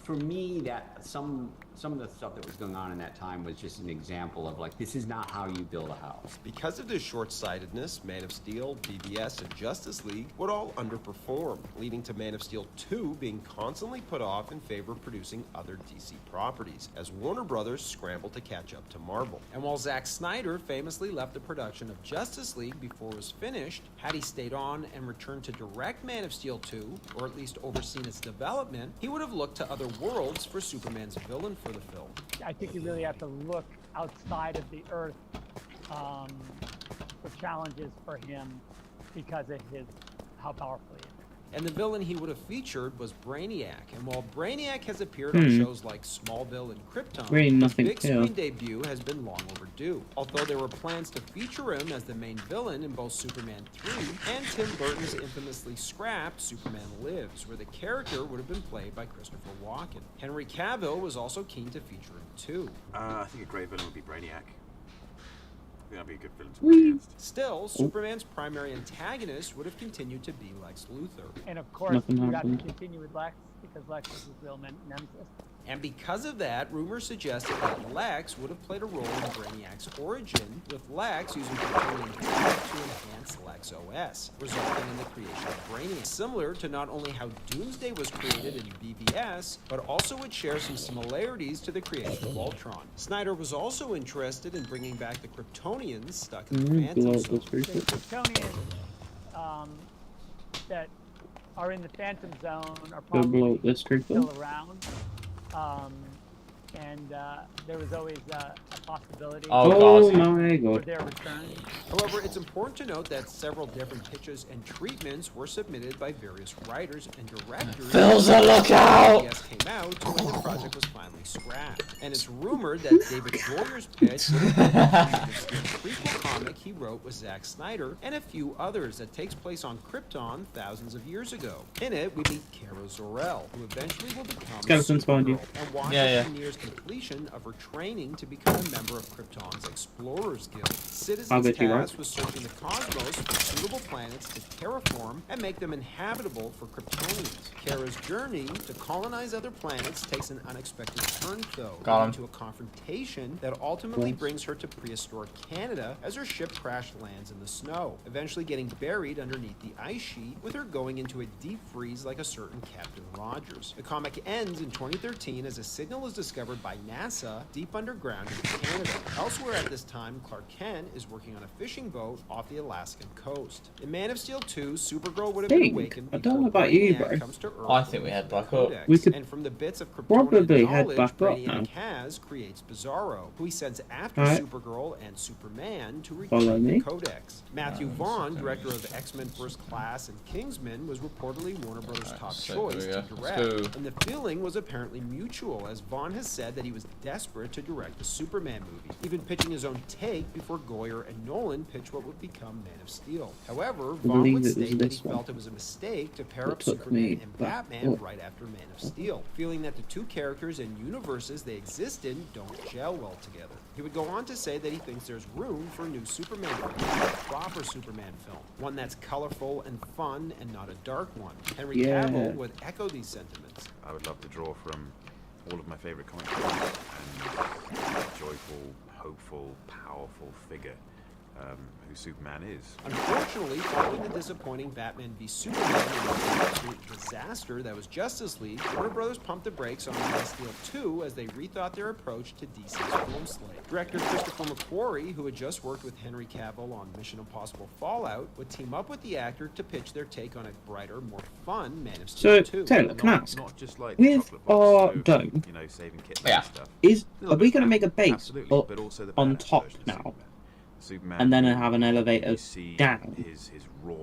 for me, that some of the stuff that was going on in that time was just an example of like, this is not how you build a house. Because of this short-sightedness, Man of Steel, BVS, and Justice League would all underperform, leading to Man of Steel 2 being constantly put off in favor of producing other DC properties, as Warner Brothers scrambled to catch up to Marvel. And while Zack Snyder famously left the production of Justice League before it was finished, had he stayed on and returned to direct Man of Steel 2, or at least overseen its development, he would have looked to other worlds for Superman's villain for the film. I think you really have to look outside of the Earth for challenges for him because of how powerful he is. And the villain he would have featured was Brainiac. And while Brainiac has appeared on shows like Smallville and Krypton, Really his nothing big here. screen debut has been long overdue. Although there were plans to feature him as the main villain in both Superman 3 and Tim Burton's infamously scrapped Superman Lives, where the character would have been played by Christopher Walken. Henry Cavill was also keen to feature him too. I think a great villain would be Brainiac. I think that'd be a good villain to play against. Still, Superman's primary antagonist would have continued to be Lex Luthor. And of course, Nothing you got to happened. continue with Lex because Lex is his real nemesis. And because of that, rumors suggested that Lex would have played a role in Brainiac's origin, with Lex using Kryptonian tech to enhance Lex OS, resulting in the creation of Brainiac. Similar to not only how Doomsday was created in BVS, but also would share some similarities to the creation of Ultron. Snyder was also interested in bringing back the Kryptonians stuck in the Phantom blow Zone. this pretty The quick. Kryptonians that are in the Phantom Zone are Go blow probably up this creeper. still around. And there was always a possibility Oh my for god. their return. However, it's important to note that several different pitches and treatments were submitted by various writers and directors. Phil's a lookout! Yes, came out to when the project was finally scrapped. And it's rumored that David Goyer's pitch would have been the prequel comic he wrote with Zack Snyder and a few others that takes place on Krypton thousands of years ago. In it, we meet Kara Zor-El, who eventually will become Skeletons behind you. Supergirl, and watches Yeah. the nears completion of her training to become a member of Krypton's Explorers Guild. I'll Citizens bet you right. tasked with searching the cosmos for suitable planets to terraform and make them inhabitable for Kryptonians. Kara's journey to colonize other planets takes an unexpected turn, though, Got him. leading to a confrontation that ultimately Yes. brings her to prehistoric Canada as her ship crash lands in the snow, eventually getting buried underneath the ice sheet, with her going into a deep freeze like a certain Captain Rogers. The comic ends in 2013 as a signal is discovered by NASA deep underground in Canada. Elsewhere at this time, Clark Kent is working on a fishing boat off the Alaskan coast. In Man of Steel 2, Supergirl would have been awakened I don't know about you, bro. comes to Earth. I think we head back up. We could And from the bits of Kryptonian probably head knowledge back up Brainiac now. has, creates Bizarro, who he sends after Alright. Supergirl and Superman to Follow retrieve me. the Codex. Matthew Vaughn, director of X-Men First Class and Kingsman, was reportedly Warner Brothers' top so choice here to we go. direct, Let's go. and the feeling was apparently mutual, as Vaughn has said that he was desperate to direct the Superman movie, even pitching his own take before Goyer and Nolan pitched what would become Man of Steel. However, Vaughn believe would it was state that he this one felt it was a mistake to pair that up took Superman me and back Batman up. right after Man of Steel, feeling that the two characters and universes they exist in don't gel well together. He would go on to say that he thinks there's room for a new Superman film, a proper Superman film, one that's colorful and fun and not a dark one. Henry Yeah. Cavill would echo these sentiments. I would love to draw from all of my favorite comic books and a joyful, hopeful, powerful figure who Superman is. Unfortunately, following the disappointing Batman v Superman and the absolute disaster that was Justice League, Warner Brothers pumped the brakes on Man of Steel 2 as they rethought their approach to DC's film slate. Director Christopher McQuarrie, who had just worked with Henry Cavill on Mission Impossible Fallout, would team up with the actor to pitch their take on a brighter, more fun Man of Steel So, 2. Taylor, can I ask? Not just like With chocolate box, our so, dome, you know, saving kittens Yeah. and stuff. are we going to make a base Absolutely, up but also the on badass top version of now? Superman, And then have an elevator you see down his raw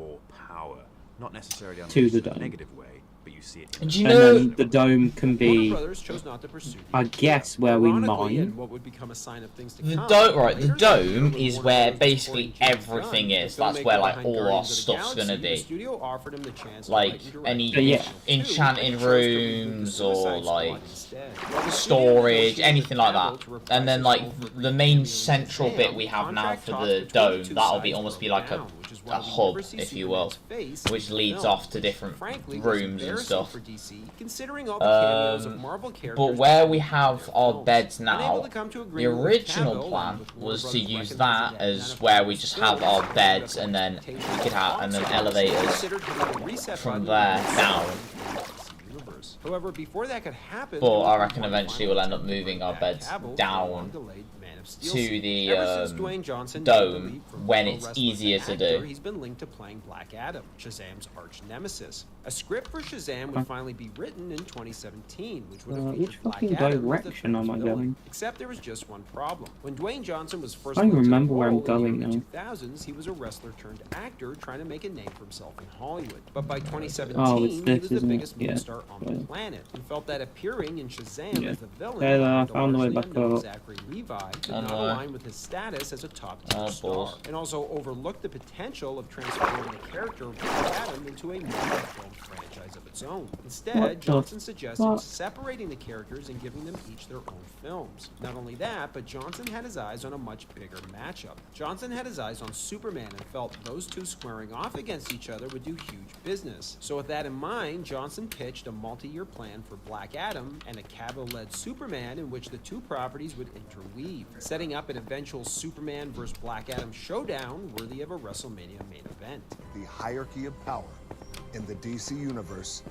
power, not necessarily on to the a dome? negative way, but you see it. And In you And know, then the dome can be, Warner Brothers chose not to pursue the I guess, where we Ironically, and mine. what would become a sign of things to the come, dome, right? The later that year, dome when is Warner where Brothers basically reported James everything Gunn, is. the That's filmmaker where like behind all our Guardians of the stuff's Galaxy, gonna the be. studio offered him the chance to Like write and direct any the Yeah. original two, enchanting but he chose to reboot the rooms Suicide or Squad like instead. While the studio storage, negotiated anything like Cavill that. to reprise And then his like role for the Green main Lantern central Shazam, bit we have now contract for talks the between the dome, two that'll be sides almost be broke like down, which is why a we hub, never see if you will, Superman's face which in the leads film, off to which, different frankly, was rooms and embarrassing stuff. for DC, considering all the cameos of Marvel characters. But where we have our films. beds Unable now, to come to the agreement with original Cavill, plan and with Warner was to Brothers use recognizing that that as none of where we Cavill's just have films our lived beds up to and then we expectations could have and then box office, elevators considered hitting the reset from button there on down. the universe. However, before that could happen, But there was I one reckon eventually we'll end up final moving our attempt beds to bring back Cavill for a down long-delayed Man of Steel to suit. the Ever since Dwayne Johnson made the dome leap from when pro it's wrestler easier to actor, do. He's been linked to playing Black Adam, Shazam's arch nemesis. A script for Shazam would finally be written in 2017, which would have which featured Black fucking Adam as the direction am I villain. going? Except there was just one problem. When Dwayne Johnson was first I don't linked to the remember where I'm role in the going early now. 2000s, he was a wrestler turned actor trying to make a name for himself in Hollywood. But by 2017, Oh, it's he this, was the isn't it? biggest movie Yeah. star on the planet and felt that appearing in Shazam Yeah. as the villain, There, I the found the way largely back unknown up. Zachary Levi, did On not the way. align with his status as a top-tier Oh, star, balls. and also overlooked the potential of transforming the character of Black Adam into a multi-film franchise of its own. Instead, What the Johnson suggested fuck? separating the characters and giving them each their own films. Not only that, but Johnson had his eyes on a much bigger matchup. Johnson had his eyes on Superman and felt those two squaring off against each other would do huge business. So with that in mind, Johnson pitched a multi-year plan for Black Adam and a Cavill-led Superman in which the two properties would interweave, setting up an eventual Superman vs. Black Adam showdown worthy of a WrestleMania main event. The hierarchy of power in the DC universe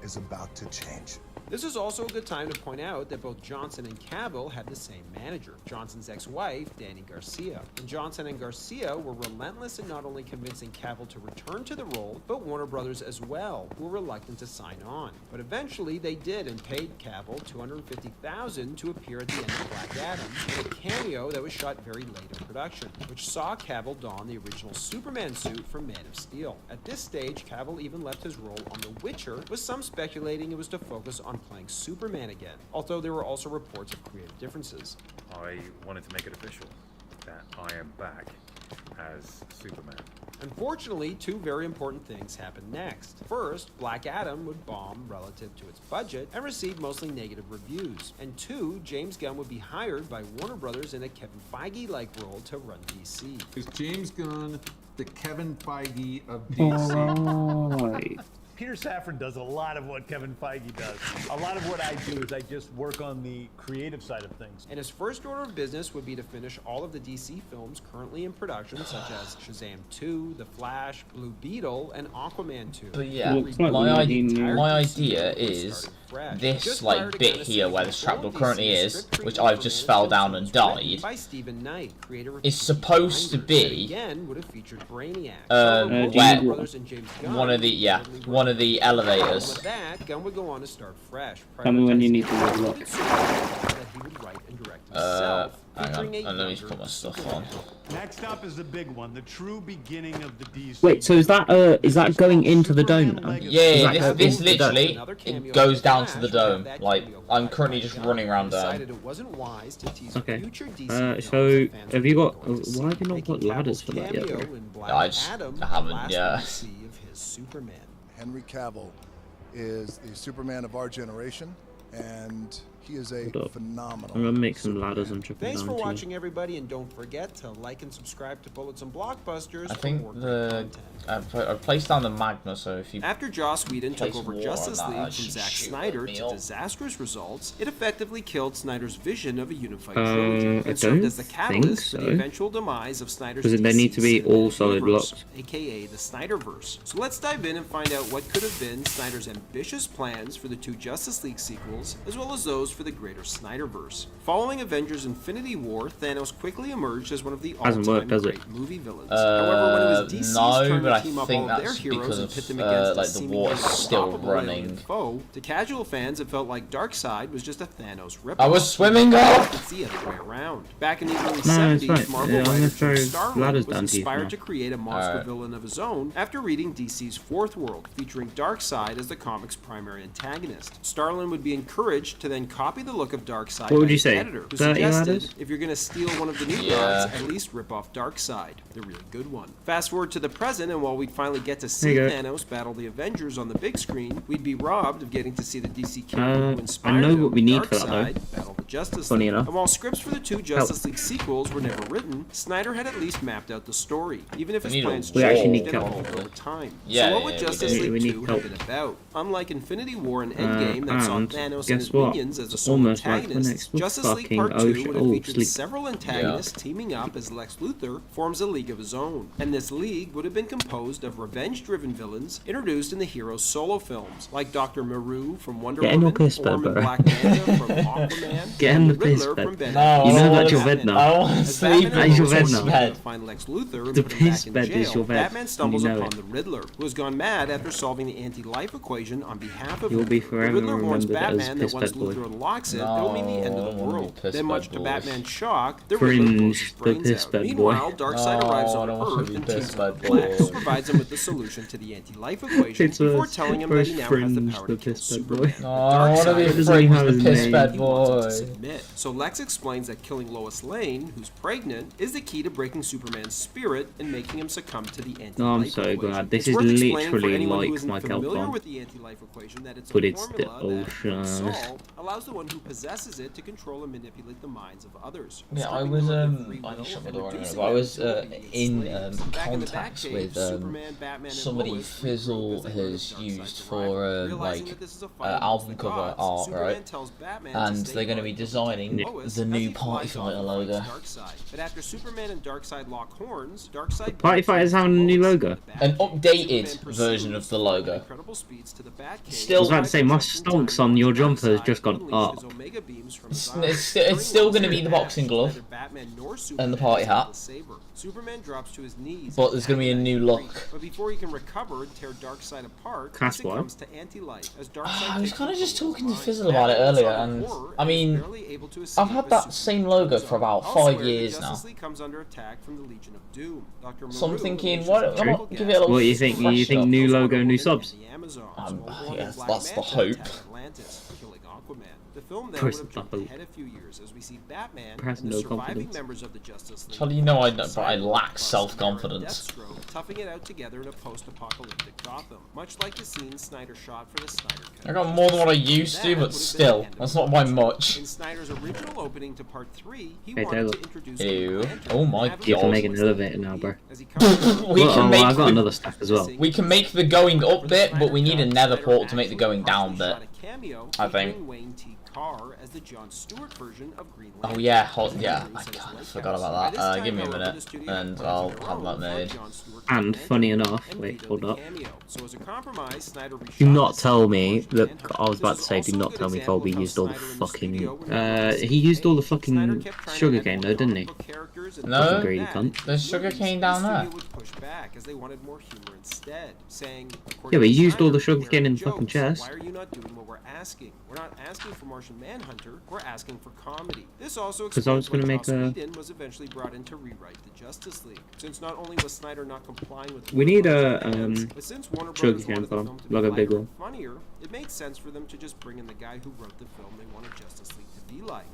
is about to change. This is also a good time to point out that both Johnson and Cavill had the same manager, Johnson's ex-wife, Dani Garcia. And Johnson and Garcia were relentless in not only convincing Cavill to return to the role, but Warner Brothers as well, who were reluctant to sign on. But eventually they did and paid Cavill $250,000 to appear at the end of Black Adam in a cameo that was shot very late in production, which saw Cavill don the original Superman suit from Man of Steel. At this stage, Cavill even left his role on The Witcher, with some speculating it was to focus on playing Superman again, although there were also reports of creative differences. I wanted to make it official that I am back as Superman. Unfortunately, two very important things happened next. First, Black Adam would bomb relative to its budget and receive mostly negative reviews. And two, James Gunn would be hired by Warner Brothers in a Kevin Feige-like role to run DC. Is James Gunn the Kevin Feige of DC? Alright. Peter Safran does a lot of what Kevin Feige does. A lot of what I do is I just work on the creative side of things. And his first order of business would be to finish all of the DC films currently in production, such as Shazam 2, The Flash, Blue Beetle, and Aquaman 2. But yeah, my idea is this like bit here where this trapdoor currently is, which I've just fell down and died, is supposed to be one of the elevators. With that, Gunn would go on to start fresh. Tell me when you need to reload. Hang on, and let me just put my stuff on. Next up is the big one, the true beginning of the DC. Wait, so is that going into the dome now? Yeah, this literally it goes down to the dome. Like I'm currently just running around there. Okay. So have you got? Why have you not got ladders for that yet? I haven't. Yeah. Henry Cavill is the Superman of our generation, and he is a phenomenal. I'm gonna make some ladders and chip them Thanks down for too. watching, everybody, and don't forget to like and subscribe to Bullets and Blockbusters. I think I've placed down the magma, so if you after Joss Whedon took place over more Justice on that, League I from should Zack shoot Snyder the to meal. disastrous results, it effectively killed Snyder's vision of a unified I trilogy and served don't as the think catalyst for the so. eventual demise of Snyder's Because they need to be DC all solid universe, blocks. aka the Snyderverse. So let's dive in and find out what could have been Snyder's ambitious plans for the two Justice League sequels, as well as those for the greater Snyderverse. Following Avengers Infinity War, Thanos quickly emerged as one of the Hasn't all-time worked, has it? great movie villains. However, when it was DC's turn but I to team up think all of their that's heroes because and pit them of, against like, a the seemingly war's still unstoppable alien running. foe, to casual fans, it felt like Darkseid was just a Thanos ripoff. I was swimming up! It's the other way around. Back in the early No, it's 70s, fine. Marvel Yeah, I'm gonna writer throw Jim Starlin ladders was down to you for inspired now. to create a monster Alright. villain of his own after reading DC's Fourth World, featuring Darkseid as the comic's primary antagonist. Starlin would be encouraged to then copy the look of Darkseid What would by you his say? editor, who 30 suggested ladders? if you're going to steal one of the new Yeah. gods, at least rip off Darkseid, the really good one. Fast forward to the present, and while we'd finally get to There see you go. Thanos battle the Avengers on the big screen, we'd be robbed of getting to see the DC character who I inspired know him, what we need for that, Darkseid, though. battle the Justice Funny League. enough. And while scripts for the two Justice League sequels were never written, Snyder had at least mapped out the story, even if We his need a plans We actually changed need and help. evolved over time. Yeah, so what would yeah, we Justice do. League We need 2 help. have been about? Unlike Infinity War and Endgame that saw And Thanos and guess his what? minions as a It's sole almost like the antagonist, next Justice League fucking Part 2 would have featured sleep. several antagonists teaming up as Lex Luthor forms a league of his own. And this league would have been composed of revenge-driven villains introduced in the hero's solo films, like Dr. Maru from Wonder Get in your Woman, piss bed, Orm and bro. Black Manta from Aquaman, Get in and the the piss Riddler bed. from Ben No, Affleck. You know I that's your wanna- bed now. I want to As sleep Batman in That is your goes bed to now. bed. find Lex Luthor and The put him back piss in bed jail, is your bed, Batman and stumbles you know upon it. the Riddler, who has gone mad after solving the anti-life equation on behalf of You'll him. be The forever Riddler warns remembered as Batman that Piss once Bed Boy. Luthor unlocks it, it'll mean the end of the No, I wanna be world. Piss Then, much Bed to Boy. Batman's shock, the Riddler blows his Cringe, the brains Piss out. Bed Boy. Meanwhile, Darkseid No, arrives I on don't want to Earth be and Piss teams up Bed with Lex, Boy. who provides him with the solution to the anti-life equation It's before worse- telling him that he worse now has the fringe, power the to kill Piss Bed Boy. Superman. No, I want to be Darkseid doesn't even friends have with the his piss name. bed he wants him to boy. submit. So Lex explains that killing Lois Lane, who's pregnant, is the key to breaking Superman's spirit and making him succumb to the anti-life Oh, I'm so equation. glad. This It's is worth explaining for literally anyone who like isn't my familiar Kelpon. with the anti-life equation that it's But a it's the formula that, when ocean. solved, allows the one who possesses it to control and manipulate the minds of others. Yeah, I stripping was them of their free I will need to shut my and door anyway, reducing but I them was to obedient in slaves. Back in the contacts Batcave, with Superman, Batman, and somebody Lois Fizzle regroup as they learn has of Darkseid's used arrival. for Realizing like that this is a fight album against the cover gods, art, Superman right? tells Batman to And stay they're going to be guard designing Lois the as new he Party flies off Fighter and logo. finds Darkseid. But after Superman and Darkseid lock horns, Darkseid Party Fighter's having a new logo. An updated version of the logo. incredible speeds to the Batcave. Still- I was about to say, my stonks on your jumper has just gone up. It's still going to be the boxing glove and the party hat, Superman drops to his knees. but there's going to be a new look. But before he can recover and tear Darkseid apart, That's Vincent why. comes to anti-life as Darkseid I was takes kind of control just his talking to mind. Fizzle about it Batman earlier, is and horror I mean, barely able to escape I've had as that same logo for about 5 Elsewhere, the years now. Justice League comes under attack from the Legion of Doom. Dr. So I'm Maru thinking, unleashes why a don't I not chemical give gas it a little What do you think? You fresh think up? new logo, new subs? the Amazons, Um, while Wonder yes, Black that's the Manta hope. attack Atlantis, killing Aquaman. The film then would Press have jumped no. ahead a few years as we see Batman Press and the no surviving confidence. members of the Justice League. How do you know I lack self-confidence? Deathstroke toughing it out together in a post-apocalyptic Gotham, much like the scene Snyder shot for the Snyder Cut. I got more than what I used to, but still, that's not by much. In Snyder's original opening to Part 3, he Hey, wanted Taylor. to introduce Ew. Oh my You can god. make an elevator now, bro. We can make I got the- another stack as well. We can make the going up bit, but we need a nether portal to make the going down bit. I think. As the Jon Stewart version of Green Oh yeah, yeah. I forgot about that. Give me a minute, and I'll have that made. And funny enough, wait, hold up. So as a compromise, Snyder Do not tell me that I was about to say. Do not tell me Colby used all the fucking. He used all the fucking sugarcane though, didn't he? No, Fucking greedy cunt. there's sugarcane down there. as they wanted more humor instead, saying, Yeah, but he used all the sugarcane in the fucking chest. why are you not doing what we're asking? We're not asking for Martian Manhunter, we're asking for comedy. This also 'Cause I was explains gonna why make Joss a- Whedon was eventually brought in to rewrite the Justice League. Since not only was Snyder not complying with We need a but since Warner Brothers sugarcane wanted the farm, film to be like a big lighter one. and funnier, it made sense for them to just bring in the guy who wrote the film they wanted Justice League to be like.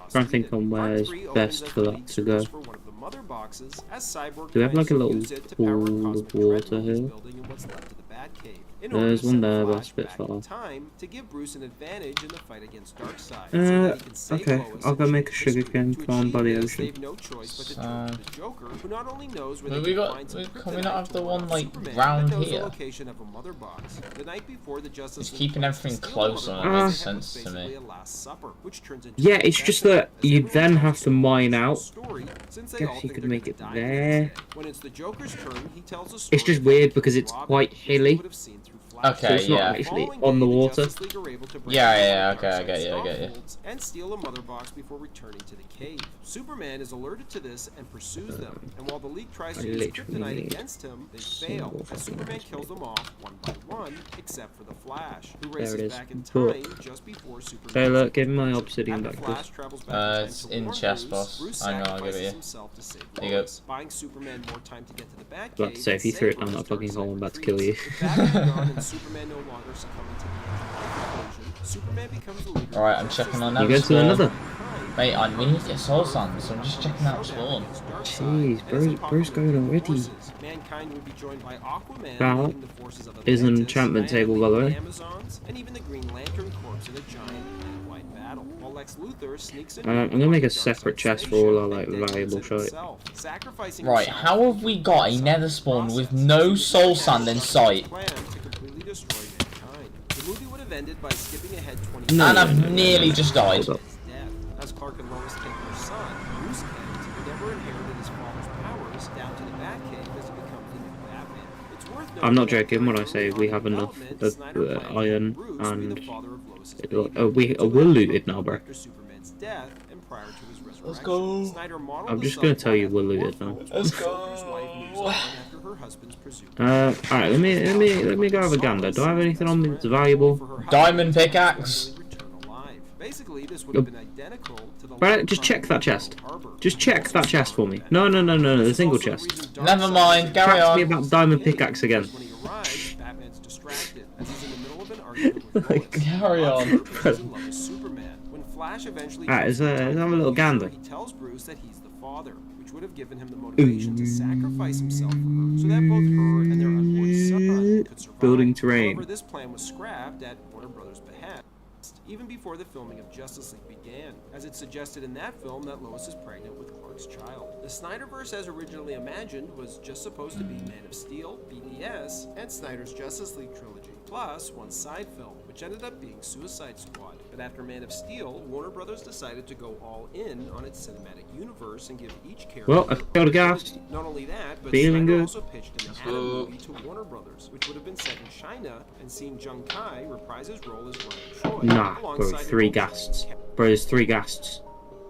Trying to think on where is best for that to go. For one of the mother boxes, as Cyborg Do we have like a tries to little use it to power pool of cosmic water treadmill he's here? building in what's left of the Batcave. In order There's to one send there, but Flash it's a bit back far. in time to give Bruce an advantage in the fight against Darkseid, so that he can save Okay, Lois I'll go and make a Jake Mystery. sugarcane To farm by achieve the this, ocean. they've no choice but to turn to the Joker, who not only knows where But they we can got. find some Can we not kryptonite have to the one one up like Superman, round but knows the here? location of a mother box. The night before the Justice Just League keeping plans to everything steal the closer, mother that box, makes they have sense to basically me. a Last Supper, which turns into Yeah, a it's just that you then have to mine out. story, since they all Guess you think could they're make gonna it die the next there. day. When it's the Joker's turn, he tells a story It's just weird because it's quite hilly. Okay, So it's not yeah. actually on the water. Yeah, okay, I get you. And steal a mother box before returning to the cave. Superman is alerted to this and pursues them. And while the League tries to use literally kryptonite need against him, they fail. As Superman kills them off one by one, except for the Flash, who There it races is. back in Book. time just before Superman. Taylor, give me my obsidian After back, Flash please. travels back in time It's to in warn chest, Bruce, boss. Bruce Hang on, I'll give it sacrifices you. himself to save There you go. Lois, buying Superman more time to get to the Batcave. About to say, if you threw it down that fucking hole, I'm about to kill you. With Batman gone and Superman no longer succumbing to the explosion, Superman becomes the leader. Alright, I'm checking on that. You go to another. Mate, we need to get soul sand, so I'm just checking out spawn. Jeez, bro's going already. Mankind would be joined by Aquaman, That leading the forces of is an Atlantis, enchantment Diana table, by the leading way. Amazons, and even the Green Lantern Corps in a giant planet-wide battle. While Lex Luthor sneaks in. I'm gonna make a separate chest for all our like valuable shit. Sacrificing Right, how have we got a nether spawn with no soul sand in sight? plan to completely destroy mankind. The movie would have ended by skipping ahead 20 And I've nearly just died. Hold up. death. As Clark and Lois take their son, Bruce Kent, who never inherited his father's powers, down to the Batcave as he becomes the new Batman. It's worth noting I'm not that joking when I during say early we have enough development, Snyder planned to iron have Bruce be and the father of Lois's we're looted now, bro. after Superman's death and prior to his resurrection. Let's go. Snyder modeled I'm the just gonna tell you we're subplot looted now. Let's Bruce's wife moves on after her husband's presumed Alright, let me go have a gander. Do I have anything on me that's valuable? Diamond pickaxe. Basically, this would have been identical to the Right, just check that chest. Just check that chest for me. No, the single chest. Never mind, carry Chat to me on. about diamond pickaxe again. when he arrives, Batman's distracted as he's in the middle of an argument with Lois. Carry on. Lots of Bruce in love with Superman. When Flash eventually Alright, comes is to have a time little to gander. he tells Bruce that he's the father, which would have given him the motivation to sacrifice himself for her, so that both her and their unborn son could survive. Building terrain. However, this plan was scrapped at Warner Brothers' behest, even before the filming of Justice League began, as it suggested in that film that Lois is pregnant with Clark's child. The Snyderverse, as originally imagined, was just supposed to be Man of Steel, BVS, and Snyder's Justice League trilogy, plus one side film, which ended up being Suicide Squad. But after Man of Steel, Warner Brothers decided to go all in on its cinematic universe and give each character. Well, I killed a ghast. Not only that, but Feeling Snyder good. also pitched an Atom movie to Warner Brothers, which would have been set in China and seen Jung Kai reprise his role as Ryan Choi. Nah, bro, alongside 3 Nicole ghasts. Bro, there's 3 ghasts.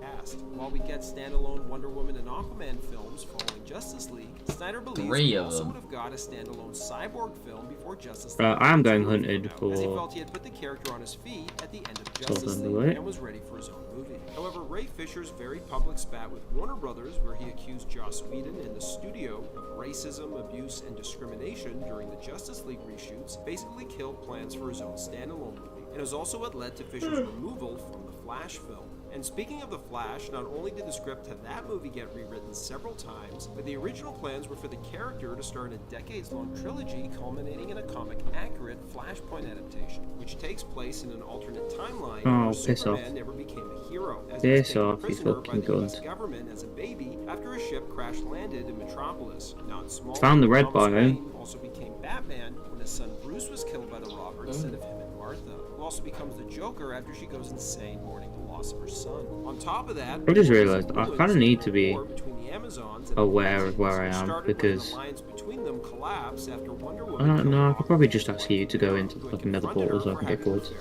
cast. While we get standalone Wonder Woman and Aquaman films following Justice League, Snyder believes 3 we of also them. would have got a standalone Cyborg film before Justice League. I am going hunted As he for felt he had put the character on his feet at the end of Sort Justice of League underway. and was ready for his own movie. However, Ray Fisher's very public spat with Warner Brothers, where he accused Joss Whedon and the studio of racism, abuse, and discrimination during the Justice League reshoots, basically killed plans for his own standalone movie, and was also what led to Fisher's removal from the Flash film. And speaking of The Flash, not only did the script to that movie get rewritten several times, but the original plans were for the character to star in a decades-long trilogy culminating in a comic-accurate Flashpoint adaptation, which takes place in an alternate timeline where Superman never became a hero, as he was taken prisoner by the US government as a baby after a ship crash-landed in Metropolis. Not small. Found the red Thomas biome. Wayne also became Batman when his son Bruce was killed by the robber instead of him and Martha, who also becomes the Joker after she goes insane mourning the loss of her son. On top of that, I just realised I kind of need to be between the Amazons and aware of where I am because alliance between them collapsed after Wonder I Woman don't know. I could probably just ask you to go into like another portal so I can get goods.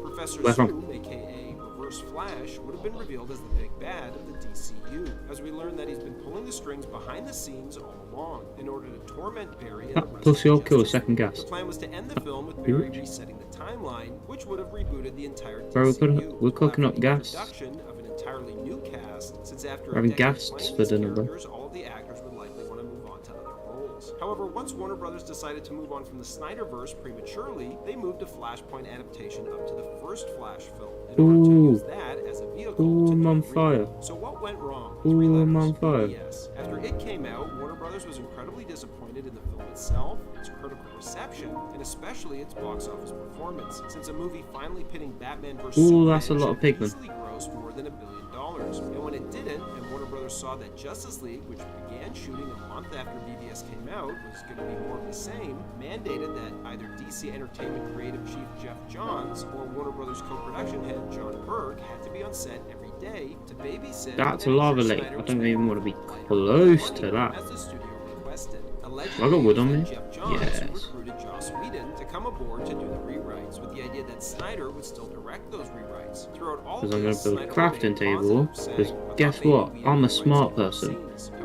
Professor Where from? Zoom, aka Reverse Flash, would have been revealed as the big bad of the DCU, as we learn that he's been pulling the strings behind the scenes all along in order to torment Barry and the rest Plus of your the kill Justice second League. guess. The plan was to end the film with Barry resetting the timeline, which would have rebooted the entire Bro, DCU. we're cooking up gas. Introduction of an entirely new cast, since after We're having a decade gas playing for these dinner, bro. characters, all of the actors would likely want to move on to other roles. However, once Warner Brothers decided to move on from the Snyderverse prematurely, they moved a Flashpoint adaptation up to the first Flash film in order to use that as a vehicle Ooh, to I'm do on the fire. reboot. So what went wrong? Ooh, I'm on fire. Yes. After it came out, Warner Brothers was incredibly disappointed in the film itself, its critical reception, and especially its box office performance, since a movie finally pitting Batman vs. Ooh, Superman that's a lot of should pigment. easily gross more than $1 billion. And when it didn't, and Warner Brothers saw that Justice League, which began shooting a month after BVS came out, was going to be more of the same, mandated that either DC Entertainment creative chief Jeff Johns or Warner Brothers co-production head John Burke had to be on set every day to babysit. That's a and lava ensure lake. Snyder I was don't making even want to be money close to that. as the studio requested. I got wood on me? Jeff Johns Yes. recruited Joss Whedon to come aboard to do the rewrites, with the idea that Snyder would still direct those rewrites. Throughout all Because of I'm going this, to build a Snyder crafting remained table. positive, Because saying, guess what? I'm a smart person.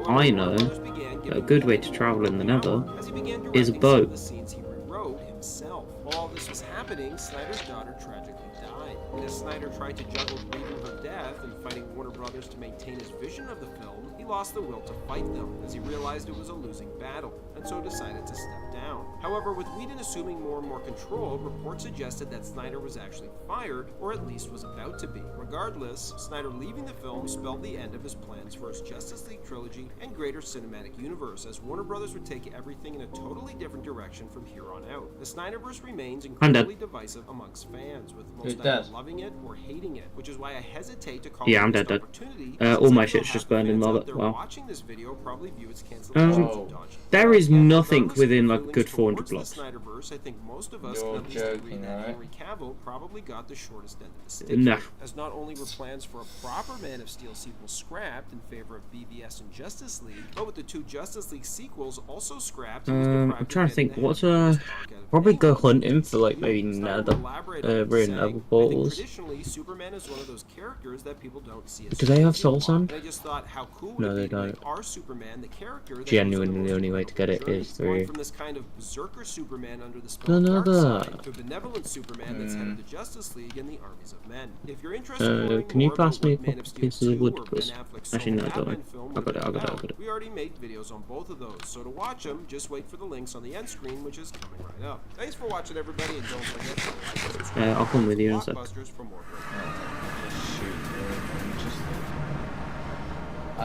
I know that a good way to travel in the Nether is a boat. the scenes he rewrote himself. While all this was happening, Snyder's daughter tragically died. And as Snyder tried to juggle grieving her death and fighting Warner Brothers to maintain his vision of the film, he lost the will to fight them, as he realized it was a losing battle, and so decided to step down. However, with Whedon assuming more and more control, reports suggested that Snyder was actually fired, or at least was about to be. Regardless, Snyder leaving the film spelled the end of his plans for his Justice League trilogy and greater cinematic universe, as Warner Brothers would take everything in a totally different direction from here on out. The Snyderverse remains incredibly divisive amongst fans, with most either loving it or hating it, which is why I hesitate to call it I'm a dead. opportunity. All my shit's just burned in lava. Wow. Watching this video probably view its cancellation dodge. There is nothing within like a good 400 blocks. Snyderverse, I think most of us can at least agree that Henry Cavill probably got the shortest end of the stick. Nah. As not only were plans for a proper Man of Steel sequel scrapped in favor of BVS and Justice League, but with the two Justice League sequels also scrapped, I'm trying to think. What's probably go hunting for like maybe Nether, we're in Nether portals. Traditionally, Superman is one of those characters that people don't see as Do they have soul sand? I just thought how cool No, would they it be to don't. make our Superman the character that Genuinely, the only way to get it is going through from this kind of berserker Superman under the spell of another. Darkseid to a benevolent Superman that's head of the Justice League and the armies of men. If you're interested in learning Can you more pass about me a what Man couple of Steel pieces of 2 wood, or please? Ben Affleck's Actually, no, solo don't. Batman film I got it. would be about, we already made videos on both of those, so to watch them, just wait for the links on the end screen, which is coming right up. Thanks for watching, everybody, and don't forget to like and subscribe. I'll come with you in a sec. Blockbusters for more.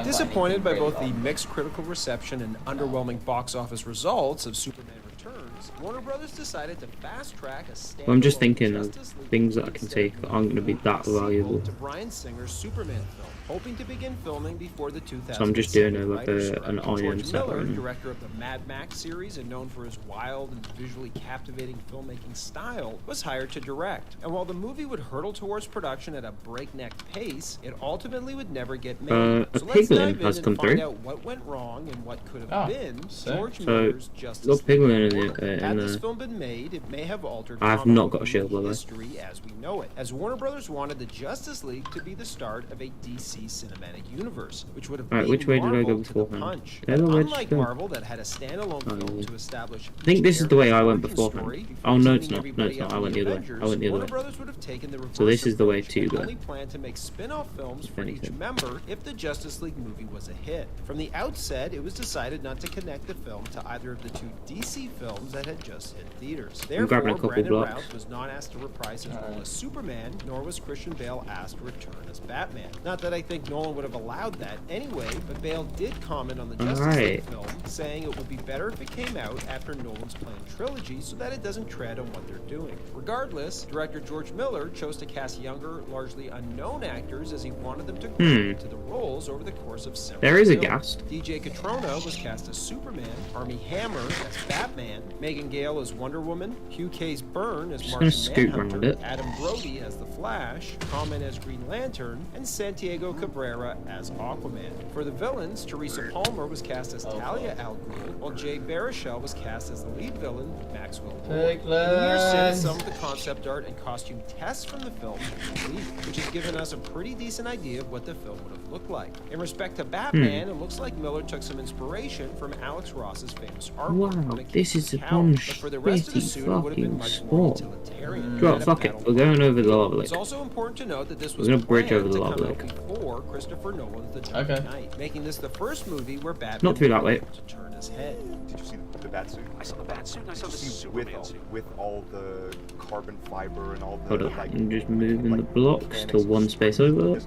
Disappointed by both the mixed critical reception and underwhelming box office results of Superman Returns, Warner Brothers decided to fast-track a standalone Well, I'm just thinking of Justice League things that I can take that aren't going to be that valuable. to Bryan Singer's Superman film, hoping to begin filming before the 2000. So I'm just doing it like an iron George set Miller, right now. director of the Mad Max series and known for his wild and visually captivating filmmaking style, was hired to direct. And while the movie would hurtle towards production at a breakneck pace, it ultimately would never get made. A So let's piglin dive in has and come find through. out what went wrong and what could have Ah, been sick. George So, Miller's Justice got piglin League. in Had this the. film been made, it may have altered I've comic not book got a shield, by the way. history as we know it, as Warner Brothers wanted the Justice League to be the start of a DC cinematic universe, which would have Right, beaten which way did I Marvel go to the beforehand? punch. Did I go But where unlike to go? Marvel, that had a standalone film to establish I think this is the way I went origin beforehand. story Oh no, it's teaming not. No, everybody it's not. up I in went the other way. Avengers, I went the other Warner way. Brothers would have taken the So this reverse is the way approach to and go. only planned to make spin-off films If for each anything. member if the Justice League movie was a hit. From the outset, it was decided not to connect the film to either of the two DC films that had just hit theaters. I'm grabbing a Therefore, couple Brandon blocks. Routh was not asked to reprise his role as Superman, nor was Christian Bale asked to return as Batman. Not that I think Nolan would have allowed that anyway, but Bale did comment on the Justice League film, saying it would be better if it came out after Nolan's planned trilogy so that it doesn't tread on what they're doing. Regardless, director George Miller chose to cast younger, largely unknown actors as he wanted them to grow into the roles over the course of several There is a films. ghast. DJ Catrona was cast as Superman, Armie Hammer as Batman, Megan Gale as Wonder Woman, Hugh Case Byrne as Just Martian gonna scoot Manhunter, around it. Adam Brody as the Flash, Common as Green Lantern, and Santiago Cabrera as Aquaman. For the villains, Teresa Palmer was cast as Talia al Ghul, while Jay Baruchel was cast as the lead villain, Maxwell Lord. In the years since, some of the concept art and costume tests from the film have been leaked, which has given us a pretty decent idea of what the film would have looked like. In respect to Batman, it looks like Miller took some inspiration from Alex Ross's famous artwork. Wow, on a this is a cow, bomb but for the rest of the shitty suit, it would have been fucking much more sport. utilitarian. Right, fuck it. We're going over the lava lake. It's also important to note that this We're was gonna bridge over planned the to lava come lake. out before Christopher Nolan's The Dark Knight, making this the first movie where Batman Not through that way. was able to turn his head. Did you see the bat suit? I saw the bat suit and I saw the with Superman suit. with all the carbon fiber and all the Hold on, like. I'm just moving the blocks to one space over.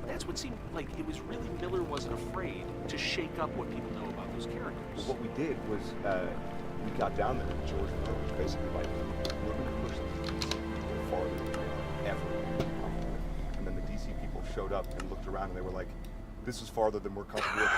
That's what seemed like it was really Miller wasn't afraid to shake up what people know about those characters. Well, what we did was we got down there and George Miller was basically like, we're going to push this farther than ever. And then the DC people showed up and looked around and they were like, this is farther than we're comfortable with,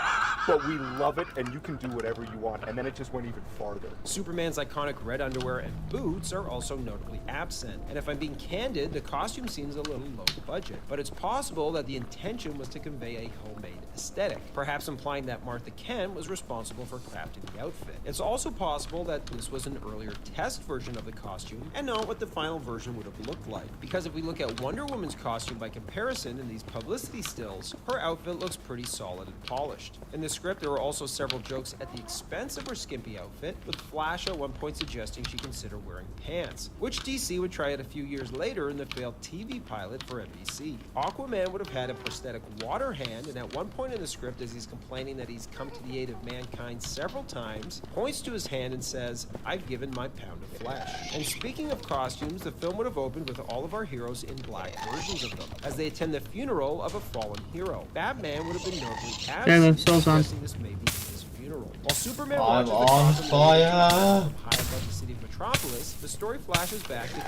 but we love it and you can do whatever you want. And then it just went even farther. Superman's iconic red underwear and boots are also notably absent. And if I'm being candid, the costume seems a little low budget. But it's possible that the intention was to convey a homemade aesthetic, perhaps implying that Martha Kent was responsible for crafting the outfit. It's also possible that this was an earlier test version of the costume and not what the final version would have looked like. Because if we look at Wonder Woman's costume by comparison in these publicity stills, her outfit looks pretty solid and polished. In the script, there were also several jokes at the expense of her skimpy outfit, with Flash at one point suggesting she consider wearing pants, which DC would try it a few years later in the failed TV pilot for NBC. Aquaman would have had a prosthetic water hand, and at one point in the script, as he's complaining that he's come to the aid of mankind several times, points to his hand and says, "I've given my pound of flesh." And speaking of costumes, the film would have opened with all of our heroes in black versions of them, as they attend the funeral of a fallen hero. Batman would have been notably absent, suggesting this may be his funeral. While Superman I'm watches on the fire. high above the city of Metropolis, the story flashes back to 2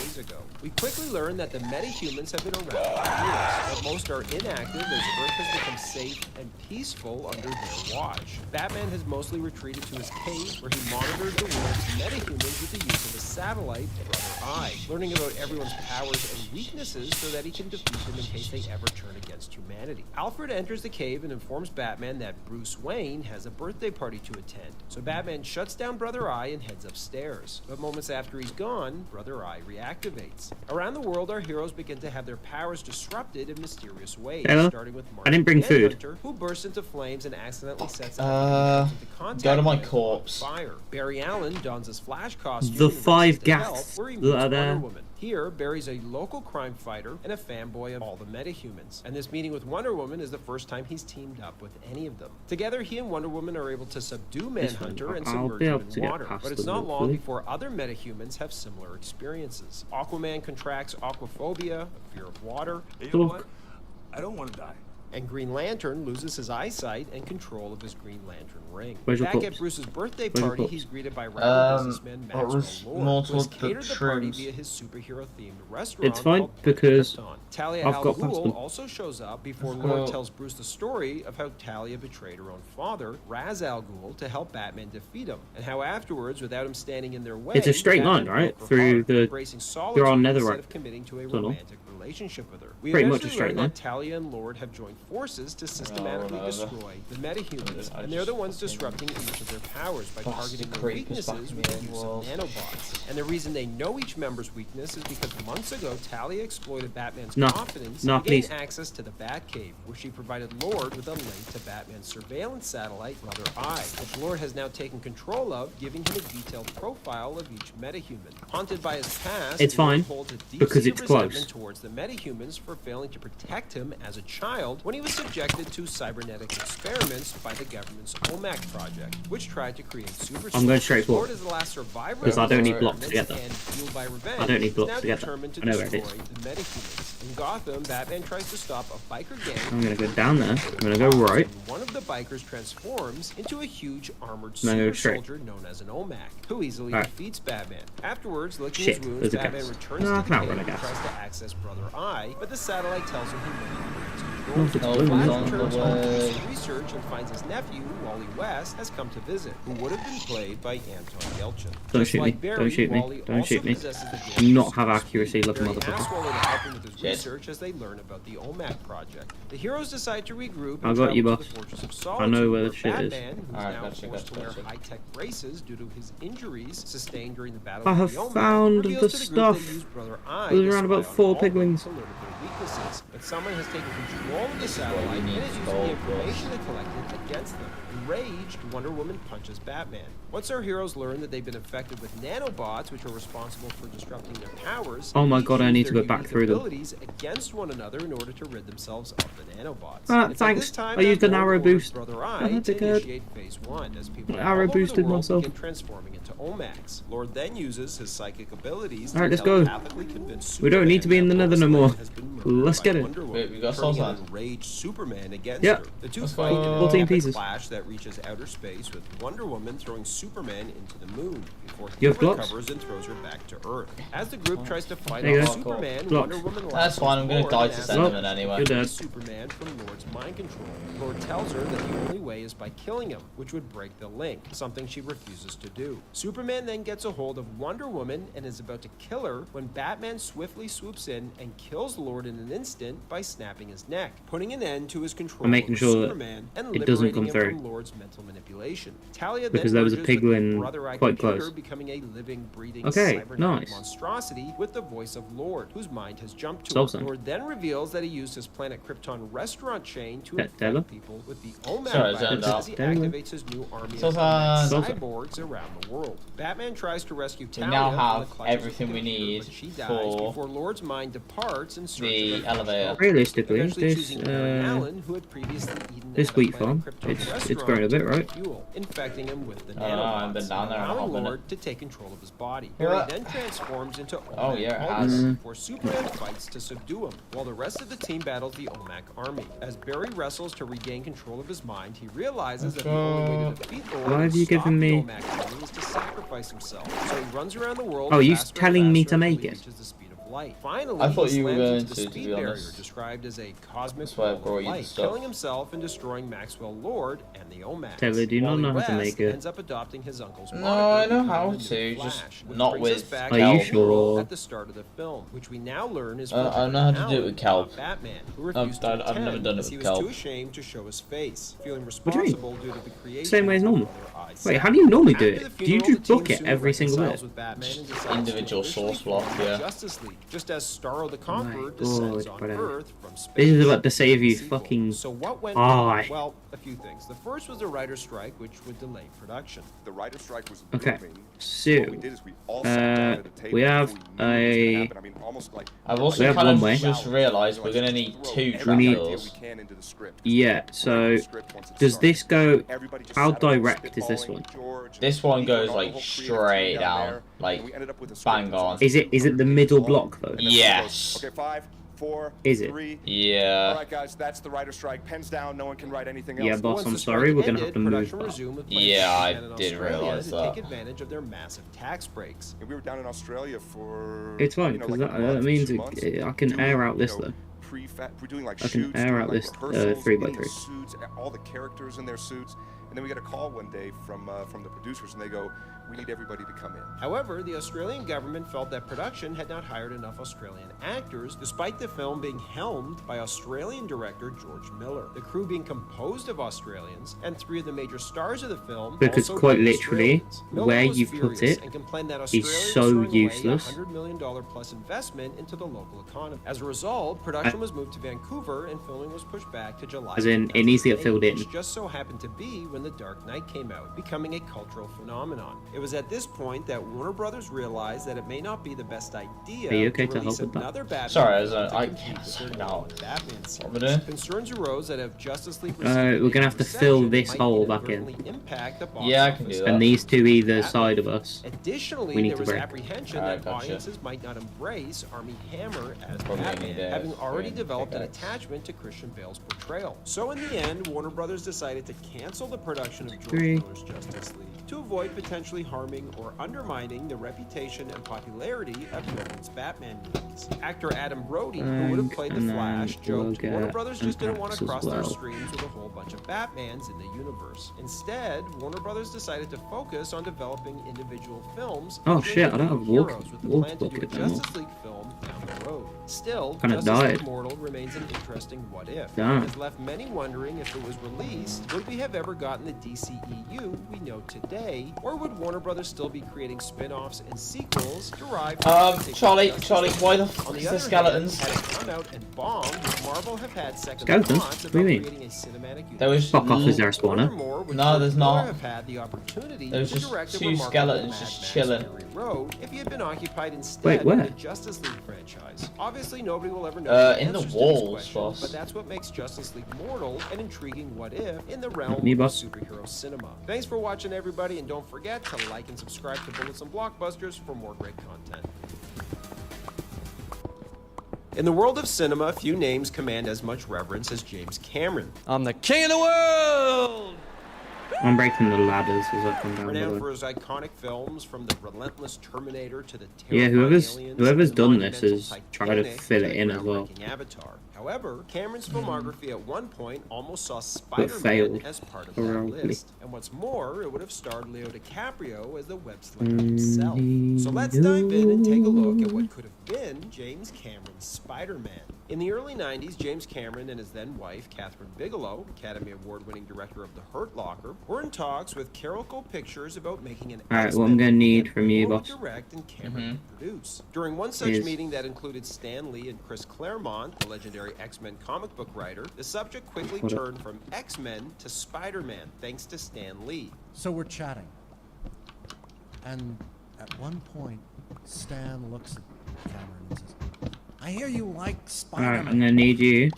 days ago. We quickly learn that the metahumans have been around for years, but most are inactive as Earth has become safe and peaceful under their watch. Batman has mostly retreated to his cave, where he monitored the world's metahumans with the use of a satellite, Brother Eye, learning about everyone's powers and weaknesses so that he can defeat them in case they ever turn against humanity. Alfred enters the cave and informs Batman that Bruce Wayne has a birthday party to attend, so Batman shuts down Brother Eye and heads upstairs. But moments after he's gone, Brother Eye reactivates. Around the world, our heroes begin to have their powers disrupted in mysterious ways, Hello? starting with I didn't bring food. Manhunter, who bursts into flames and accidentally sets Go to my with corpse. fire. Barry Allen dons his Flash costume The and races 5 to help, ghasts where he that meets are Wonder there. Woman. Here, Barry's a local crime fighter and a fanboy of all the metahumans. And this meeting with Wonder Woman is the first time he's teamed up with any of them. Together, he and Wonder Woman are able to subdue Manhunter and I'll submerge be him able to in get water. past But it's them, not long hopefully. before other metahumans have similar experiences. Aquaman contracts aquaphobia, a fear of water. You know what? I don't want to die. And Green Lantern loses his eyesight and control of his Green Lantern ring. Where's your Back corpse? at Bruce's birthday Where's your party, corpse? he's greeted by rival businessman what was Maxwell Lord, more who has towards the catered the party trims? via his superhero-themed restaurant It's fine called because Krypton. Talia I've al got past Ghul them. also shows up before Let's Lord go. tells Bruce the story of how Talia betrayed her own father, Ra's al Ghul, to help Batman defeat him, and how afterwards, without him standing in their way, It's a straight line, Batman right? broke her Through heart, the embracing you're solitude on instead netherite of committing to a tunnel. romantic relationship with her. We Pretty much a eventually straight learn line. that Talia and Lord have joined forces to systematically no, destroy the metahumans, I and they're the just ones disrupting each of their powers by That's targeting the their creepest weaknesses fucking with the use world. of nanobots. And the reason they know each member's weakness is because months ago, Talia exploited Batman's No. confidence No, to gain please. access to the Batcave, where she provided Lord with a link to Batman's surveillance satellite, Brother Eye, which Lord has now taken control of, giving him a detailed profile of each metahuman. Haunted by his past, It's Lord fine, holds a deep because seated it's close. resentment towards the metahumans for failing to protect him as a child when he was subjected to cybernetic experiments by the government's OMAC project, which tried to create super I'm going straight Lord forward. is the last survivor Because I of don't these need blocks to get experiments, there. and fueled by revenge, I don't need is blocks now to get there. determined to I know where it destroy is. the metahumans. In Gotham, Batman tries to stop a biker gang. I'm gonna go down there. I'm gonna go right. One of the bikers transforms into a huge armored No, super straight. soldier known as an OMAC, who easily Alright. defeats Batman. Afterwards, licking Shit, his wounds, there's a Batman gas. returns No, I to can the outrun cave a and gas. tries to access Brother Eye, but the satellite tells him he no longer has No, control. it's Flash blue, no. returns home to do some research and finds his nephew, Wally West, has come to visit, who would have been played by Anton Yelchin. Don't Just shoot me. like Barry, Don't shoot me. Wally Don't also shoot me. possesses the Do gift not of have super accuracy, speed. looking Barry asks motherfucker. Wally to help him with his Shit. research as they learn about the OMAC project. The heroes decide to regroup I and got you, travel boss. to the Fortress of I Solitude, know where where the shit is. Batman, who's Alright, now gotcha, forced to wear gotcha. high-tech braces due to his injuries sustained during the battle I with have the OMAC, found reveals the to the group stuff. that he used Brother Eye There's to around spy about on 4 all of them piglins. to learn of their weaknesses, but someone has taken control of the we satellite and need is using gold, the information they collected against them. Enraged, Wonder Woman punches Batman. Once our heroes learn that they've been infected with nanobots, which are responsible for disrupting their powers, Oh my each god, I use need to their go back unique through them. abilities against one another in order to rid themselves of the nanobots. Ah, It's at this thanks. time I that used an Lord arrow orders boost. Brother I Eye had to to get- initiate phase 1 as people Arrow all over the boosted world myself. begin transforming into OMACs. Lord then uses his psychic abilities Alright, to let's go. telepathically convince We don't need to be in the Superman nether that no more. Lois Lane has been murdered Let's by get it. Wonder Woman, Wait, we got turning sauce an on. enraged Superman against Yep. her. The two Let's fight in an 14 epic pieces. clash that reaches outer space with Wonder Woman throwing Superman into the moon before he You have blocks? recovers and throws her back to Earth. As the group tries to fight There you off go. Superman, Blocks. Wonder Woman That's fine, I'm gonna Lord die and to asks sentiment her to anyway. You're free dead. Superman from Lord's mind control. Lord tells her that the only way is by killing him, which would break the link, something she refuses to do. Superman then gets a hold of Wonder Woman and is about to kill her when Batman swiftly swoops in and kills Lord in an instant by snapping his neck, putting an end to his control I'm making over sure that Superman and it doesn't come liberating him through. from Lord's mental manipulation. Talia Because then there was a merges with piglin the Brother Eye quite computer, close. becoming a living, breathing Okay, cybernetic nice. monstrosity with the voice of Lord, whose mind has jumped to Self her. same. Lord then reveals that he used his Planet Krypton restaurant chain to That Taylor? infect people with the OMAC Sorry, virus Zenda. as he Taylor? activates his new army So of far- OMAC cyborgs around the world. Batman tries to rescue We Talia now from have the clutches of everything the we computer, need but she dies for before Lord's mind departs in search the of a elevator. fresh Realistically, eventually this, choosing Mary Allen, who had previously eaten this at a wheat Planet farm, Krypton it's restaurant grown a bit, to right? fuel, infecting him with the I don't know, I haven't nanobots, been down there in a allowing hot minute. Lord to take control of his body. Yeah. Barry then transforms into Oh, OMAC yeah, it Hulk has. before Superman fights to subdue him, while the rest of the team battles the OMAC army. As Barry wrestles to regain control of his mind, he realizes that the only way to defeat Lord Why and have you stop given the me- OMAC army is to sacrifice himself. So he runs around the world Oh, you faster and telling me faster to until make he it? reaches the speed of light. Finally, I thought he you were slams going into the to speed be barrier, honest. described as a cosmic That's why I ball brought of you the light, stuff. killing himself and destroying Maxwell Lord and the OMAC. Taylor, do you not Wally know how to West make it? ends up adopting his uncle's No, moniker, I know becoming how the new to, Flash, just which not brings us with back Are to you the sure? world at the start of the film, which we now learn is I know how to do it with Kelp. Batman, who I've refused to never attend done it as he with was Kelp. too ashamed to show his face, feeling What do you mean? responsible due to the creation Same way as of normal. Brother Eye Wait, how do you normally do it? Do you funeral, just the book team it soon every single reconciles bit? with Batman and decides to Individual officially source block, form the yeah. Justice League, just as Starro the Conqueror God, descends on brother. Earth from space. This is about to save you Sequel. fucking So what went eye. well? A few things. The first was the writer's strike, which would delay production. The writer's strike was Okay, looming. so What we did is we all sat down at a table we have before we knew what was gonna a. happen. I mean, almost like I've We also have kind one of way. just realised we're gonna need two every idea trapdoors. we can into the script. Yeah, so does this go? How direct is this one? This one goes like straight down, like bang on. Is it the middle block though? Yes. Okay, 5, 4, Is it? 3. Yeah. All right, guys, that's the writer's strike. Pens down. No one can write anything else. Yeah, boss, Once I'm the sorry, strike we're gonna have ended, to move production that. resumed with Yeah, plans I to Japan and did Australia realise to that. take advantage of their massive tax breaks. And we were down in Australia for. It's fine you know, because like a that month, means 2 months, I can air out this though. We're doing like I can shoots, air doing out like this, rehearsals, 3x3. getting suits, all the characters in their suits, and then we got a call one day from the producers, and they go, We need everybody to come in. However, the Australian government felt that production had not hired enough Australian actors, despite the film being helmed by Australian director George Miller. The crew being composed of Australians, and 3 of the major stars of the film Because also quite being literally, Australians. where Miller was you've put furious it and complained that is Australia was so throwing away useless. $100 million plus investment into the local economy. As a result, production was moved to Vancouver and filming was pushed back to July. As in, it needs to get 2008, filled in. which just so happened to be when The Dark Knight came out, becoming a cultural phenomenon. It was at this point that Warner Brothers realized that it may not be the best idea Are you okay to release help with that? another Batman Sorry, film to I compete can't. with their No. Batman series. What am I doing? Concerns arose that if Justice League We're gonna have to fill this hole back in. impact the box Yeah, I can office. do that. And these two either side of us. Additionally, We need there to was break. apprehension Alright, that gotcha. audiences might not embrace Armie Hammer as Probably Batman, need to having already frame developed an pickaxe. attachment to Christian Bale's portrayal. So in the end, Warner Brothers decided to cancel the production of George Three. Miller's Justice League to avoid potentially harming or undermining the reputation and popularity of Nolan's Batman movies. Actor Adam Brody, who would have played the And then Flash, we'll joked get Warner Brothers just an didn't want axe to as cross their well. streams with a whole bunch of Batmans in the universe. Instead, Warner Brothers decided to focus on developing individual films. Oh, featuring shit, I don't have heroes walk- with the walk plan to do a bucket anymore. Justice League film down the road. Still, Kinda Justice died. League Mortal remains an interesting what if. Damn. It has left many wondering if it was released, would we have ever gotten the DCEU we know today, or would Warner Brothers still be creating spin-offs and sequels derived from the Charlie, Justice Charlie, League? why the On fuck the is there other skeletons? hand, had it come out and bombed, would Marvel have had second Skeletons? thoughts What do you about mean? creating a cinematic universe? There was Fuck off, is there a spawner? Furthermore, would No, George there's Miller not. have had the opportunity There's to just direct a two remarkable skeletons Mad just Max chilling. Fury Road if he had been occupied instead Wait, where? with the Justice League franchise? Obviously, nobody will ever know In the answers to this walls, question, boss. but that's what makes Justice League Mortal an intriguing what if in the realm Me, of boss. superhero cinema. Thanks for watching, everybody, and don't forget to like and subscribe to Bullets and Blockbusters for more great content. In the world of cinema, few names command as much reverence as James Cameron. I'm the king of the world! I'm breaking the ladders as I come down. by the Renowned way. for his iconic films, from the relentless Terminator to the Yeah, terrifying whoever's aliens, done the this monumental is trying to Titanic, fill it the in as well. groundbreaking Avatar. However, Cameron's filmography at one point almost saw failed Spider-Man as part of that horribly. list. And what's more, it would have starred Leo DiCaprio as the web-slinger himself. So let's dive in and take a look at what could have been James Cameron's Spider-Man. In the early 90s, James Cameron and his then wife, Catherine Bigelow, Academy Award-winning director of The Hurt Locker, were in talks with Carolco Pictures about making an Alright, what I'm gonna need from you, Bigelow would boss. direct and Cameron would produce. During one such Is- meeting that included Stan Lee and Chris Claremont, the legendary X-Men comic book writer, the subject quickly Hold up. turned from X-Men to Spider-Man, thanks to Stan Lee. So we're chatting. And at one point, Stan looks at Cameron and says, I hear you like Alright, Spider-Man. I'm gonna need you.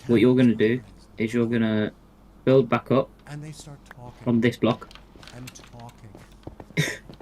What you're gonna do is you're gonna build back up And they start talking. from this block, And talking.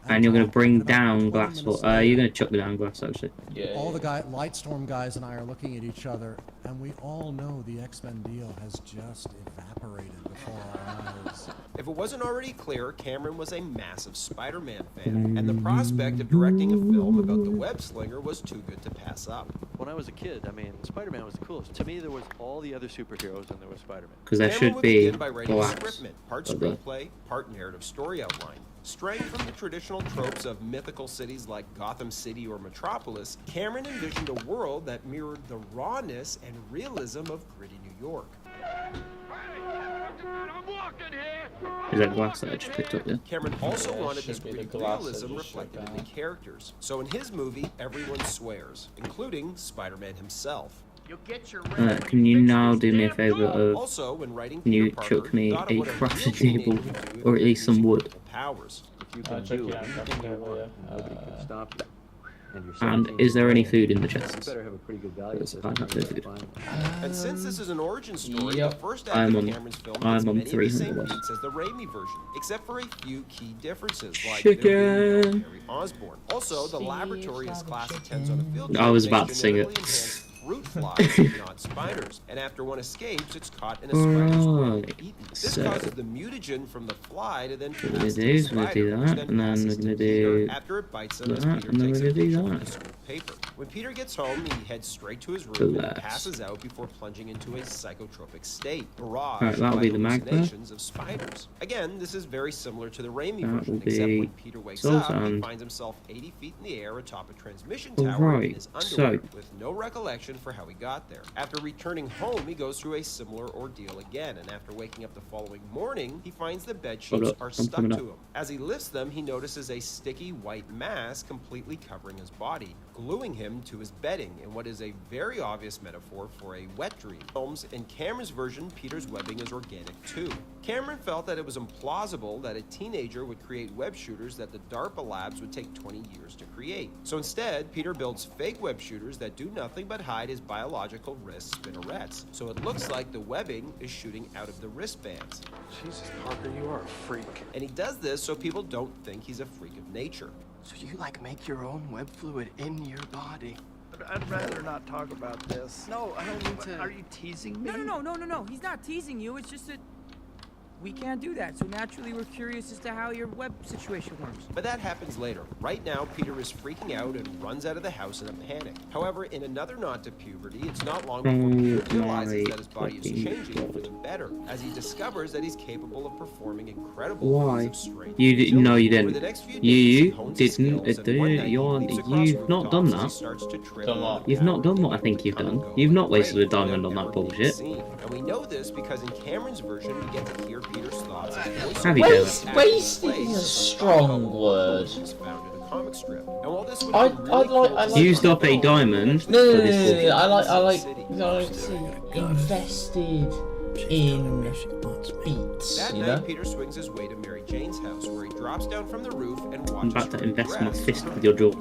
and you're gonna bring down glass. Or you're gonna chuck me down glass actually. All the Lightstorm guys and I are looking at each other, and we all know the X-Men deal has just evaporated before our eyes. If it wasn't already clear, Cameron was a massive Spider-Man fan, and the prospect of directing a film about the web slinger was too good to pass up. When I was a kid, I mean, Spider-Man was the coolest. To me, there was all the other superheroes and there was Spider-Man. 'Cause there Cameron should would be begin by writing a glass script, part of the- screenplay, part narrative story outline. Straying from the traditional tropes of mythical cities like Gotham City or Metropolis, Cameron envisioned a world that mirrored the rawness and realism of gritty New York. Is that glass that I just picked up there? Cameron also Yeah, it wanted this should be the gritty glass that realism just reflected shut in the down. characters. So in his movie, everyone swears, including Spider-Man himself. Can you now do me a favor of Also, when writing can you Peter Parker, chuck me thought a of what a real crafting teenager table would do if or at they least some used wood? powers. If you can do anything you want, nobody can stop you. And, you're And 17 is there any years food in the old. chests? You better have a pretty good value Because system. I have no food. And since this is an origin story, Yep. the first act I'm of on- Cameron's film I'm gets on many of the 300 same left. beats as the Raimi version, except for a few key differences, like Chicken. there being no Harry Osborn. Also, the laboratory his class attends on a field trip I was may about to sing it. genetically enhance fruit flies, not spiders. And after one escapes, it's caught in a spider's web and eaten. This causes the mutagen from the fly to then pass to the spider, which then passes to Peter after it bites him as Peter takes a picture from the school paper. When Peter gets home, he heads straight to his room and passes out before plunging into a psychotropic state, barraged by hallucinations of spiders. Again, this is very similar to the Raimi version, except when Peter wakes up, he finds himself 80 feet in the air atop a transmission tower in his underwear, with no recollection for how he got there. After returning home, he goes through a similar ordeal again, and after waking up the following morning, he finds the bed sheets are stuck to him. As he lifts them, he notices a sticky white mass completely covering his body, gluing him to his bedding in what is a very obvious metaphor for a wet dream. In Cameron's version, Peter's webbing is organic too. Cameron felt that it was implausible that a teenager would create web shooters that the DARPA labs would take 20 years to create. So instead, Peter builds fake web shooters that do nothing but hide his biological wrist spinnerets. So it looks like the webbing is shooting out of the wristbands. Jesus, Parker, you are a freak. And he does this so people don't think he's a freak of nature. So you like make your own web fluid in your body? I'd rather not talk about this. No, I don't mean to. Are you teasing me? No. He's not teasing you. It's just that we can't do that. So naturally, we're curious as to how your web situation works. But that happens later. Right now, Peter is freaking out and runs out of the house in a panic. However, in another nod to puberty, it's not long before Peter realizes that his body is changing for the better, as he discovers that he's capable of performing incredible feats of strength. You didn't. No, you didn't. You didn't. You've not done that. You've not done what I think you've done. You've not wasted a diamond on that bullshit. And we know this because in Cameron's version, we get to hear Peter's thoughts. Wasted is a strong word. Used up a diamond. No. I like to see invested in beats. That night, Peter swings his way to Mary Jane's house, where he drops down from the roof and watches. I'm about to invest my fist with your jaw.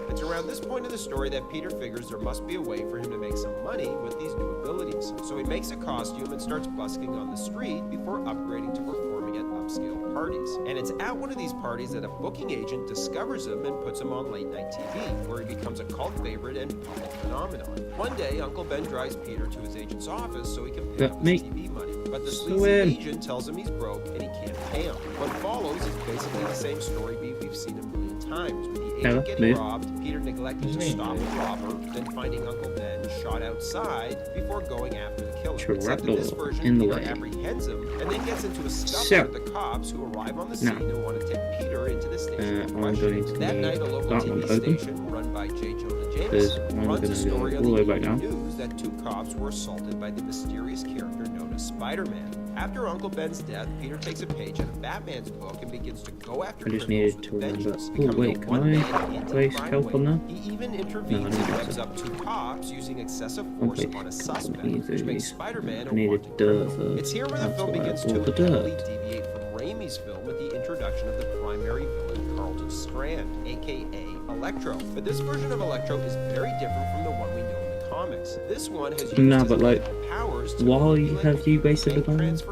It's around this point in the story that Peter figures there must be a way for him to make some money with these new abilities. So he makes a costume and starts busking on the street before upgrading to performing at upscale parties. And it's at one of these parties that a booking agent discovers him and puts him on late night TV, where he becomes a cult favorite and public phenomenon. One day, Uncle Ben drives Peter to his agent's office so he can pay up his TV money. But the sleazy agent tells him he's broke and he can't pay him. What follows is basically the same story we've seen a million times, with the agent getting robbed, Peter neglecting to stop the robber, then finding Uncle Ben shot outside before going after the killer. Except in this version, Peter apprehends him and then gets into a scuffle with the cops who arrive on the scene and want to take Peter into the station in question. That night, a local TV station run by J. Jonah Jameson runs a story on the evening news that two cops were assaulted by the mysterious character known as Spider-Man. After Uncle Ben's death, Peter takes a page out of Batman's book and begins to go after criminals with vengeance, becoming a one-man anti-crime wing. He even intervenes and webs up two cops using excessive force on a suspect, which makes Spider-Man a wanted criminal. It's here where the film begins to heavily deviate from Raimi's film with the introduction of the primary villain, Carlton Strand, aka Electro. But this version of Electro is very different from the one we know in the comics. This one has used powers to why have you wasted a diamond?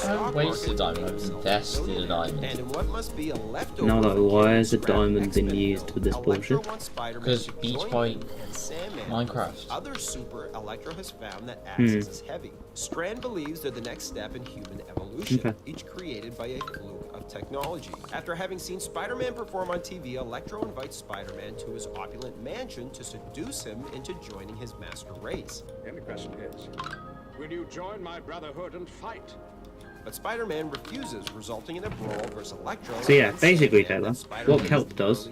I wasted a diamond, I've invested a diamond. And in what must be a leftover no, like, why has a diamond been used for this bullshit? Because Beach Boy Minecraft. Other super Electro has found that axes is heavy. Strand believes they're the next step in human evolution, each created by a fluke of technology. After having seen Spider-Man perform on TV, Electro invites Spider-Man to his opulent mansion to seduce him into joining his master race. And the question is, will you join my brotherhood and fight? But Spider-Man refuses, resulting in a brawl versus Electro. So yeah, basically, Taylor, what Kelp does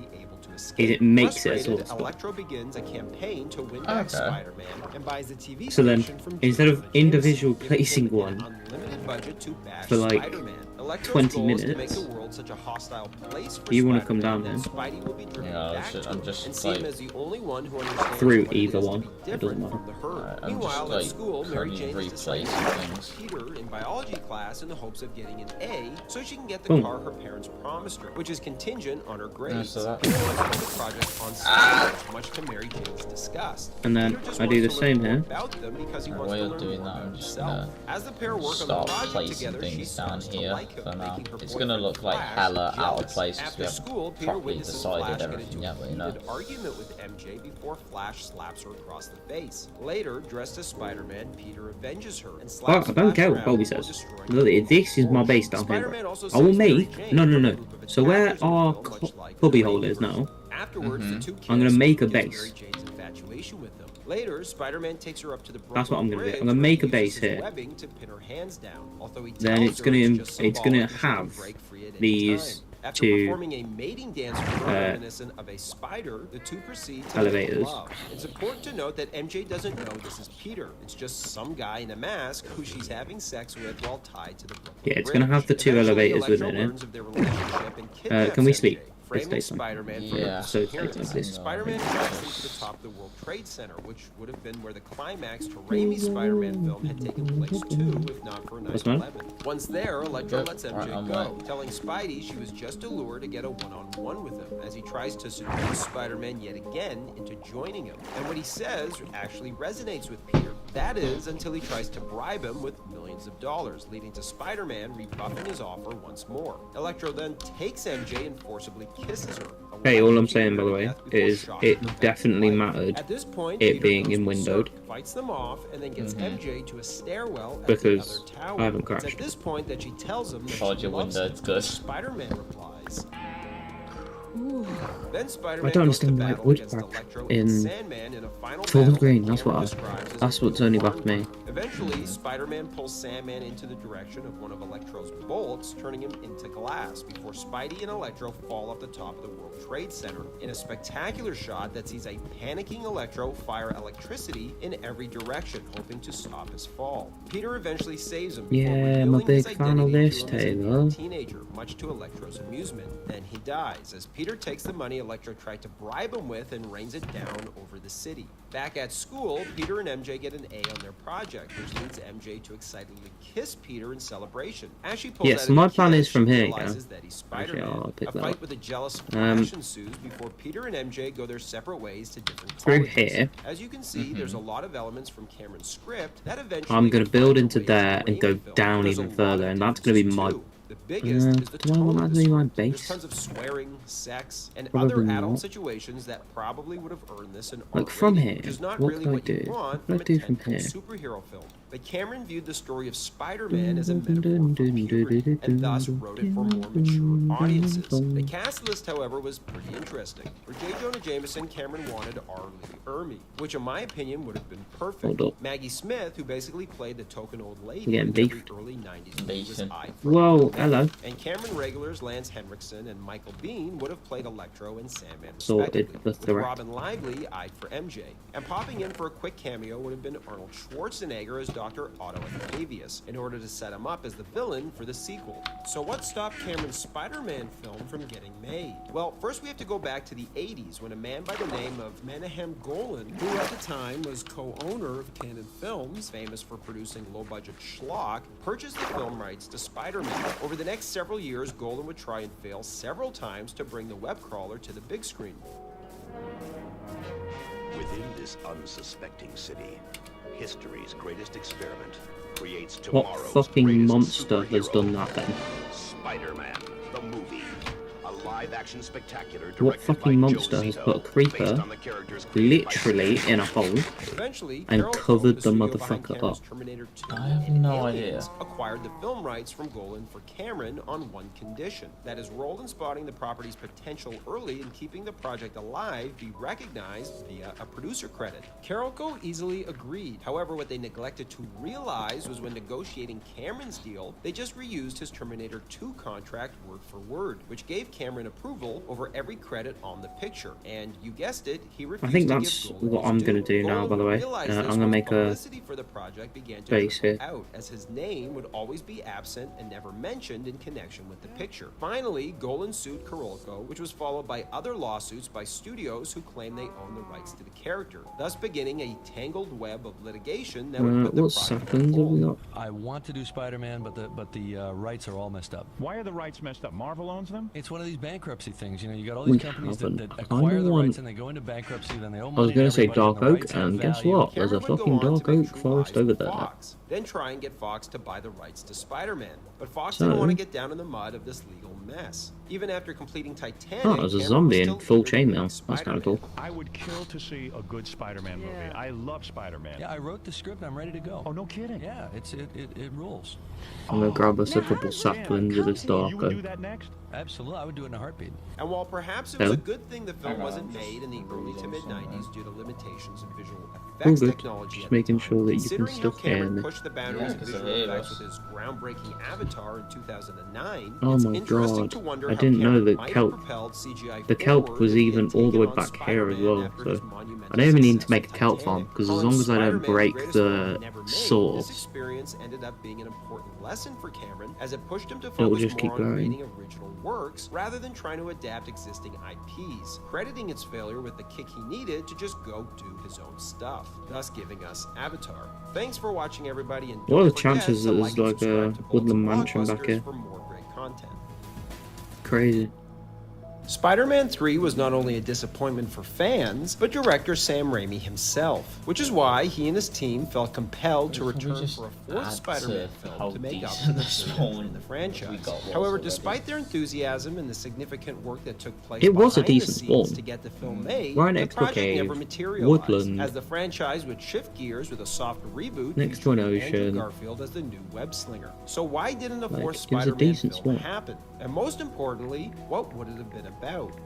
is it makes it a sort of Electro begins a campaign to win back Spider-Man and buys the TV so then, station from instead of individual placing one unlimited budget to bash for like Spider-Man. 20 minutes, such a hostile place for you want to come down here Spidey will be driven back to I'm just and see him as the only one who understands through what either it is one. to be It doesn't different matter. from the herd. I'm Meanwhile, just, at school, Mary Jane is deciding to things. Peter in biology class in the hopes of getting an A so she can get the Boom. car her parents promised her, which is contingent on her grades. so that- Peter wants to put the project on stage, much to Mary Jane's disgust. And then Peter just I do wants the to learn same more here. About them because he wants While to you're learn doing more that, about I'm just himself. gonna As the pair work on the start project placing together, she things down starts to here. like So now making her it's boyfriend gonna look like Flash hella out of jealous. place because After we haven't school, Peter properly witnesses decided Flash get everything into yet, a but you know. heated argument with MJ before Flash slaps her across the face. Later, dressed as Spider-Man, Peter avenges her and slaps I don't Flash care what around Bobby before says. destroying Look, this is my base down here. Spider-Man also I will saves Mary make Jane no. from a group of So where attackers in the our film, much like in cubby the hole Raimi is now, version. Afterwards, the two I'm gonna kiss, make a which is base. Mary Jane's infatuation with him. Later, Spider-Man takes her up to the That's what I'm Brooklyn gonna do. Bridge I'm gonna where he make a uses base his here. webbing to pin her hands down, although he Then tells it's her gonna just have symbolic and she can break free at any these time. After two performing a mating dance with her reminiscent of a spider, the two proceed to elevators. make love. It's important to note that MJ doesn't know this is Peter. It's just some guy in a mask who she's having sex with while tied to the Brooklyn Yeah, it's Bridge. gonna have the two Eventually, elevators Electro within learns it. of their relationship and kidnaps Can we MJ, sleep? framing This daytime. Spider-Man for Yeah. her So disappearance. like this. Spider-Man tracks them to the top of the World Trade Center, which would have been where the climax to Raimi's Spider-Man film had taken place too, if not for 9/11. Once there, Electro lets MJ go, telling Spidey she was just a lure to get a one-on-one with him, as he tries to seduce Spider-Man yet again into joining him. And what he says actually resonates with Peter. That is, until he tries to bribe him with millions of dollars, leading to Spider-Man rebuffing his offer once more. Electro then takes MJ and forcibly kisses her. Hey, all I'm saying, by the way, is it definitely mattered At this point, it Peter being goes in windowed berserk, fights them off, and then gets MJ to a stairwell at because the other tower. I haven't It's crashed. at this point that she tells him that Told she you loves windowed's him. good. Spider-Man replies. Then Spider-Man I don't goes to understand why it battle would against crack Electro in and Sandman in a final full battle screen. that That's Cameron what describes as that's a what's only bugged me. Eventually, Spider-Man pulls Sandman into the direction of one of Electro's bolts, turning him into glass, before Spidey and Electro fall off the top of the World Trade Center in a spectacular shot that sees a panicking Electro fire electricity in every direction, hoping to stop his fall. Peter eventually saves him before Yeah, I'm a revealing his big fan of identity this, to him as a Taylor. young teenager, much to Electro's amusement. Then he dies, as Peter takes the money Electro tried to bribe him with and rains it down over the city. Back at school, Peter and MJ get an A on their project, which leads MJ to excitedly kiss Peter in celebration. As she pulls Yes, out a my plan kiss, is from she here, realizes yeah. that he's Actually, Spider-Man. I'll pick A that fight up. with a jealous Flash ensues before Peter and MJ go their separate ways to different Through colleges. here. As you can see, there's a lot of elements from Cameron's script that eventually I'm gonna would build find into their way there and go down There's a even lot further, of and that's gonna be my. The biggest is the Do I tone want of that the to be my script. There's base? tons of swearing, sex, and Probably other adult not. situations that probably would have earned this an Like R from rating, here, which is not what really can I what you do? want What from can I a do from tentpole here? superhero film. But Cameron viewed the story of Spider-Man as a metaphor for puberty, and thus wrote it for more mature audiences. The cast list, however, was pretty interesting. For J. Jonah Jameson, Cameron wanted R. Lee Ermey, which in my opinion would have been perfect. Hold up. Maggie Smith, who basically played the token old lady We're getting in every beefed. early 90s movie, was eyed for Whoa, Maggie. hello. And Cameron regulars Lance Henriksen and Michael Bean would have played Electro and Sandman Sorted respectively, with with the Robin Lively eyed for MJ. And popping in for a quick cameo would have been Arnold Schwarzenegger as Dr. Otto Octavius, in order to set him up as the villain for the sequel. So what stopped Cameron's Spider-Man film from getting made? Well, first we have to go back to the 80s, when a man by the name of Menahem Golan, who at the time was co-owner of Cannon Films, famous for producing low-budget schlock, purchased the film rights to Spider-Man. Over the next several years, Golan would try and fail several times to bring the web crawler to the big screen. Within this unsuspecting city, history's greatest experiment creates What tomorrow's fucking greatest monster has superhero. done that then? Spider-Man, the movie. A live-action spectacular What directed by fucking Joe monster has Zito, put a based creeper on the characters created by literally Steve in a hole Eventually, and Carol covered the Cole, studio behind motherfucker Cameron's up? Terminator 2 I have and no Aliens, idea. acquired the film rights from Golan for Cameron on one condition: that his role in spotting the property's potential early and keeping the project alive be recognized via a producer credit. Carolco easily agreed. However, what they neglected to realize was when negotiating Cameron's deal, they just reused his Terminator 2 contract word for word, which gave Cameron approval over every credit on the picture. And you guessed it, he refused I think to that's give Golan what his I'm due. gonna do now, Golan by the would way. realize I'm this gonna when make a publicity for the project began to base trickle here. out, as his name would always be absent and never mentioned in connection with the picture. Finally, Golan sued Carolco, which was followed by other lawsuits by studios who claimed they owned the rights to the character, thus beginning a tangled web of litigation that would put the What project seconds have we got? I want to do Spider-Man, but the rights are all messed up. Why are the rights messed up? Marvel owns them? It's one of these bankers. bankruptcy things. You know, you got all We these companies that haven't. I acquire kinda the want- rights and they go into bankruptcy, then they owe I was money to gonna say everybody, and Dark the Oak, rights have and guess value. what? There's a Cameron would go fucking on to Dark make Oak True forest Lies over with there. Fox, then try and get Fox to buy the rights to Spider-Man. But Fox So- didn't want to get down in the mud of this legal mess. Even after completing Titanic, Oh, there's a Cameron zombie was in still full eager to make chainmail. That's kind of cool. I would kill to see a good Spider-Man movie. I love Spider-Man. Yeah, I wrote the script. I'm ready to go. Oh, no kidding. Yeah, it rules. I'm gonna grab us a couple saplings of this Dark Oak. that next? Absolutely, I would do it in a heartbeat. And while perhaps it was a Hello? good thing the film wasn't made in the early to mid-90s due to limitations in visual All effects good. technology Just at the making time, sure that you can considering still how hear Cameron me. pushed the boundaries of visual effects with his groundbreaking Avatar in 2009, Oh it's my interesting god. to wonder I how didn't know Cameron that might have kelp. propelled CGI The kelp forward was if he even had all the way taken on back here as Spider-Man well. after So his monumental I don't even need to success make a with kelp Titanic. farm because as Calling long as I don't Spider-Man the break greatest the film never made, this source, experience ended up being an important lesson for Cameron as it pushed him to will focus just more keep on growing. creating original works rather than trying to adapt existing IPs, crediting its failure with the kick he needed to just go do his own stuff, thus giving us Avatar. Thanks for watching, everybody, and what are don't the forget chances to that like there's and like a subscribe to Bullets woodland and mansion back Blockbusters here? for more great content. Crazy. Spider-Man 3 was not only a disappointment for fans, but director Sam Raimi himself, which is why he and his team felt compelled to return for a fourth Spider-Man film to make up for the failure in the franchise. However, despite their enthusiasm and the significant work that took place It was a behind the decent scenes spawn. to get the film made, Right the next to a project never cave, materialized, woodland. as the franchise would shift gears with a soft reboot Next to an featuring Andrew ocean. Garfield as the new web slinger. So why didn't a Like, fourth it was a Spider-Man decent film spawn. happen? And most importantly, what would it have been about?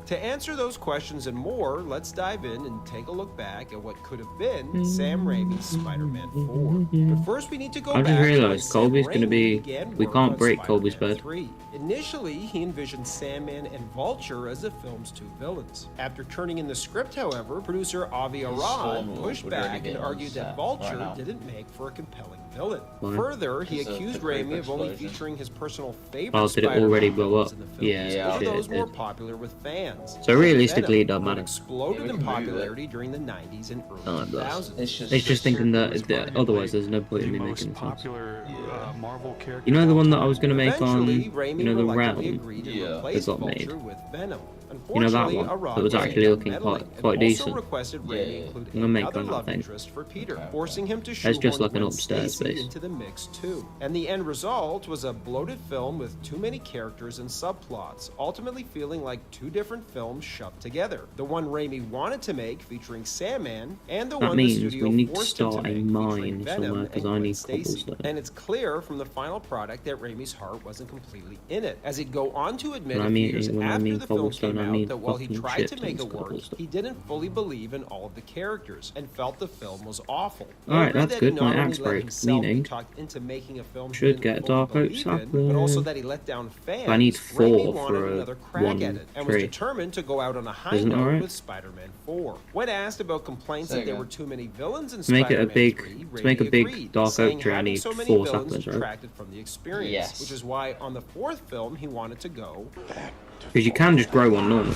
To answer those questions and more, let's dive in and take a look back at what could have been Sam Raimi's Spider-Man 4. But first we need to go I just back to when realised Sam Colby's gonna Raimi be. began We work can't on break Colby's Spider-Man bed. 3. Initially, he envisioned Sandman and Vulture as the film's two villains. After turning in the script, however, producer Avi Arad Spawn pushed would already back be and on argued that set Vulture right now. didn't make for a compelling villain. Why? Further, he Because of accused the creep Raimi of only explosion. featuring his personal favorite Oh, did it Spider-Man already blow villains up? in the films Yeah, over it those did. more popular with fans. So realistically, it Venom, doesn't who matter. exploded Yeah, we in can move it. popularity during the 90s and early No, it does. 2000s. It's just thinking that otherwise there's no point in me the making most this sense. popular Marvel character. You know the one that I was gonna make on, Eventually, Raimi you know, the reluctantly realm agreed to Yeah. replace that got made. Vulture with Venom. You know that Unfortunately, one Arad that was actually began looking meddling quite and also decent. requested Raimi Yeah. include I'm gonna make another on that love thing. interest for Peter, forcing him to That's shoehorn just like an Gwen upstairs Stacy base. into the mix too. And the end result was a bloated film with too many characters and subplots, ultimately feeling like two different films shoved together. The one Raimi wanted to make featuring Sandman, and the That one the means studio we need to forced him to start a make featuring mine Venom somewhere and because I Gwen need Stacy. cobblestone. And it's clear from the final product that Raimi's heart wasn't completely in it, as he'd go on to admit When a I few mean- years when I after mean the film cobblestone, came I out mean that while he fucking tried shit to make tons it of work, cobblestone. he didn't fully believe in all of the characters and felt the film was awful. Alright, Angry that's that he good. not My only axe let broke, himself be meaning talked into making a film he should didn't get fully Dark Oak believe in, but also sapling. that he let down fans. I need Raimi 4 wanted for a another crack 1 at it and was tree. determined to go out on a high Isn't that note right? with Spider-Man 4. When asked about complaints Say that there again. were too many villains in To make it a Spider-Man big- 3, to make a Raimi big agreed, Dark Oak saying tree, I having need so many 4 villains saplings, right? detracted from the experience, Yes. which is why on the fourth film he wanted to go Because you can just grow one normally.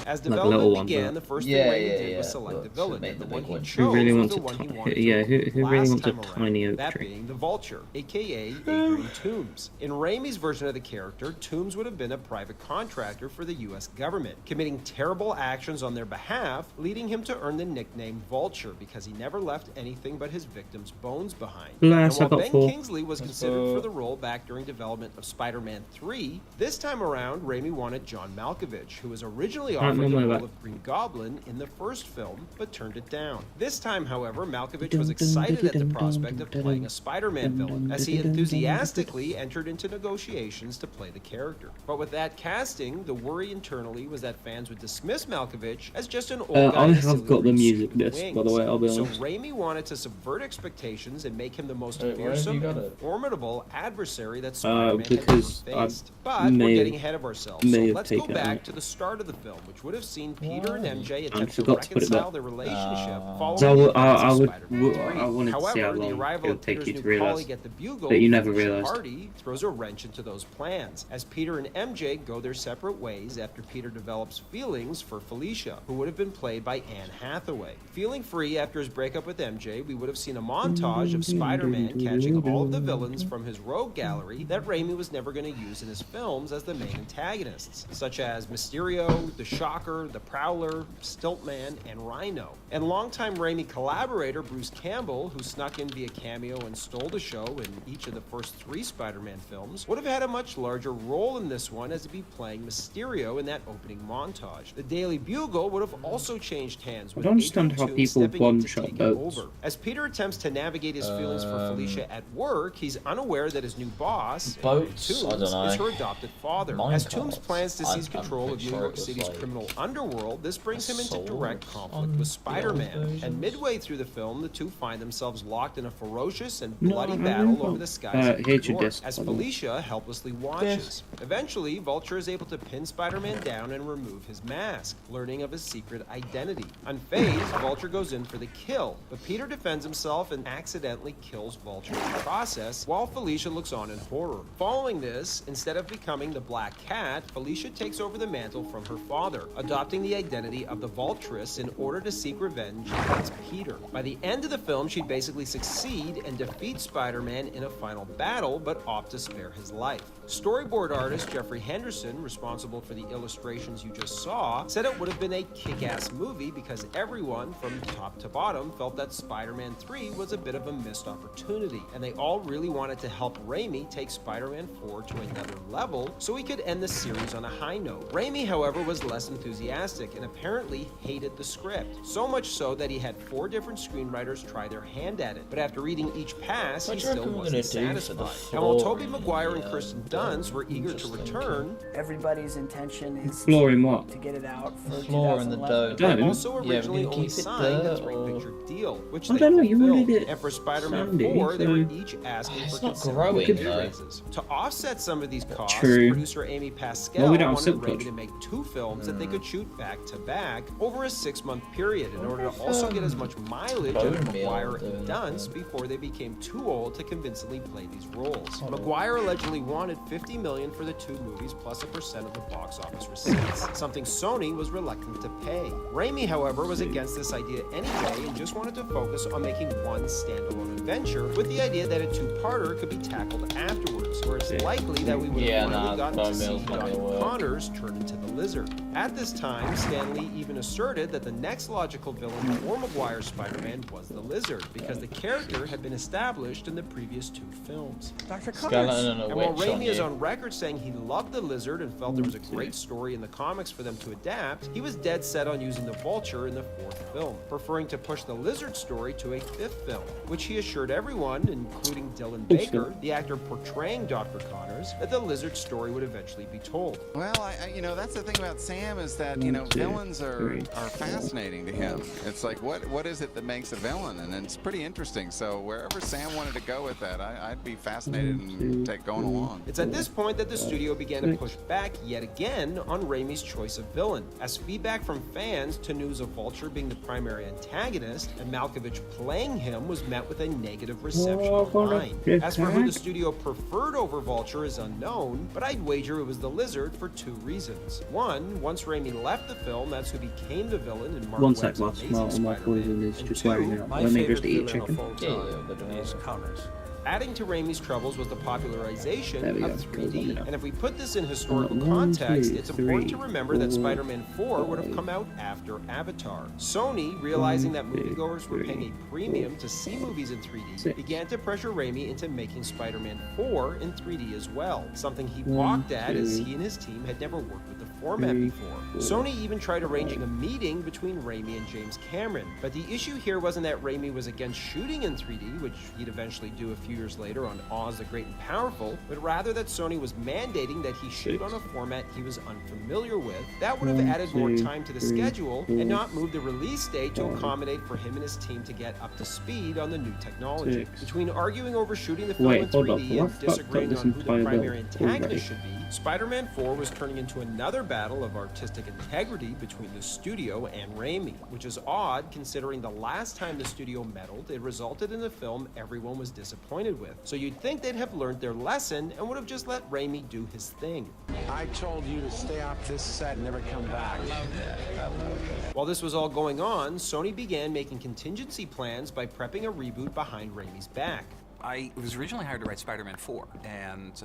As Like a little development one, began, but- the first Yeah, thing Raimi yeah, did yeah. was select Look, the villain, make and the the one big he one. chose Who really was wants the a one he ti- wanted yeah, to who really last wants a time around, tiny oak that tree? being the Vulture, aka Adrian Toomes. In Raimi's version of the character, Toomes would have been a private contractor for the U.S. government, committing terrible actions on their behalf, leading him to earn the nickname Vulture because he never left anything but his victims' bones behind. Bless, I and while got Ben 4. Kingsley was considered for the role back during development of Spider-Man 3, this time around, Raimi wanted John Malkovich, who was originally Alright, offered the no, no, role no. of Green Goblin in the first film, but turned it down. This time, however, Malkovich was excited at the prospect of playing a Spider-Man villain, as he enthusiastically entered into negotiations to play the character. But with that casting, the worry internally was that fans would dismiss Malkovich as just an old guy I in a have silly got the green music suit with disc, by the wings. way, I'll be So honest. Raimi wanted to subvert expectations and make him the most Wait, where have fearsome you got and it? formidable adversary that Spider-Man had ever Because I faced. But we're may getting have- ahead of ourselves, may so have let's go taken back it. to the start of the film, which would have seen Peter and MJ I attempt to forgot to put it reconcile back. their relationship following So the events I of would, Spider-Man 3. I wanted to see how However, the long arrival it of would take Peter's you new to realise colleague at the Bugle, that you never Felicia realised. Hardy, throws a wrench into those plans, as Peter and MJ go their separate ways after Peter develops feelings for Felicia, who would have been played by Anne Hathaway. Feeling free after his breakup with MJ, we would have seen a montage of Spider-Man catching all of the villains from his rogue gallery that Raimi was never going to use in his films as the main antagonists, such as Mysterio, the Shocker, the Prowler, Stiltman, and Rhino. And longtime Raimi collaborator Bruce Campbell, who snuck in via cameo and stole the show in each of the first 3 Spider-Man films, would have had a much larger role in this one, as he'd be playing Mysterio in that opening montage. The Daily Bugle would have also changed hands, with I don't understand Adrian how Toomes people stepping in to one-shot take votes. over. As Peter attempts to navigate his feelings for Felicia at work, he's unaware that his new boss, Boats? I Toomes, don't know. is her adopted father. Minecraft. As Toomes plans to seize I'm control of pretty New sure York it was City's like criminal underworld, this brings him into sword direct conflict on with the Spider-Man. old And midway through the film, the two find themselves locked in a ferocious and No, bloody I battle remember. over the skies of New Hate your York, desk, as by the way. Felicia helplessly watches. Eventually, Vulture is able to pin Spider-Man down and remove his mask, learning of his secret identity. Unfazed, Vulture goes in for the kill, but Peter defends himself and accidentally kills Vulture in the process, while Felicia looks on in horror. Following this, instead of becoming the Black Cat, Felicia takes over the mantle from her father, adopting the identity of the Vultress in order to seek revenge against Peter. By the end of the film, she'd basically succeed and defeat Spider-Man in a final battle, but opt to spare his life. Storyboard artist Jeffrey Henderson, responsible for the illustrations you just saw, said it would have been a kick-ass movie because everyone, from top to bottom, felt that Spider-Man 3 was a bit of a missed opportunity, and they all really wanted to help Raimi take Spider-Man 4 to another level so he could end the series on a high note. Raimi, however, was less enthusiastic and apparently hated the script, so much so that he had 4 different screenwriters try their hand at it, but after reading each pass, he still wasn't satisfied. And while Tobey Maguire and Kirsten Dunst were eager to return, everybody's intention is Flooring what? to get it out for Floor in the 2011. dough. they also Yeah, originally we're gonna only keep it signed a there, 3-picture deal, which I they don't know, you fulfilled. wanted it And for Spider-Man sandy, 4, they were so- each asking It's for not considerable growing, pay though. raises. To offset some of these costs, True. producer Amy Pascal Well, we don't have wanted silk Raimi touch. to make 2 films that they could shoot back to back over a 6-month period in order to also get as much mileage out of Bone meal Maguire doing and that. Dunst before they became too old to convincingly play these roles. Maguire allegedly wanted $50 million for the 2 movies plus a percent of the box office receipts, something Sony was reluctant to pay. Raimi, however, was against this idea anyway and just wanted to focus on making one standalone adventure, with the idea that a 2-parter could be tackled afterwards, where it's likely that we would have finally gotten to see Dr. Connors turn into the Lizard. At this time, Stan Lee even asserted that the next logical villain for Maguire's Spider-Man was the Lizard, because the character had been established in the previous 2 films. Dr. Skeleton Connors. and a And while witch on Raimi is you. on record saying he loved the Lizard and felt there was a great story in the comics for them to adapt, he was dead set on using the Vulture in the 4th film, preferring to push the Lizard story to a 5th film, which he assured everyone, including Dylan Baker, the actor portraying Dr. Connors, that the Lizard story would eventually be told. Well, you know, that's the thing about Sam is that, you know, villains are fascinating to him. It's like, what is it that makes a villain? And it's pretty interesting. So wherever Sam wanted to go with that, I'd be fascinated and take going along. It's at this point that the studio began to push back yet again on Raimi's choice of villain, as feedback from fans to news of Vulture being the primary antagonist and Malkovich playing him was met with a negative reception online. As for who the studio preferred over Vulture is unknown, but I'd wager it was the Lizard for 2 reasons. One, once Raimi left the film, that's who became the villain in Mark One Webb's sec, boss. Amazing My Spider-Man. poison is And just 2, wearing out. My Let me favorite just eat villain chicken. of all time is Connors. Adding to Raimi's troubles was the popularization There we of go. 3D. And if we put this in historical 1, context, 2, it's important to 3, remember that 4, Spider-Man 4 would have come out after Avatar. Sony, realizing that 1, 2, moviegoers were 3, paying a premium to see movies in 3D, 6. began to pressure Raimi into making Spider-Man 4 in 3D as well, something he 1, balked at as 2, he and his team had never worked with the format 3, before. 4, Sony even tried arranging a meeting between Raimi and James Cameron, but the issue here wasn't that Raimi was against shooting in 3D, which he'd eventually do a few years later on Oz the Great and Powerful, but rather that Sony was mandating that he shoot on a format he was unfamiliar with. That would have 1, added more 2, time to the 3, schedule 4, and not moved the release date to 5, accommodate for him and his team to get up to speed on the new technology. 6. Between arguing over shooting the film Wait, in hold up. 3D What and fucked up disagreeing this on who the entire primary build already? antagonist should be, Spider-Man 4 was turning into another battle of artistic integrity between the studio and Raimi, which is odd considering the last time the studio meddled, it resulted in a film everyone was disappointed with. So you'd think they'd have learned their lesson and would have just let Raimi do his thing. I told you to stay off this set and never come back. I love that. While this was all going on, Sony began making contingency plans by prepping a reboot behind Raimi's back. I was originally hired to write Spider-Man 4, and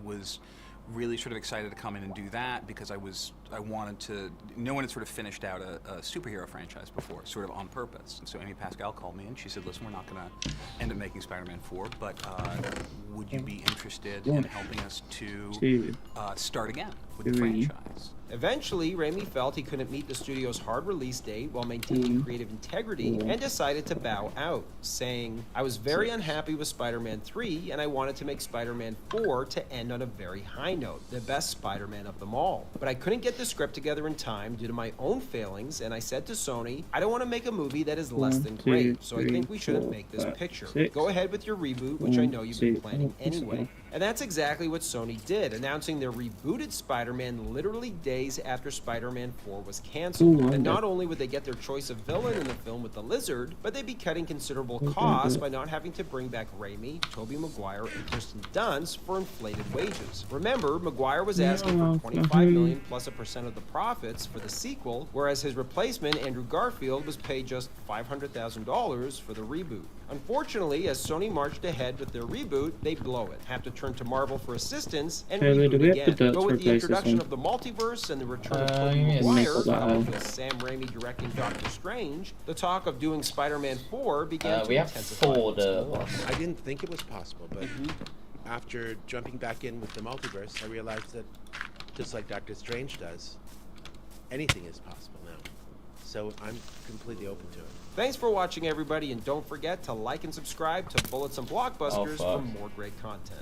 was really sort of excited to come in and do that because I wanted to. No one had sort of finished out a superhero franchise before, sort of on purpose. And so Amy Pascal called me and she said, "Listen, we're not going to end up making Spider-Man 4, but would you be interested in helping us to start again with the franchise?" Eventually, Raimi felt he couldn't meet the studio's hard release date while maintaining creative integrity and decided to bow out, saying, "I was very unhappy with Spider-Man 3 and I wanted to make Spider-Man 4 to end on a very high note, the best Spider-Man of them all. But I couldn't get the script together in time due to my own failings, and I said to Sony, I don't want to make a movie that is less than great, so I think we shouldn't make this picture. Go ahead with your reboot, which I know you've been planning anyway." And that's exactly what Sony did, announcing their rebooted Spider-Man literally days after Spider-Man 4 was canceled. And not only would they get their choice of villain in the film with the Lizard, but they'd be cutting considerable costs by not having to bring back Raimi, Tobey Maguire, and Kirsten Dunst for inflated wages. Remember, Maguire was asking for $25 million plus a percent of the profits for the sequel, whereas his replacement, Andrew Garfield, was paid just $500,000 for the reboot. Unfortunately, as Sony marched ahead with their reboot, they blow it, have to turn to Marvel for assistance, and reboot again. Go with the introduction of the multiverse and the return of Tobey Maguire, coupled with Sam Raimi directing Doctor Strange, the talk of doing Spider-Man 4 began to intensify. I didn't think it was possible, but after jumping back in with the multiverse, I realized that, just like Doctor Strange does, anything is possible now. So I'm completely open to it. Thanks for watching, everybody, and don't forget to like and subscribe to Bullets and Blockbusters for more great content.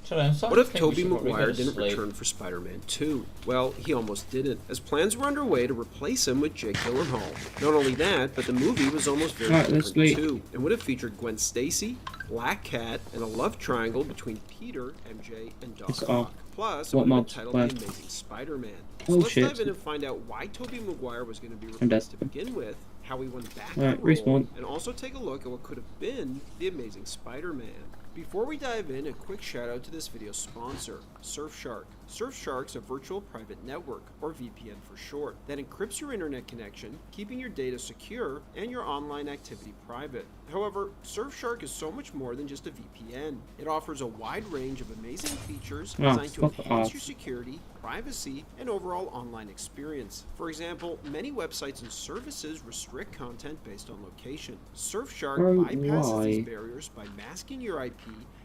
What if Tobey Maguire didn't return for Spider-Man 2? Well, he almost didn't, as plans were underway to replace him with Jake Gyllenhaal. Not only that, but the movie was almost very different too, and would have featured Gwen Stacy, Black Cat, and a love triangle between Peter, MJ, and Doc Ock. Plus, it would have been titled The Amazing Spider-Man. So let's dive in and find out why Tobey Maguire was going to be replaced to begin with, how he went back to the role, and also take a look at what could have been The Amazing Spider-Man. Before we dive in, a quick shout out to this video's sponsor, Surfshark. Surfshark's a virtual private network, or VPN for short, that encrypts your internet connection, keeping your data secure and your online activity private. However, Surfshark is so much more than just a VPN. It offers a wide range of amazing features designed to enhance your security, privacy, and overall online experience. For example, many websites and services restrict content based on location. Surfshark bypasses these barriers by masking your IP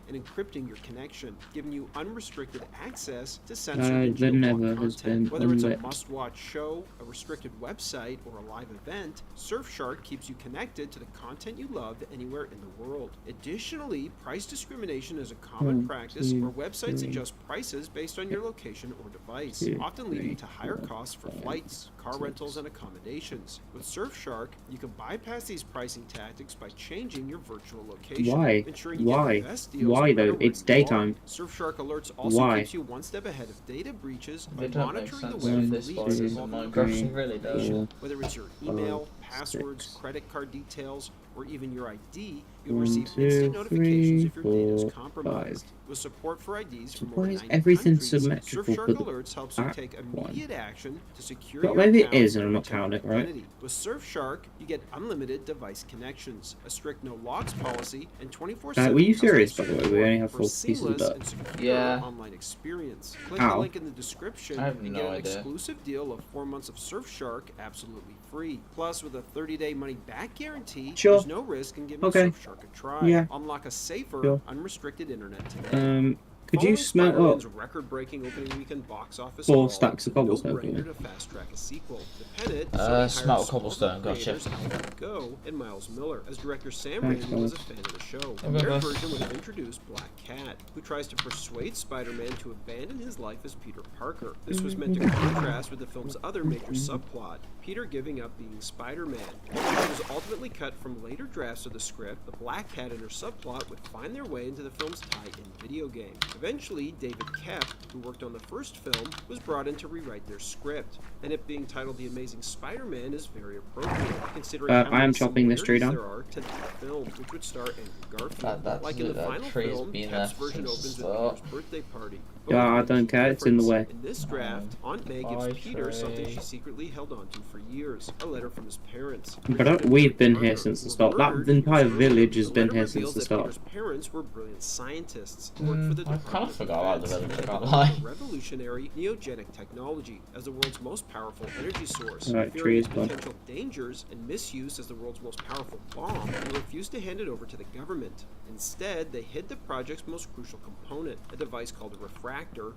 and encrypting your connection, giving you unrestricted access to censored and geoblocked content. Whether it's a must-watch show, a restricted website, or a live event, Surfshark keeps you connected to the content you love anywhere in the world. Additionally, price discrimination is a common practice where websites adjust prices based on your location or device, often leading to higher costs for flights, car rentals, and accommodations. With Surfshark, you can bypass these pricing tactics by changing your virtual location, ensuring you get the best deals. Why though? It's daytime. Surfshark Alerts also keeps you one step ahead of data breaches by monitoring the web for leaks involving really information. Whether it's your email, passwords, credit card details, or even your ID, you'll receive instant notifications if your data is compromised. With support for IDs from more than 90 countries, Surfshark Alerts helps you take immediate action to secure your maybe it account is, and I'm and not counting it, right? identity. With Surfshark, you get unlimited device connections, a strict no logs policy, and 24/7 were you serious, by customer the way? We only have support 4 for pieces of seamless that. and secure online experience. Click the link in the description and get an exclusive deal of 4 months of Surfshark absolutely free. Plus, with a 30-day money-back guarantee, there's no risk in giving Surfshark a try. Unlock a safer, unrestricted internet today. Could you smell up record-breaking opening weekend box office 4 stacks of cobblestone? to fast-track a sequel. The smelt cobblestone, gotcha. Go and Miles Miller, as director Sam Raimi was a fan of the show. Their version would have introduced Black Cat, who tries to persuade Spider-Man to abandon his life as Peter Parker. This was meant to contrast with the film's other major subplot, Peter giving up being Spider-Man. Which was ultimately cut from later drafts of the script. The Black Cat and her subplot would find their way into the film's tie-in video game. Eventually, David Koepp, who worked on the first film, was brought in to rewrite their script, and it being titled The Amazing Spider-Man is very appropriate, considering how I am many chopping this tree similarities down. there are to that film, which would star Andrew Garfield. That Like in the final tree's film, been Koepp's there version since the opens at start. Peter's birthday party. Yeah, I don't care, it's in the way. In this draft, Aunt May gives Bye, Peter something tree. she secretly held onto for years, a letter from his parents. We've been here since the start. That entire village has been here since the start. Peter's parents were brilliant scientists who worked for the I kind Department of forgot about the Defense, village, I and can't developed lie. revolutionary neogenic technology as the world's most powerful energy source. Alright, Fearing tree its is gone. potential dangers and misuse as the world's most powerful bomb, they refused to hand it over to the government. Instead, they hid the project's most crucial component, a device called a refractor,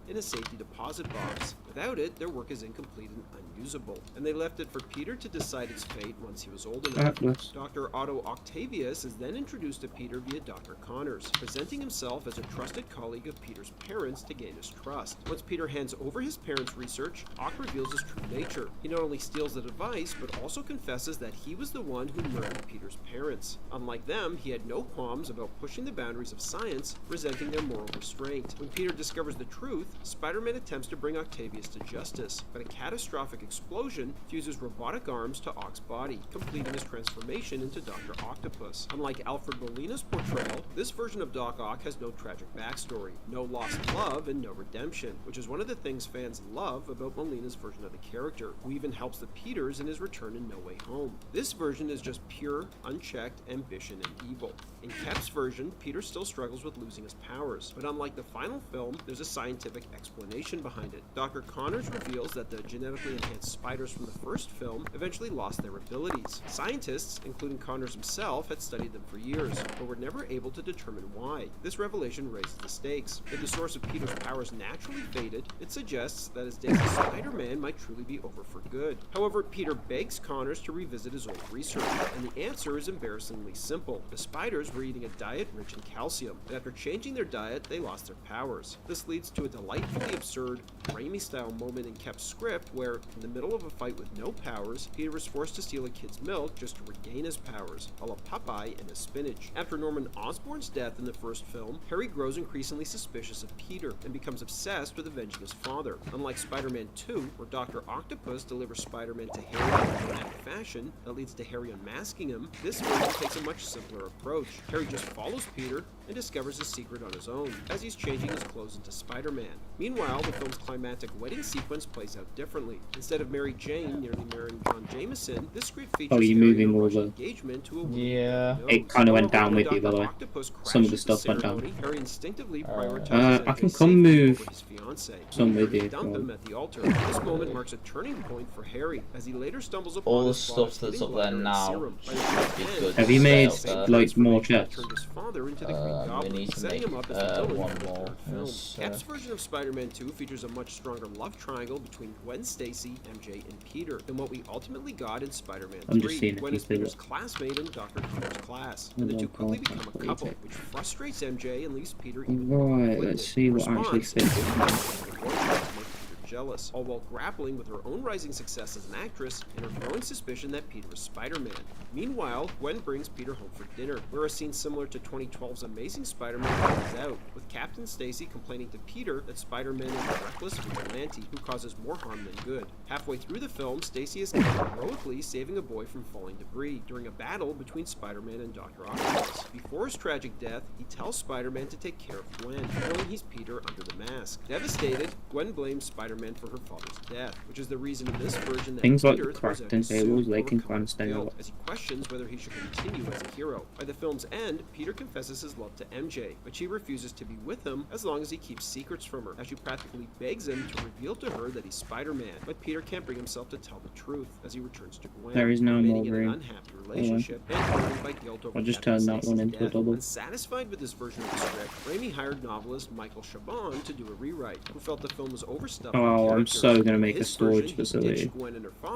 in a safety deposit box. Without it, their work is incomplete and unusable, and they left it for Peter to decide its fate once he was old enough. Yes. Dr. Otto Octavius is then introduced to Peter via Dr. Connors, presenting himself as a trusted colleague of Peter's parents to gain his trust. Once Peter hands over his parents' research, Ock reveals his true nature. He not only steals the device, but also confesses that he was the one who murdered Peter's parents. Unlike them, he had no qualms about pushing the boundaries of science, resenting their moral restraint. When Peter discovers the truth, Spider-Man attempts to bring Octavius to justice, but a catastrophic explosion fuses robotic arms to Ock's body, completing his transformation into Dr. Octopus. Unlike Alfred Molina's portrayal, this version of Doc Ock has no tragic backstory, no lost love, and no redemption, which is one of the things fans love about Molina's version of the character, who even helps the Peters in his return in No Way Home. This version is just pure, unchecked ambition and evil. In Koepp's version, Peter still struggles with losing his powers, but unlike the final film, there's a scientific explanation behind it. Dr. Connors reveals that the genetically enhanced spiders from the first film eventually lost their abilities. Scientists, including Connors himself, had studied them for years, but were never able to determine why. This revelation raises the stakes. If the source of Peter's powers naturally faded, it suggests that his days as Spider-Man might truly be over for good. However, Peter begs Connors to revisit his old research, and the answer is embarrassingly simple. The spiders were eating a diet rich in calcium, and after changing their diet, they lost their powers. This leads to a delightfully absurd, Raimi-style moment in Koepp's script where, in the middle of a fight with no powers, Peter was forced to steal a kid's milk just to regain his powers, a la Popeye and his spinach. After Norman Osborn's death in the first film, Harry grows increasingly suspicious of Peter and becomes obsessed with avenging his father. Unlike Spider-Man 2, where Dr. Octopus delivers Spider-Man to Harry in a dramatic fashion that leads to Harry unmasking him, this version takes a much simpler approach. Harry just follows Peter and discovers his secret on his own, as he's changing his clothes into Spider-Man. Meanwhile, the film's climactic wedding sequence plays out differently. Instead of Mary Jane nearly marrying John Jameson, this script features you're Harry moving in a all rush the... engagement to a woman Yeah. It kind of went However, down when with you, by the Dr. way. Octopus Some of the crashes stuff went ceremony, down. Harry instinctively prioritizes I can MJ's come safety move over his fiancée, some with leaving her you. to dump him at the altar. This moment marks a turning point for Harry, as he later stumbles upon All the his father's stuff that's healing up there bladder and now serum. By the should film's be end, good. Have you to made, stay up like, more that chests? turned his father into the Green We Goblin, need to setting make him up as the villain one for the more. third film. Yes, Koepp's version of Spider-Man 2 features a much stronger love triangle between Gwen Stacy, MJ, and Peter than what we ultimately got in Spider-Man 3. I'm just seeing if Gwen you is feel Peter's it. classmate in Dr. Connor's class, and the two quickly become a couple, which frustrates MJ and leaves Peter even more Right, conflicted. let's see what actually Response fits. is to make Peter jealous, all while grappling with her own rising success as an actress and her growing suspicion that Peter is Spider-Man. Meanwhile, Gwen brings Peter home for dinner, where a scene similar to 2012's Amazing Spider-Man plays out, with Captain Stacy complaining to Peter that Spider-Man is a reckless vigilante who causes more harm than good. Halfway through the film, Stacy is heroically saving a boy from falling debris during a battle between Spider-Man and Dr. Octopus. Before his tragic death, he tells Spider-Man to take care of Gwen, knowing he's Peter under the mask. Devastated, Gwen blames Spider-Man for her father's death, which is the reason in this version that Things like Peter the throws out crafting his suit, tables, they can overcome kind of stand guilt, up. as he questions whether he should continue as a hero. By the film's end, Peter confesses his love to MJ, but she refuses to be with him as long as he keeps secrets from her, as she practically begs him to reveal to her that he's Spider-Man. But Peter can't bring himself to tell the truth, as he returns to Gwen, There is no more remaining in an room. unhappy relationship and burdened by guilt over I'll just Captain turn that one Stacy's into a death. double. Unsatisfied with this version of the script, Raimi hired novelist Michael Chabon to do a rewrite, who felt the film was overstuffed with Oh, I'm characters. so gonna make a His storage version, he facility. ditched Gwen and her father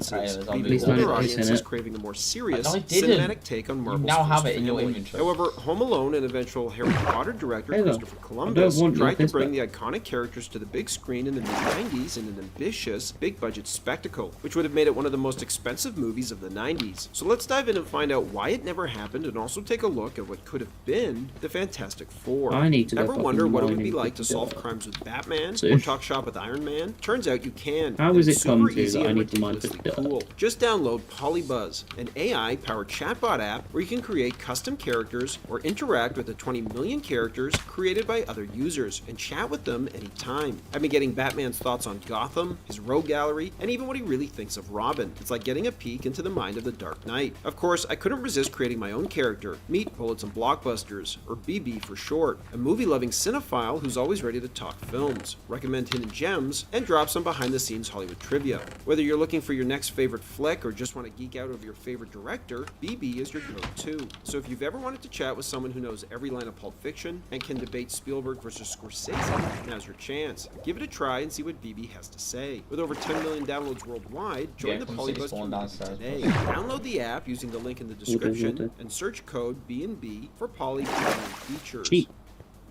references, Right, leaving Please older don't audiences listen. craving a more serious, No, I didn't. cinematic take on Marvel's now have first it in your family. inventory. However, Home Alone and eventual Harry Potter director Hey, look, Christopher I Columbus don't want tried to this bring back. the iconic characters to the big screen in the mid-90s in an ambitious, big-budget spectacle, which would have made it one of the most expensive movies of the 90s. So let's dive in and find out why it never happened, and also take a look at what could have been the Fantastic 1994. I need to go Ever fucking wonder what it would be mining like to for solve dirt. crimes with Batman So- or talk shop with Iron Man? Turns out you can. How and has it's it come super to easy that I and need to mine for ridiculously dirt? cool. Just download Polybuzz, an AI-powered chatbot app where you can create custom characters or interact with the 20 million characters created by other users and chat with them anytime. I've been getting Batman's thoughts on Gotham, his rogue gallery, and even what he really thinks of Robin. It's like getting a peek into the mind of the Dark Knight. Of course, I couldn't resist creating my own character. Meet Bullets and Blockbusters, or BB for short, a movie-loving cinephile who's always ready to talk films, recommend hidden gems, and drop some behind-the-scenes Hollywood trivia. Whether you're looking for your next favorite flick or just want to geek out over your favorite director, BB is your go-to. So if you've ever wanted to chat with someone who knows every line of Pulp Fiction and can debate Spielberg versus Scorsese, now's your chance. Give it a try and see what BB has to say. With over 10 million downloads worldwide, join the Polybuzz community today. Download the app using the link in the description and search code B&B for Poly premium features. Cheap.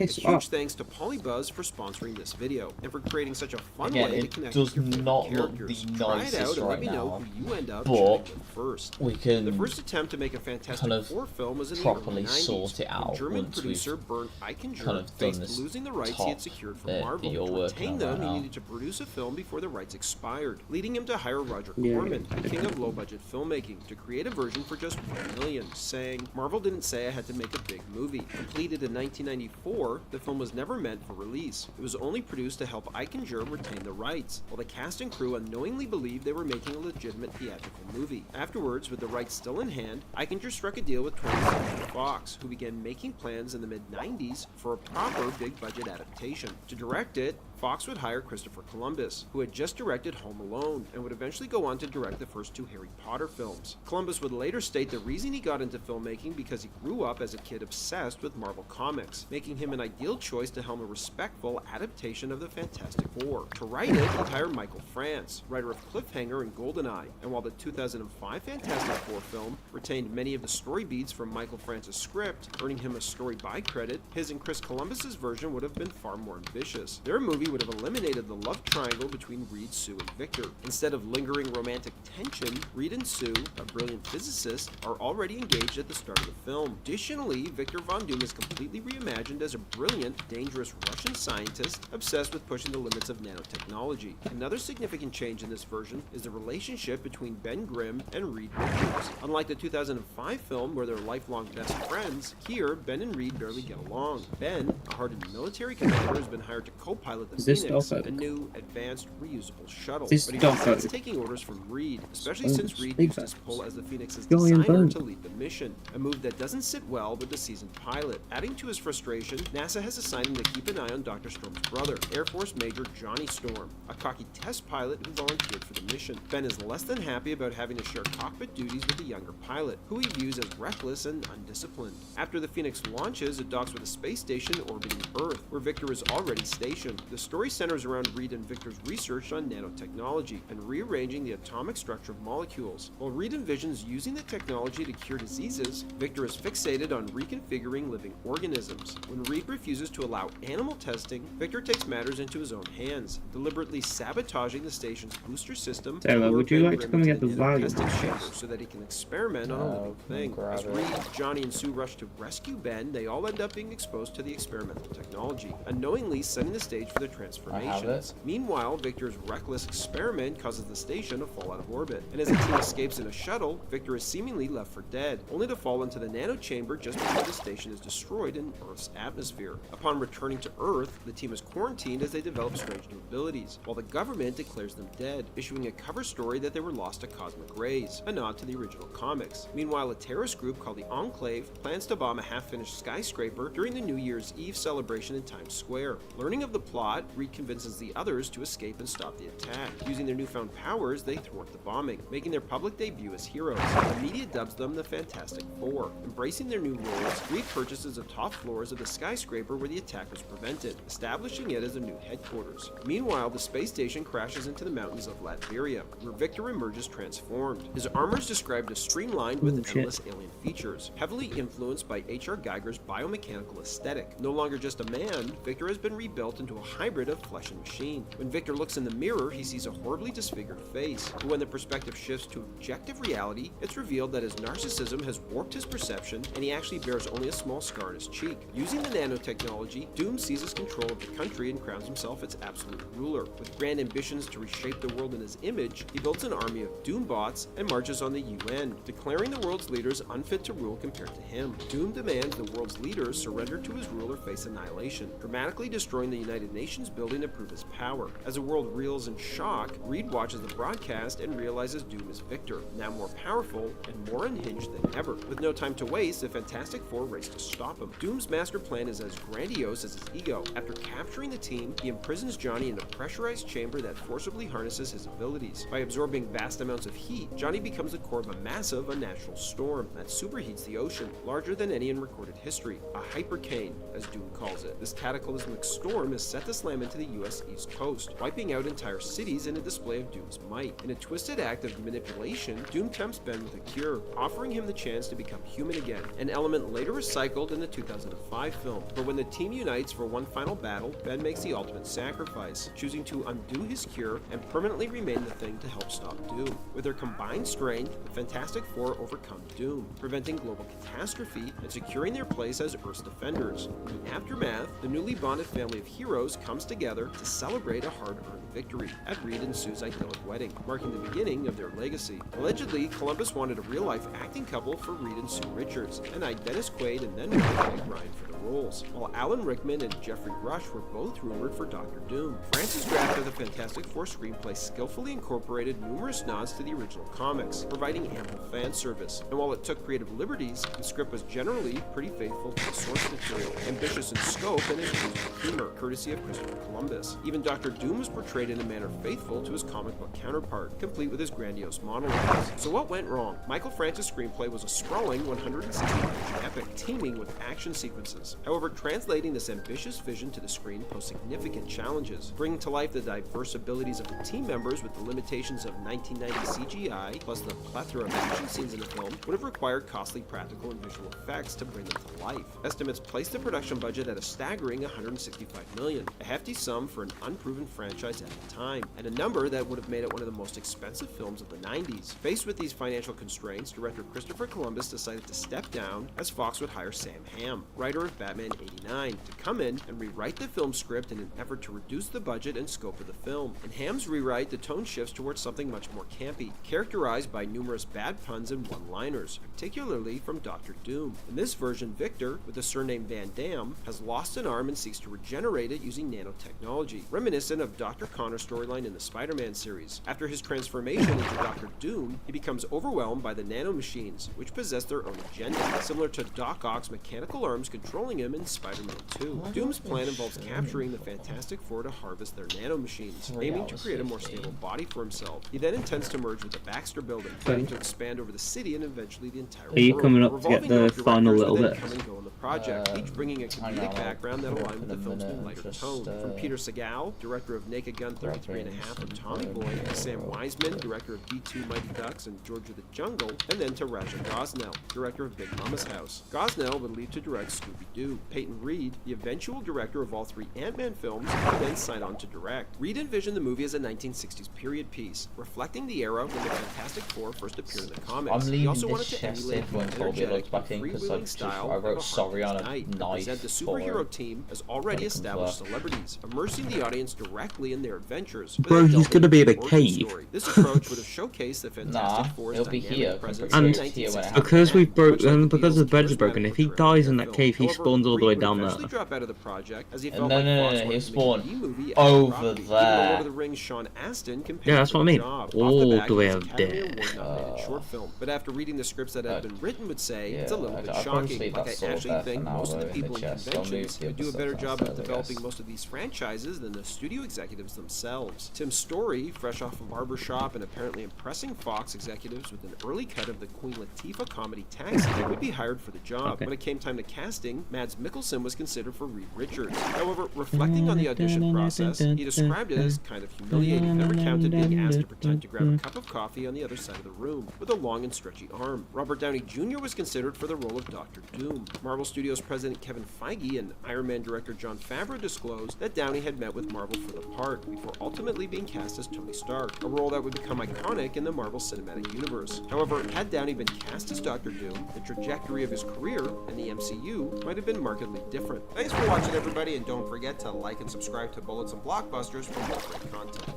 A huge thanks to Polybuzz for sponsoring this video and for creating such a fun Again, way to it connect does with your favorite not look characters. the Try it out nicest and let right me know now, who you end up but chatting with first. we can The first attempt to make a Fantastic kind of Four film was in the properly early 90s. sort it out when German once producer we've Bernd Eichinger kind of done faced this losing the rights he had secured from that Marvel. you're To working retain on them, right he now. needed to produce a film before the rights expired, leading him to hire Roger Yeah. Corman, the king of low-budget filmmaking, to create a version for just $1 million, saying, "Marvel didn't say I had to make a big movie." Completed in 1994, the film was never meant for release. It was only produced to help Eichinger retain the rights, while the cast and crew unknowingly believed they were making a legitimate theatrical movie. Afterwards, with the rights still in hand, Eichinger struck a deal with 20th Century Fox, who began making plans in the mid-90s for a proper big-budget adaptation. To direct it, Fox would hire Christopher Columbus, who had just directed Home Alone and would eventually go on to direct the first 2 Harry Potter films. Columbus would later state the reason he got into filmmaking because he grew up as a kid obsessed with Marvel Comics, making him an ideal choice to helm a respectful adaptation of the Fantastic Four. To write it, he hired Michael France, writer of Cliffhanger and GoldenEye, and while the 2005 Fantastic Four film retained many of the story beats from Michael France's script, earning him a story by credit, his and Chris Columbus's version would have been far more ambitious. Their movie would have eliminated the love triangle between Reed, Sue, and Victor. Instead of lingering romantic tension, Reed and Sue, a brilliant physicist, are already engaged at the start of the film. Additionally, Victor Von Doom is completely reimagined as a brilliant, dangerous Russian scientist obsessed with pushing the limits of nanotechnology. Another significant change in this version is the relationship between Ben Grimm and Reed Richards. Unlike the 2005 film where they're lifelong best friends, here Ben and Reed barely get along. Ben, a hardened military commander, has been hired to co-pilot the Is this Phoenix, Dolphin? a new, advanced, reusable shuttle. This But he Dolphin? resents taking orders from Reed, especially Oh, since Reed big used his facts. pull as the Phoenix's Going designer bone. to lead the mission, a move that doesn't sit well with the seasoned pilot. Adding to his frustration, NASA has assigned him to keep an eye on Dr. Storm's brother, Air Force Major Johnny Storm, a cocky test pilot who volunteered for the mission. Ben is less than happy about having to share cockpit duties with the younger pilot, who he views as reckless and undisciplined. After the Phoenix launches, it docks with a space station orbiting Earth, where Victor is already stationed. The story centers around Reed and Victor's research on nanotechnology and rearranging the atomic structure of molecules. While Reed envisions using the technology to cure diseases, Victor is fixated on reconfiguring living organisms. When Reed refuses to allow animal testing, Victor takes matters into his own hands, deliberately sabotaging the station's booster system Taylor, lure would you Ben like to Grimm come into get the nano volume? testing chamber so that he can experiment on a living thing. As Reed, Johnny, and Sue rush to rescue Ben, they all end up being exposed to the experimental technology, unknowingly setting the stage for their transformations. Meanwhile, Victor's reckless experiment causes the station to fall out of orbit, and as the team escapes in a shuttle, Victor is seemingly left for dead, only to fall into the nano chamber just before the station is destroyed in Earth's atmosphere. Upon returning to Earth, the team is quarantined as they develop strange new abilities, while the government declares them dead, issuing a cover story that they were lost to cosmic rays, a nod to the original comics. Meanwhile, a terrorist group called the Enclave plans to bomb a half-finished skyscraper during the New Year's Eve celebration in Times Square. Learning of the plot, Reed convinces the others to escape and stop the attack. Using their newfound powers, they thwart the bombing, making their public debut as heroes. The media dubs them the Fantastic Four. Embracing their new roles, Reed purchases the top floors of the skyscraper where the attack was prevented, establishing it as their new headquarters. Meanwhile, the space station crashes into the mountains of Latveria, where Victor emerges transformed. His armor is described as streamlined with endless alien features, heavily influenced by H.R. Geiger's biomechanical aesthetic. No longer just a man, Victor has been rebuilt into a hybrid hybrid of flesh and machine. When Victor looks in the mirror, he sees a horribly disfigured face. But when the perspective shifts to objective reality, it's revealed that his narcissism has warped his perception, and he actually bears only a small scar on his cheek. Using the nanotechnology, Doom seizes control of the country and crowns himself its absolute ruler. With grand ambitions to reshape the world in his image, he builds an army of Doombots and marches on the UN, declaring the world's leaders unfit to rule compared to him. Doom demands the world's leaders surrender to his rule or face annihilation, dramatically destroying the United Nations building to prove his power. As the world reels in shock, Reed watches the broadcast and realizes Doom is Victor, now more powerful and more unhinged than ever. With no time to waste, the Fantastic Four race to stop him. Doom's master plan is as grandiose as his ego. After capturing the team, he imprisons Johnny in a pressurized chamber that forcibly harnesses his abilities. By absorbing vast amounts of heat, Johnny becomes the core of a massive, unnatural storm that superheats the ocean, larger than any in recorded history. A hypercane, as Doom calls it. This cataclysmic storm is set to slam into the US East Coast, wiping out entire cities in a display of Doom's might. In a twisted act of manipulation, Doom tempts Ben with a cure, offering him the chance to become human again, an element later recycled in the 2005 film. But when the team unites for one final battle, Ben makes the ultimate sacrifice, choosing to undo his cure and permanently remain the thing to help stop Doom. With their combined strength, the Fantastic Four overcome Doom, preventing global catastrophe and securing their place as Earth's defenders. In the aftermath, the newly bonded family of heroes comes together to celebrate a hard-earned victory at Reed and Sue's idyllic wedding, marking the beginning of their legacy. Allegedly, Columbus wanted a real-life acting couple for Reed and Sue Richards, and eyed Dennis Quaid and then Meg Ryan for the roles, while Alan Rickman and Jeffrey Rush were both rumored for Dr. Doom. Francis' draft of the Fantastic Four screenplay skillfully incorporated numerous nods to the original comics, providing ample fan service. And while it took creative liberties, the script was generally pretty faithful to the source material, ambitious in scope and infused with humor, courtesy of Christopher Columbus. Even Dr. Doom was portrayed in a manner faithful to his comic book counterpart, complete with his grandiose monologues. So what went wrong? Michael Francis' screenplay was a sprawling 160-page epic, teeming with action sequences. However, translating this ambitious vision to the screen posed significant challenges, bringing to life the diverse abilities of the team members with the limitations of 1990 CGI, plus the plethora of action scenes in the film, would have required costly practical and visual effects to bring them to life. Estimates placed the production budget at a staggering $165 million, a hefty sum for an unproven franchise at the time, and a number that would have made it one of the most expensive films of the 90s. Faced with these financial constraints, director Christopher Columbus decided to step down as Fox would hire Sam Hamm, writer of Batman '89, to come in and rewrite the film script in an effort to reduce the budget and scope of the film. In Hamm's rewrite, the tone shifts towards something much more campy, characterized by numerous bad puns and one-liners, particularly from Dr. Doom. In this version, Victor, with the surname Van Damme, has lost an arm and seeks to regenerate it using nanotechnology, reminiscent of Dr. Connor's storyline in the Spider-Man series. After his transformation into Dr. Doom, he becomes overwhelmed by the nanomachines, which possess their own agenda, similar to Doc Ock's mechanical arms controlling him in Spider-Man 2. Doom's plan involves capturing the Fantastic Four to harvest their nanomachines, aiming to create a more stable body for himself. He then intends to merge with the Baxter Building, planning to expand over the city and eventually the entire world. Are you coming up to get the final little bit? Come and go on the project, each bringing a comedic background that align with the film's new lighter tone. From Peter Segal, director of Naked Gun 33 and a Half and Tommy Boy, Sam Wiseman, director of B2 Mighty Ducks and George of the Jungle, and then to Raja Gosnell, director of Big Mama's House. Gosnell would leave to direct Scooby-Doo. Peyton Reed, the eventual director of all three Ant-Man films, would then sign on to direct. Reed envisioned the movie as a 1960s period piece, reflecting the era when the Fantastic Four first appeared in the comics. I'm He also leaving wanted this to chest emulate in when the Colby energetic, looks back in because freewheeling style I wrote of sorry on a Knight, knife present the for superhero team as already established celebrities, immersing the audience directly in their adventures. Bro, he's gonna be in a cave. This approach would have showcased the Fantastic Four's it'll be here, presence And in 1960s. because we've because the bed is broken, if he dies in that cave, he spawns all the way down there. Drop out of the project as he No, felt like no, Fox he wanted to make spawned a B-movie over out of the property. Even there. Lord of the Rings Sean Astin compared Yeah, that's to what I the mean. job. Off All back, the way he was up Academy there. Award-nominated short film. But after reading the scripts that had been written, would say it's a little bit I'll probably shocking. leave Like that I sword actually there think for now, most of the though, in the people in chest. I'll conventions move the would do a other better stuff job of downstairs, I developing guess. most of these franchises than the studio executives themselves. Tim Story, fresh off of Barbershop and apparently impressing Fox executives with an early cut of the Queen Latifah comedy Taxi, would be hired for the job. Okay. When it came time to casting, Mads Mikkelsen was considered for Reed Richards. However, reflecting on the audition process, he described it as kind of humiliating and recounted being asked to pretend to grab a cup of coffee on the other side of the room with a long and stretchy arm. Robert Downey Jr. was considered for the role of Dr. Doom. Marvel Studios president Kevin Feige and Iron Man director Jon Favreau disclosed that Downey had met with Marvel for the part, before ultimately being cast as Tony Stark, a role that would become iconic in the Marvel Cinematic Universe. However, had Downey been cast as Dr. Doom, the trajectory of his career in the MCU might have been markedly different. Thanks for watching, everybody, and don't forget to like and subscribe to Bullets and Blockbusters for more great content.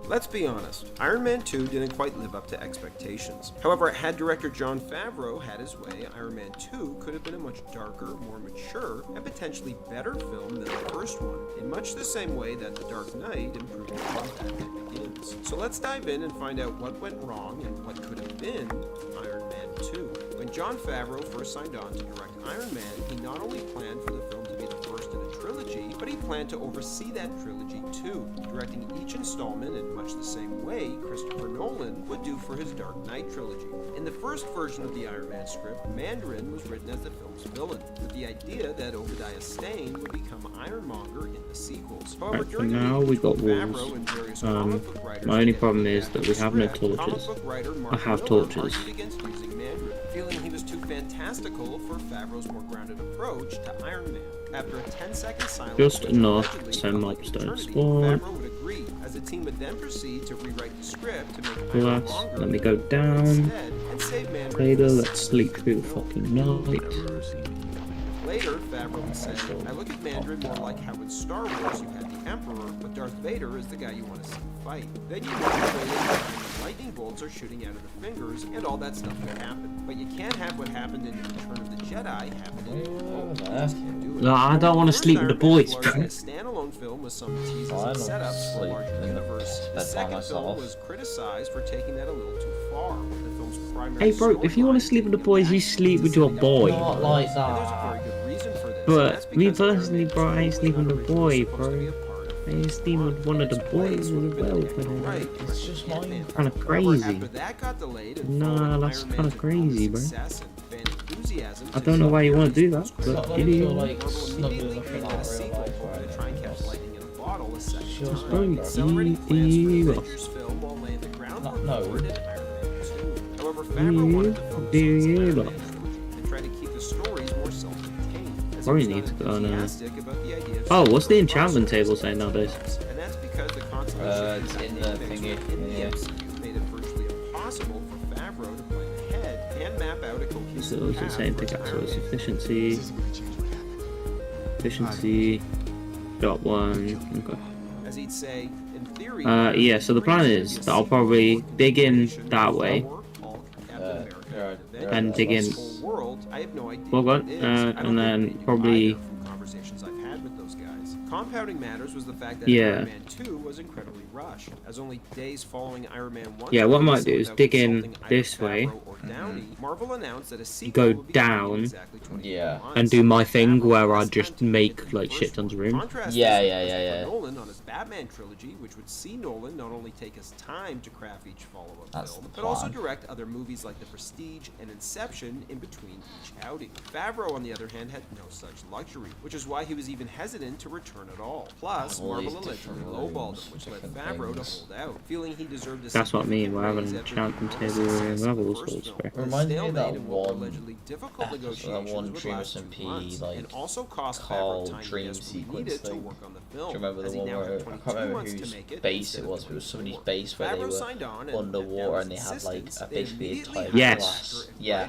Let's be honest, Iron Man 2 didn't quite live up to expectations. However, had director Jon Favreau had his way, Iron Man 2 could have been a much darker, more mature, and potentially better film than the first one, in much the same way that The Dark Knight improved upon Batman Begins. So let's dive in and find out what went wrong and what could have been Iron Man 2. When Jon Favreau first signed on to direct Iron Man, he not only planned for the film to be the first in a trilogy, but he planned to oversee that trilogy too, directing each installment in much the same way Christopher Nolan would do for his Dark Knight trilogy. In the first version of the Iron Man script, Mandarin was written as the film's villain, with the idea that Obadiah Stane would become Ironmonger in the sequels. However, Right, for now we got wolves. My only problem is that we have no torches. I have torches. Feeling he was too fantastical for Favreau's more grounded approach to Iron Man. After a 10-second silence, Just enough so mobs don't spawn. Favreau would agree, as the team would then proceed to rewrite the script to make Plus, Iron longer let me go down. and save Mandarin. Vader, let's sleep through the fucking night. Later, Favreau would say, I look at Mandarin more like how in Star Wars you had the Emperor, but Darth Vader is the guy you want to see fight. Then you want to the lightning bolts are shooting out of the fingers, and all that stuff would happen. But you can't have what happened in Return of the Jedi happen in No, I don't want to sleep with the boys, bro. a standalone film with some teases and setups for a larger universe. The second film was criticized for taking that a little too far. The film's primary Hey, bro, if you want to sleep with the boys, you sleep with your boy. Not like that. But me personally, bro, I ain't sleeping with the boy, bro. I ain't sleeping with one of the boys as well, man. It's just mine. Kind of crazy. Nah, that's kind of crazy, bro. I don't know why you want to do that, but it is. Like snuggling up in that real life, Probably need to go on Oh, what's the enchantment table saying nowadays? It's in the thingy. So it's the same pickaxe, so it's efficiency. Efficiency. Got one. Okay. As he'd say, in theory, yeah, so the plan is that I'll probably dig in that way. And dig in. Well, and then probably. Compounding matters was the fact that Yeah. Iron Man 2 was incredibly rushed, as only days following Iron Man 1. Yeah, what I might do is dig in this way. Marvel announced that a sequel Go down. And do my thing where I just make like shit tons of room. Yeah. Nolan on his Batman trilogy, which would see Nolan not only take his time to craft each follow-up film, but also direct other movies like The Prestige and Inception in between each outing. Favreau, on the other hand, had no such luxury, which is why he was even hesitant to return at all. Plus, Marvel allegedly lowballed him, which led Favreau to hold out, feeling he deserved a That's what I mean, we're having an enchantment table and levels all spare. Reminds me of that one episode, that one Dream SMP, like, Carl Dream sequence thing. Do you remember the one where, I can't remember whose base it was, but it was somebody's base where they were underwater and they had like basically a entire glass. Yeah.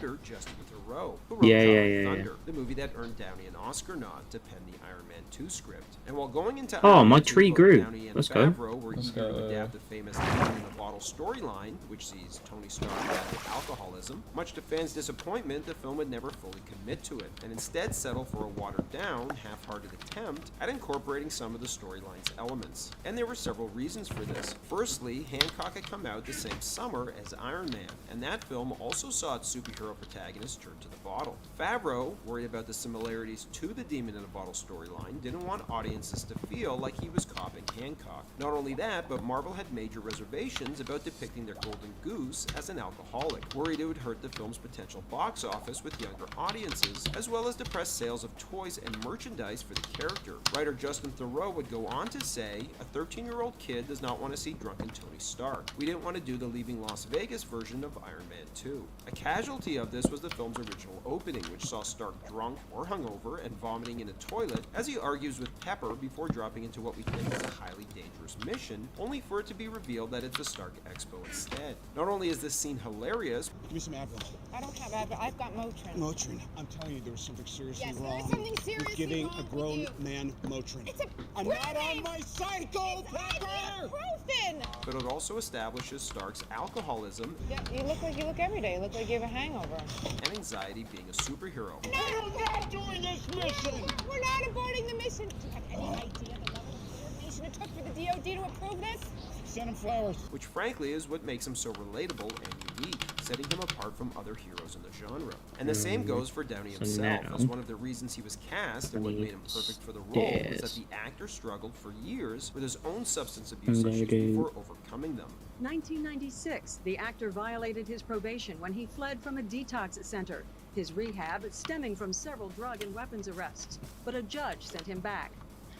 Yeah. The movie that earned Downey an Oscar nod to pen the Iron Man 2 script. And while going into Oh, Iron my Man 2, tree both grew. Downey and Let's go. Favreau were eager to adapt the famous Lightning in a Bottle storyline, which sees Tony Stark battle alcoholism. Much to fans' disappointment, the film would never fully commit to it, and instead settle for a watered-down, half-hearted attempt at incorporating some of the storyline's elements. And there were several reasons for this. Firstly, Hancock had come out the same summer as Iron Man, and that film also saw its superhero protagonist turn to the bottle. Favreau, worried about the similarities to the Demon in a Bottle storyline, didn't want audiences to feel like he was copying Hancock. Not only that, but Marvel had major reservations about depicting their golden goose as an alcoholic, worried it would hurt the film's potential box office with younger audiences, as well as depress sales of toys and merchandise for the character. Writer Justin Theroux Theroux would go on to say, a 13-year-old kid does not want to see drunken Tony Stark. We didn't want to do the Leaving Las Vegas version of Iron Man 2. A casualty of this was the film's original opening, which saw Stark drunk or hungover and vomiting in a toilet as he argues with Pepper before dropping into what we think is a highly dangerous mission, only for it to be revealed that it's a Stark Expo instead. Not only is this scene hilarious, Give me some Advil. I don't have Advil. I've got Motrin. Motrin. I'm telling you, there was something seriously Yes, wrong. there is something seriously with giving wrong a grown with you. man Motrin. It's a I'm not on my cycle, Pepper! ibuprofen. but it also establishes Stark's alcoholism Yeah, you look every day. You look like you have a hangover. and anxiety being a superhero. I'm not doing this mission! We're not aborting the mission. Do you have any idea the level of coordination it took for the DOD to approve this? Send him flowers. Which frankly is what makes him so relatable and unique, setting him apart from other heroes in the genre. And the same goes for Downey So himself, now- as one of the reasons he was cast and what made him perfect for the role was that the actor struggled for years with his own substance abuse issues before overcoming them. 1996, the actor violated his probation when he fled from a detox center. His rehab stemming from several drug and weapons arrests, but a judge sent him back.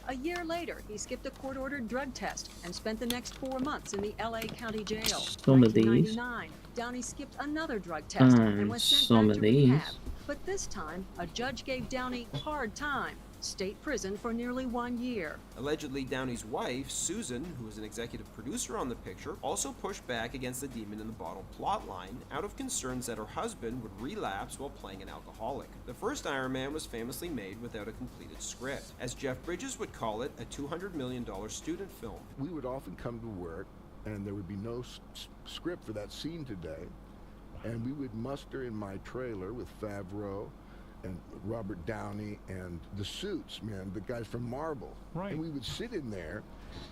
A year later, he skipped a court-ordered drug test and spent the next 4 months in the LA County Jail. Some of these. 1999, Downey skipped another drug test and was sent some back of to rehab. these. But this time, a judge gave Downey hard time. State prison for nearly 1 year. Allegedly, Downey's wife, Susan, who was an executive producer on the picture, also pushed back against the demon in the bottle plotline out of concerns that her husband would relapse while playing an alcoholic. The first Iron Man was famously made without a completed script. As Jeff Bridges would call it, a $200 million student film. We would often come to work and there would be no script for that scene today, and we would muster in my trailer with Favreau and Robert Downey and the suits, man, the guys from Marvel. Right. And we would sit in there,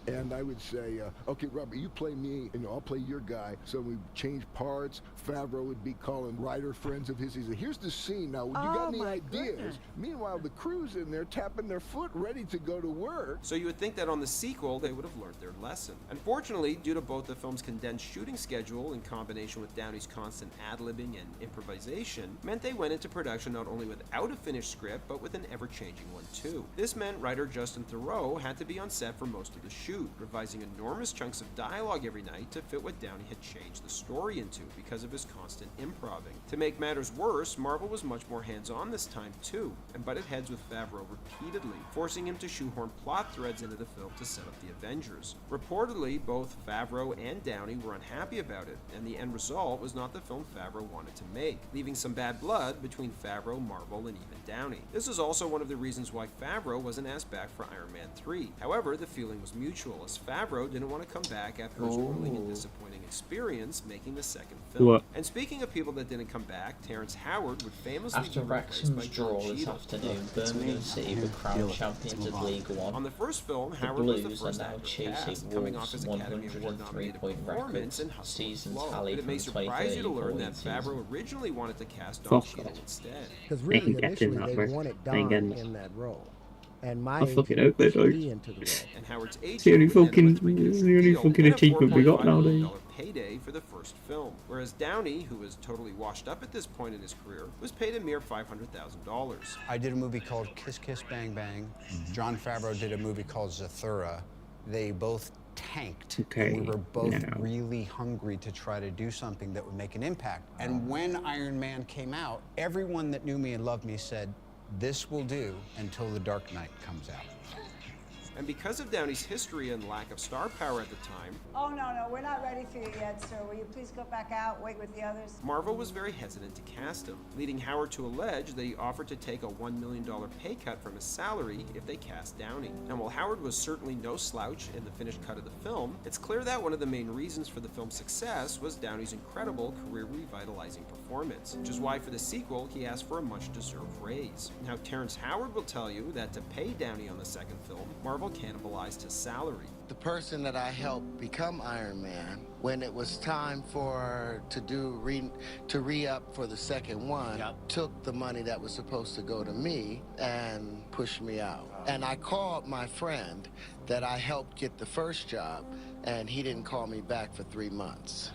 and I would say, okay, Robert, you play me, and I'll play your guy. So we change parts. Favreau would be calling writer friends of his. He said, here's the scene. Now, you got any ideas? Goodness. Meanwhile, the crew's in there tapping their foot, ready to go to work. So you would think that on the sequel, they would have learned their lesson. Unfortunately, due to both the film's condensed shooting schedule in combination with Downey's constant ad-libbing and improvisation, meant they went into production not only without a finished script, but with an ever-changing one too. This meant writer Justin Theroux had to be on set for most of the shoot, revising enormous chunks of dialogue every night to fit what Downey had changed the story into because of his constant improving. To make matters worse, Marvel was much more hands-on this time too, and butted heads with Favreau repeatedly, forcing him to shoehorn plot threads into the film to set up the Avengers. Reportedly, both Favreau and Downey were unhappy about it, and the end result was not the film Favreau wanted to make, leaving some bad blood between Favreau, Marvel, and even Downey. This is also one of the reasons why Favreau wasn't asked back for Iron Man 3. However, the feeling was mutual, as Favreau didn't want to come back after his grueling and disappointing experience making the second film. What? And speaking of people that didn't come back, Terrence Howard would famously After be replaced by Wrexham's John draw this Cheadle. afternoon, Birmingham City were crowned champions of League One. On the first film, The Howard was the Blues first are now actor chasing cast, coming off his Wolves' Academy Award-nominated 103-point performance record, in Hustle and season Flow. tally But it from may the surprise you to learn that 2013 Favreau originally wanted to cast Fuck Don Cheadle off. instead. Because They really, can get in initially, that they way. wanted They ain't Don getting it. in that role. And my I fucking agent hope they pushed do. me into the role. And Howard's It's the only agent would end fucking, up it's the only deal fucking and a achievement we got $4.5 nowadays. million payday for the first film, whereas Downey, who was totally washed up at this point in his career, was paid a mere $500,000. I did a movie called Kiss Kiss Bang Bang. John Favreau did a movie called Zathura. They both tanked. Okay, And we were both now. really hungry to try to do something that would make an impact. And when Iron Man came out, everyone that knew me and loved me said, this will do until The Dark Knight comes out. And because of Downey's history and lack of star power at the time, Oh, no, we're not ready for you yet, sir. Will you please go back out, wait with the others? Marvel was very hesitant to cast him, leading Howard to allege that he offered to take a $1 million pay cut from his salary if they cast Downey. And while Howard was certainly no slouch in the finished cut of the film, it's clear that one of the main reasons for the film's success was Downey's incredible career-revitalizing performance, which is why for the sequel he asked for a much-deserved raise. Now Terrence Howard will tell you that to pay Downey on the second film, Marvel cannibalized his salary. The person that I helped become Iron Man, when it was time to re-up for the second one, took the money that was supposed to go to me and pushed me out. And I called my friend that I helped get the first job and he didn't call me back for 3 months.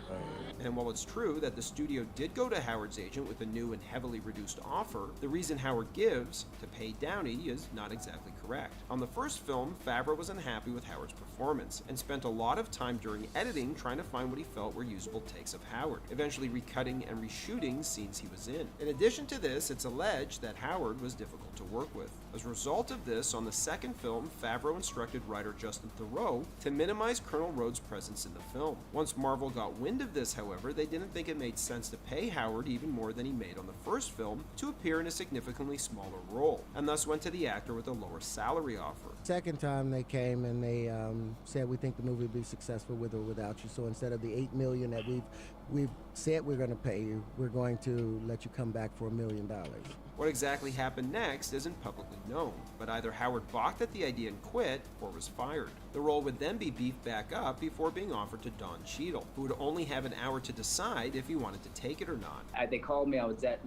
And while it's true that the studio did go to Howard's agent with a new and heavily reduced offer, the reason Howard gives to pay Downey is not exactly correct. On the first film, Favreau was unhappy with Howard's performance and spent a lot of time during editing trying to find what he felt were usable takes of Howard, eventually recutting and reshooting scenes he was in. In addition to this, it's alleged that Howard was difficult to work with. As a result of this, on the second film, Favreau instructed writer Justin Theroux to minimize Colonel Rhodes' presence in the film. Once Marvel got wind of this, however, they didn't think it made sense to pay Howard even more than he made on the first film to appear in a significantly smaller role, and thus went to the actor with a lower salary offer. Second time they came and they said, we think the movie will be successful with or without you. So instead of the $8 million that we've said we're going to pay you, we're going to let you come back for $1 million. What exactly happened next isn't publicly known, but either Howard balked at the idea and quit, or was fired. The role would then be beefed back up before being offered to Don Cheadle, who would only have an hour to decide if he wanted to take it or not. They called me. I was at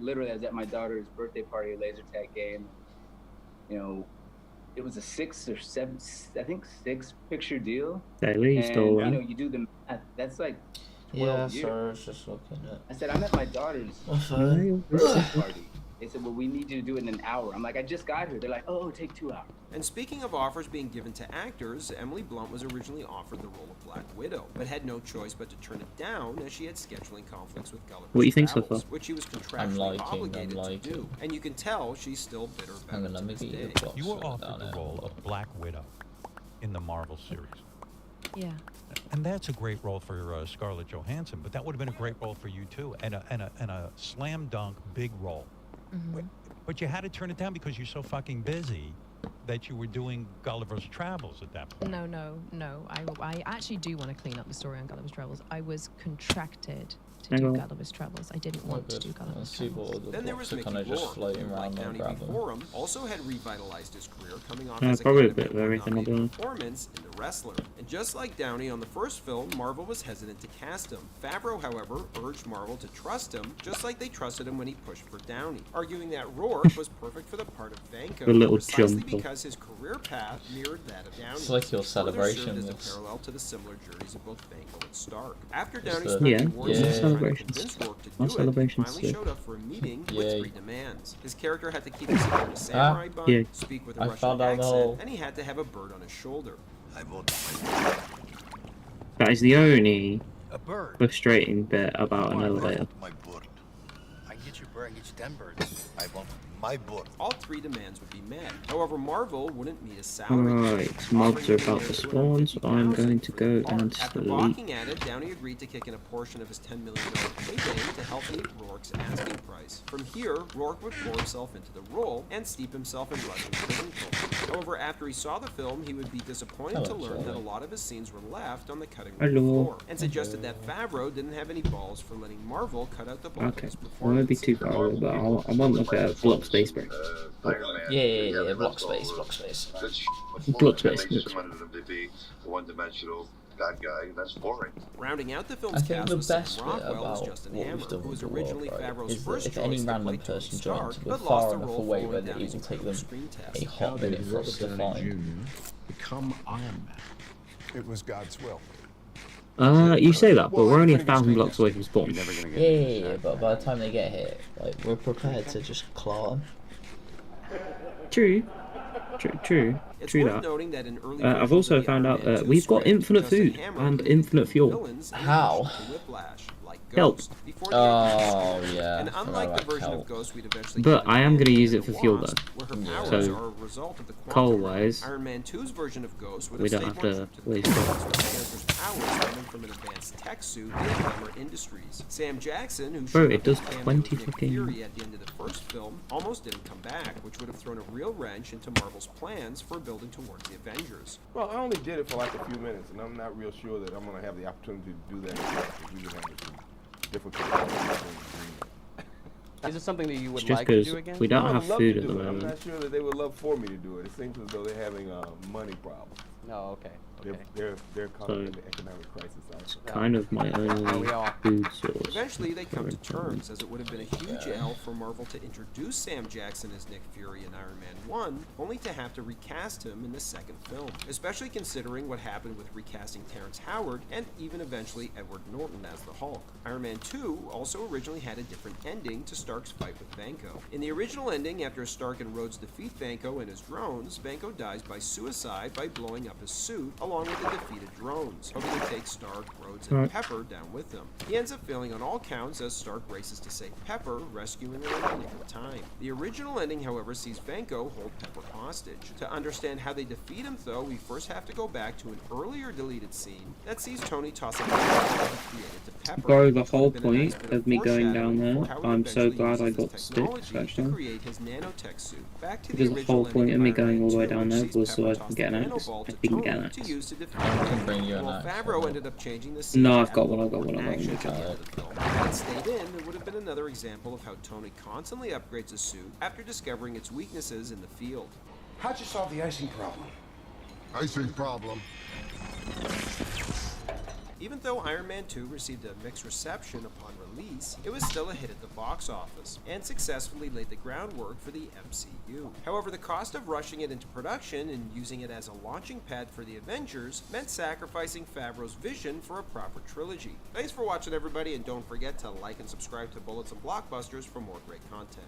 my daughter's birthday party, a laser tag game. You know, it was a 6 or 7, I think 6 picture deal. At least, and, right? you know, you do the math. That's like 12 years. Yeah, sorry, I was just looking at. I said, I'm at my daughter's Sorry. birthday party. They said, well, we need you to do it in an hour. I'm like, I just got here. They're like, oh, take 2 hours. And speaking of offers being given to actors, Emily Blunt was originally offered the role of Black Widow, but had no choice but to turn it down as she had scheduling conflicts with Gulliver's What do you think so Travels, far? which she was contractually obligated to do. And you can tell she's still bitter about it to this day. You were offered the role of Black Widow in the Marvel series. Yeah. And that's a great role for Scarlett Johansson, but that would have been a great role for you too, and a slam dunk big role. Mm-hmm. But you had to turn it down because you're so fucking busy that you were doing Gulliver's Travels at that point. No. I actually do want to clean up the story on Gulliver's Travels. I was contracted to do Gulliver's Travels. I didn't want to do Gulliver's Travels. Then there was Mickey Rourke, who, like Downey before him, also had revitalized his career, coming off as a probably a bit of everything, I'll be honest. performance in The Wrestler. And just like Downey on the first film, Marvel was hesitant to cast him. Favreau, however, urged Marvel to trust him, just like they trusted him when he pushed for Downey, arguing that Rourke was perfect for the part of Vanko, The little precisely jumper. because his career path mirrored that of Downey. It's like your celebration Further served as was- a parallel to the similar journeys of both Vanko and Stark. After It's Downey the- spent Yeah, awards yeah, trying to celebrations. convince Rourke to My do it, he celebrations finally sick. showed up for a meeting Yay. with 3 demands. His character had to keep his hair in a samurai bun, Yeah. speak with a I Russian found out the accent, whole- and he had to have a bird on his shoulder. That is the only A bird. frustrating bit about an elevator. My bird. I can get you a bird, I can get you 10 birds. I want my bird. All 3 demands would be met. However, Marvel wouldn't meet his salary. Alright, mobs are about to spawn, so I'm going to go and After sleep. balking at it, Downey agreed to kick in a portion of his $10 million payday to help meet Rourke's asking price. From here, Rourke would pour himself into the role and steep himself in Russian prison culture. However, after he saw the film, he would be disappointed to learn that a lot of his scenes were left on the cutting room Hello. floor, and suggested that Favreau didn't have any balls for letting Marvel cut out the bulk of Okay, his I won't performance. be too far away, but I want to look at block space break. Yeah, block space. Block space. To be a one-dimensional bad guy, and that's boring. Rounding out the film's I think cast the was Sam best bit Rockwell as about Justin what Hammer, we've done who was with the originally war, right, Favreau's is that first if choice any to random play Tony person Stark, joins, we're but lost far the enough role away following where it Downey's will take them incredible screen test. a hot minute for us to find. Become Iron Man. It was God's will. You say that, but we're only 1,000 blocks away from spawn. Yeah, but by the time they get here, like, we're prepared to just claw them. True It's that. worth noting that in early I've versions also of the found Iron out Man that 2 we've got script, infinite Justin food Hammer and would infinite fuel. villains in How? addition to Whiplash, like Help. Ghost, before the Oh, end of the yeah. And unlike the Like version help. of Ghost we'd eventually But get I in am going to Ant-Man use it and for the fuel Wasp, though. where her powers So, are a result of the quantum coal-wise, Iron Man 2's version of Ghost would we have don't stayed have more to true waste the it. comics, with the character's powers coming from an advanced tech suit in Hammer Industries. Sam Jackson, who Bro, showed it up does as a cameo 20 as Nick fucking- Fury at the end of the first film, almost didn't come back, which would have thrown a real wrench into Marvel's plans for building towards the Avengers. Well, I only did it for like a few minutes, and I'm not real sure that I'm going to have the opportunity to do that again, because we were having some difficulties. Is it something that you would Just like to 'cause do again? we don't I have would love food to at do the it. I'm moment. not sure that they would love for me to do it. It seems as though they're having money problems. No, okay. They're caught up in the economic crisis also. Kind of my only food source. Eventually, they come to terms, as it would have been a huge L for Marvel to introduce Sam Jackson as Nick Fury in Iron Man 1, only to have to recast him in the second film, especially considering what happened with recasting Terrence Howard and even eventually Edward Norton as the Hulk. Iron Man 2 also originally had a different ending to Stark's fight with Vanko. In the original ending, after Stark and Rhodes defeat Vanko and his drones, Vanko dies by suicide by blowing up his suit, along with the defeated drones, hoping to take Stark, Rhodes, and Pepper down with him. He ends up failing on all counts as Stark races to save Pepper, rescuing her in the nick of time. The original ending, however, sees Vanko hold Pepper hostage. To understand how they defeat him, though, we first have to go back to an earlier deleted scene that sees Tony toss a bomb he created to Pepper. Bro, the whole point of me going down there, I'm so glad I got sticks actually. Because the whole point of me going all the way down there was so I could get an axe. I didn't get an axe. I can bring you an axe. Favreau ended up changing the scene. No, I've got one. Had it stayed in, it would have been another example of how Tony constantly upgrades his suit after discovering its weaknesses in the field. How'd you solve the icing problem? Icing problem. Even though Iron Man 2 received a mixed reception upon release, it was still a hit at the box office, and successfully laid the groundwork for the MCU. However, the cost of rushing it into production and using it as a launching pad for the Avengers meant sacrificing Favreau's vision for a proper trilogy. Thanks for watching, everybody, and don't forget to like and subscribe to Bullets and Blockbusters for more great content.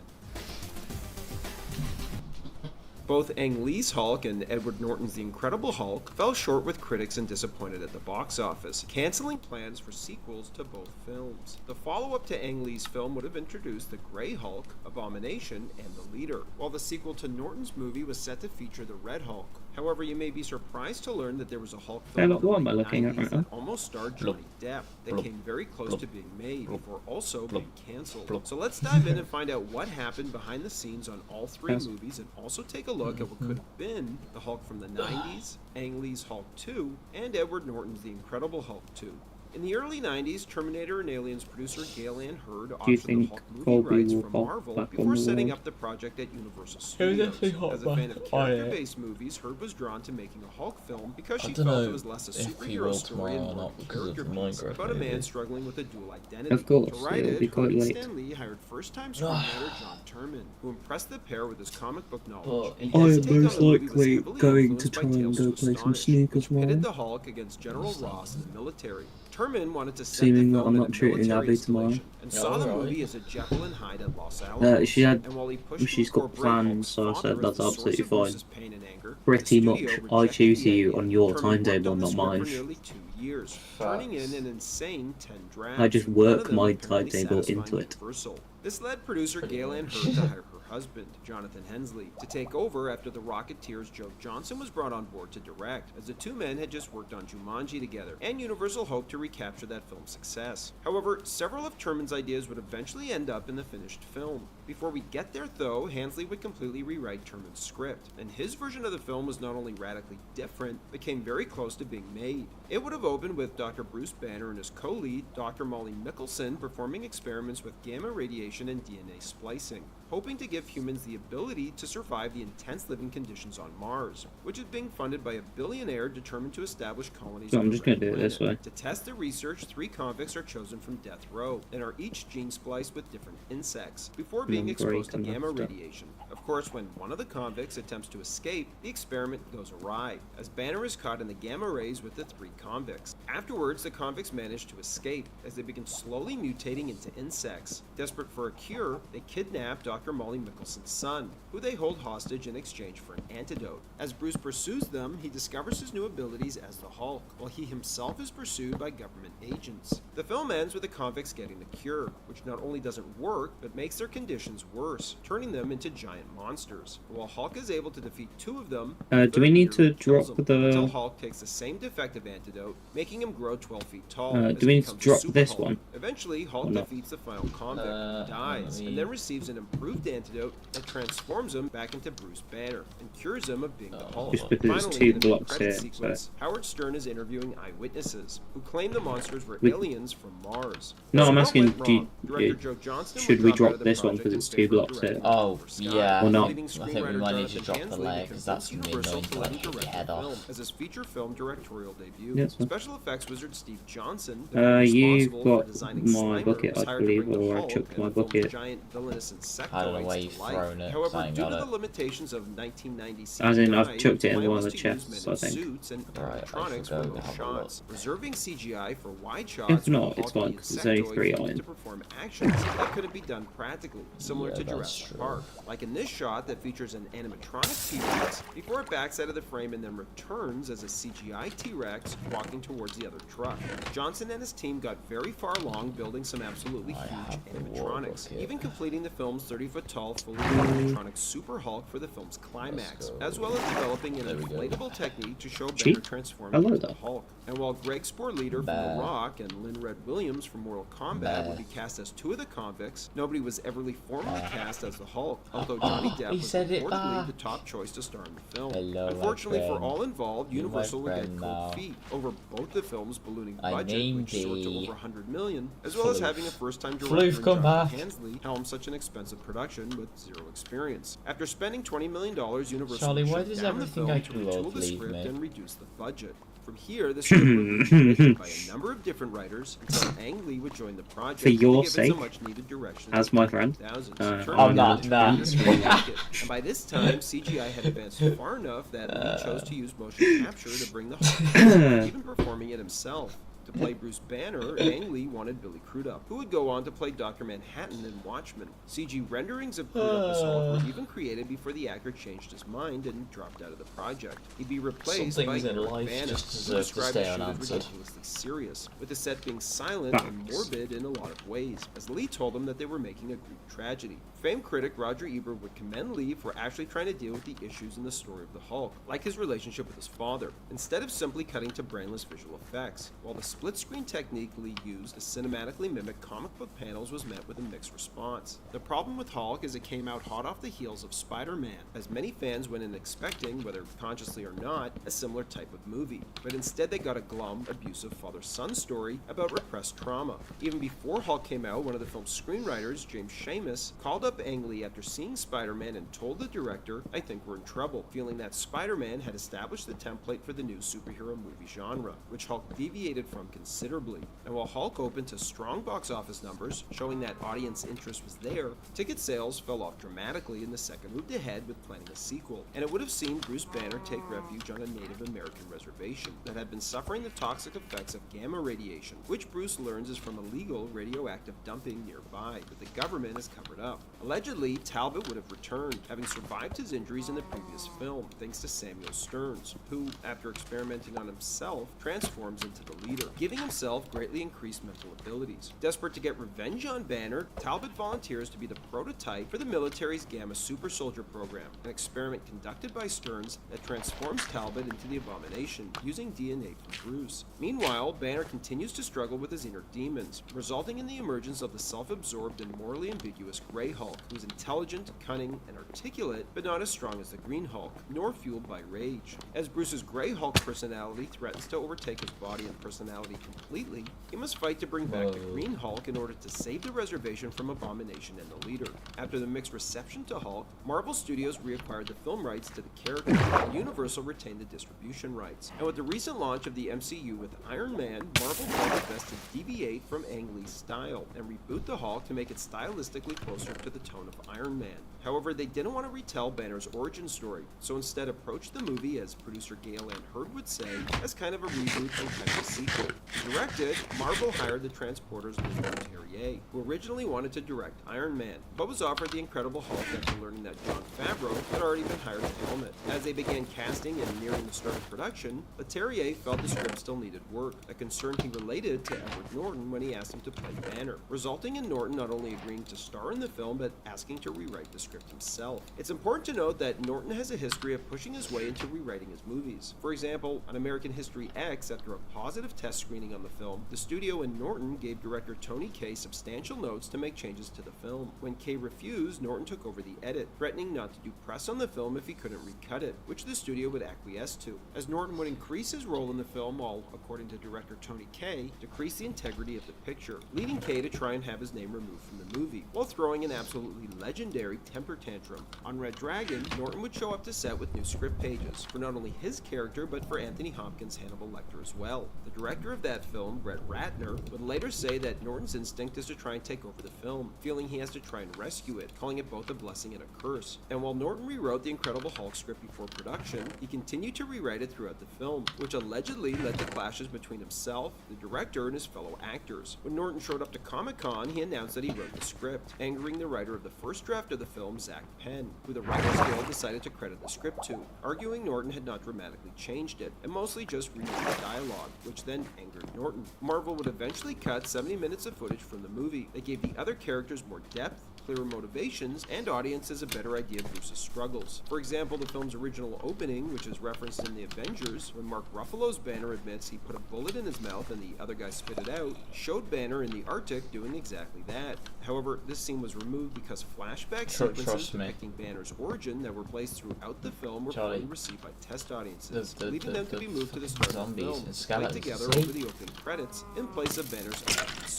Both Ang Lee's Hulk and Edward Norton's The Incredible Hulk fell short with critics and disappointed at the box office, canceling plans for sequels to both films. The follow-up to Ang Lee's film would have introduced the Grey Hulk, Abomination, and the Leader, while the sequel to Norton's movie was set to feature the Red Hulk. However, you may be surprised to learn that there was a Hulk film in the late 90s that almost starred Johnny Depp that came very close to being made before also being cancelled. So let's dive in and find out what happened behind the scenes on all three movies, and also take a look at what could have been the Hulk from the 90s, Ang Lee's Hulk 2, and Edward Norton's The Incredible Hulk 2. In the early 90s, Terminator and Aliens producer Gale Ann Hurd auctioned the Hulk movie rights from Marvel before setting up the project at Universal Studios. As a fan of character-based movies, Hurd was drawn to making a Hulk film because she felt it was less a superhero story and more a character piece about a man struggling with a dual identity. Of course, to write it'll be it, quite Hurd and late. Stan Lee hired first-time screenwriter John Turman, who impressed the pair with his comic book knowledge. I am most likely going to try and go play some sneakers Pitted tomorrow. the Hulk against General Ross in the military. Turman wanted to set Seeming the that film I'm in not a treating military Abby tomorrow. installation and saw the movie as a Jekyll and Hyde at Los Alamos. She had, and while he pushed she's to got incorporate plans, Hulk's so I father said as that's the source absolutely of fine. Bruce's pain and anger, Pretty the much, studio I rejected choose the you idea. on your Turman timetable, worked on the not script mine. for nearly 2 years, turning in an insane 10 drafts. I just none work of them my apparently timetable satisfying into it. Universal. This led producer Gale Ann Hurd to hire her husband, Jonathan Hensley, to take over after the Rocketeer's Joe Johnson was brought on board to direct, as the two men had just worked on Jumanji together, and Universal hoped to recapture that film's success. However, several of Turman's ideas would eventually end up in the finished film. Before we get there, though, Hensley would completely rewrite Turman's script, and his version of the film was not only radically different, but came very close to being made. It would have opened with Dr. Bruce Banner and his co-lead, Dr. Molly Mickelson, performing experiments with gamma radiation and DNA splicing, hoping to give humans the ability to survive the intense living conditions on Mars, which is being funded by a billionaire determined to establish colonies So on I'm the just gonna red do it this planet. way. To test the research, 3 convicts are chosen from death row, and are each gene spliced with different insects, before being exposed to gamma radiation. Of course, when one of the convicts attempts to escape, the experiment goes awry, as Banner is caught in the gamma rays with the 3 convicts. Afterwards, the convicts manage to escape, as they begin slowly mutating into insects. Desperate for a cure, they kidnap Dr. Molly Mickelson's son, who they hold hostage in exchange for an antidote. As Bruce pursues them, he discovers his new abilities as the Hulk, while he himself is pursued by government agents. The film ends with the convicts getting the cure, which not only doesn't work, but makes their conditions worse, turning them into giant monsters. While Hulk is able to defeat 2 of them, Do we need to drop until the... Hulk takes the same defective antidote, making him grow 12 feet tall. do we need to drop this one? Eventually, Hulk Or not? defeats the final convict, dies, and then receives an improved antidote that transforms him back into Bruce Banner and cures him of being the Hulk. Just because it's Finally, 2 in the blocks credit here, sequence, Howard Stern is interviewing eyewitnesses who claim the monsters were We- aliens from Mars. No, As I'm what asking, went do you, wrong, Director Joe Johnston should was we dropped out drop of the this one project because it's two blocks here. Oh, yeah. Or not. I think we might need to drop the leg, because that's going to be annoying to like hit your head off. As his feature film directorial debut, Yes, sir. special effects wizard Steve Johnson, You've responsible got for designing my Slimer, bucket, was I hired to believe, bring the or I Hulk chucked and my the film's bucket. giant villainous I don't know where insectoids you've to life. thrown it, However, I ain't due got to it. the limitations of 1990 As in, I've CGI, chucked it in the plan one of was the to use chests, men I in think. suits and Right, animatronics I for should go those have a shots. Reserving CGI for wide shots If where not, the it's Hulk fine, and 'cause there's only insectoids 3 needed on. to perform actions that couldn't be done practically, similar Yeah, to that's Jurassic true. Park. Like in this shot that features an animatronic T-Rex before it backs out of the frame and then returns as a CGI T-Rex walking towards the other truck. Johnson and his team got very far along building some absolutely huge animatronics, even completing the film's 30-foot-tall, fully animatronic Super Hulk for the film's climax, as well as developing an inflatable technique to show Banner Cheap. transforming Hello into the there. Hulk. And while Greg Sporleader from The Rock and Lynn Red Williams from Mortal Kombat would be cast as two of the convicts, nobody was everly formally cast as the Hulk, although Johnny Depp he was said it reportedly back. the top choice to star in the film. Hello, my Unfortunately for friend. all involved, You're my Universal would get friend cold now. feet over both the film's ballooning I budget, named which soared to thee. over 100 million, as well as Floof. having a first-time Floof, director in come Jonathan back. Hansley helm such an expensive production with zero experience. After spending $20 million, Universal Charlie, why shut does down the everything film I to do retool love the leave script me? and reduce the budget. From here, the script would be rewritten by a number of different writers until Ang Lee would join the project For your to give it sake, some much-needed direction as in the my friend, 2000s. I'm Turning not, out nah. the script market. And by this time, CGI had advanced far enough that Lee chose to use motion capture to bring the Hulk, even performing it himself. To play Bruce Banner, Ang Lee wanted Billy Crudup, who would go on to play Dr. Manhattan in Watchmen. CG renderings of Crudup as Hulk were even created before the actor changed his mind and dropped out of the project. He'd be replaced Some by things in Eric life Bana, just who deserve to described stay the shoot as unanswered. ridiculously serious, with the set being silent and Facts. morbid in a lot of ways, as Lee told him that they were making a Greek tragedy. Famed critic Roger Ebert would commend Lee for actually trying to deal with the issues in the story of the Hulk, like his relationship with his father, instead of simply cutting to brainless visual effects. While the split-screen technique Lee used to cinematically mimic comic book panels was met with a mixed response. The problem with Hulk is it came out hot off the heels of Spider-Man, as many fans went in expecting, whether consciously or not, a similar type of movie. But instead they got a glum, abusive father-son story about repressed trauma. Even before Hulk came out, one of the film's screenwriters, James Schamus, called up Ang Lee after seeing Spider-Man and told the director, "I think we're in trouble," feeling that Spider-Man had established the template for the new superhero movie genre, which Hulk deviated from considerably. And while Hulk opened to strong box office numbers, showing that audience interest was there, ticket sales fell off dramatically and the second moved ahead with planning a sequel. And it would have seen Bruce Banner take refuge on a Native American reservation that had been suffering the toxic effects of gamma radiation, which Bruce learns is from illegal radioactive dumping nearby that the government has covered up. Allegedly, Talbot would have returned, having survived his injuries in the previous film, thanks to Samuel Stearns, who, after experimenting on himself, transforms into the leader, giving himself greatly increased mental abilities. Desperate to get revenge on Banner, Talbot volunteers to be the prototype for the military's Gamma Super Soldier program, an experiment conducted by Stearns that transforms Talbot into the Abomination, using DNA from Bruce. Meanwhile, Banner continues to struggle with his inner demons, resulting in the emergence of the self-absorbed and morally ambiguous Grey Hulk, who is intelligent, cunning, and articulate, but not as strong as the Green Hulk, nor fueled by rage. As Bruce's Grey Hulk personality threatens to overtake his body and personality completely, he must fight to bring back the Green Hulk in order to save the reservation from Abomination and the leader. After the mixed reception to Hulk, Marvel Studios reacquired the film rights to the character, and Universal retained the distribution rights. And with the recent launch of the MCU with Iron Man, Marvel felt it best to deviate from Ang Lee's style and reboot the Hulk to make it stylistically closer to the tone of Iron Man. However, they didn't want to retell Banner's origin story, so instead approached the movie, as producer Gale Ann Hurd would say, as kind of a reboot and kind of a sequel. To direct it, Marvel hired the Transporters' Louis Leterrier, who originally wanted to direct Iron Man, but was offered the Incredible Hulk after learning that Jon Favreau had already been hired to film it. As they began casting and nearing the start of production, Leterrier felt the script still needed work, a concern he related to Edward Norton when he asked him to play Banner, resulting in Norton not only agreeing to star in the film, but asking to rewrite the script himself. It's important to note that Norton has a history of pushing his way into rewriting his movies. For example, on American History X, after a positive test screening on the film, the studio and Norton gave director Tony Kaye substantial notes to make changes to the film. When Kaye refused, Norton took over the edit, threatening not to do press on the film if he couldn't recut it, which the studio would acquiesce to, as Norton would increase his role in the film while, according to director Tony Kaye, decrease the integrity of the picture, leading Kaye to try and have his name removed from the movie, while throwing an absolutely legendary temper tantrum. On Red Dragon, Norton would show up to set with new script pages, for not only his character, but for Anthony Hopkins' Hannibal Lecter as well. The director of that film, Brett Ratner, would later say that Norton's instinct is to try and take over the film, feeling he has to try and rescue it, calling it both a blessing and a curse. And while Norton rewrote the Incredible Hulk script before production, he continued to rewrite it throughout the film, which allegedly led to clashes between himself, the director, and his fellow actors. When Norton showed up to Comic-Con, he announced that he wrote the script, angering the writer of the first draft of the film, Zach Penn, who the Writers Guild decided to credit the script to, arguing Norton had not dramatically changed it, and mostly just rewrote the dialogue, which then angered Norton. Marvel would eventually cut 70 minutes of footage from the movie that gave the other characters more depth, clearer motivations, and audiences a better idea of Bruce's struggles. For example, the film's original opening, which is referenced in The Avengers, when Mark Ruffalo's Banner admits he put a bullet in his mouth and the other guy spit it out, showed Banner in the Arctic doing exactly that. However, this scene was removed because flashback sequences depicting Banner's origin that were placed throughout the film were poorly received by test audiences, leaving them to be moved to the start of the film, played together over the opening credits in place of Banner's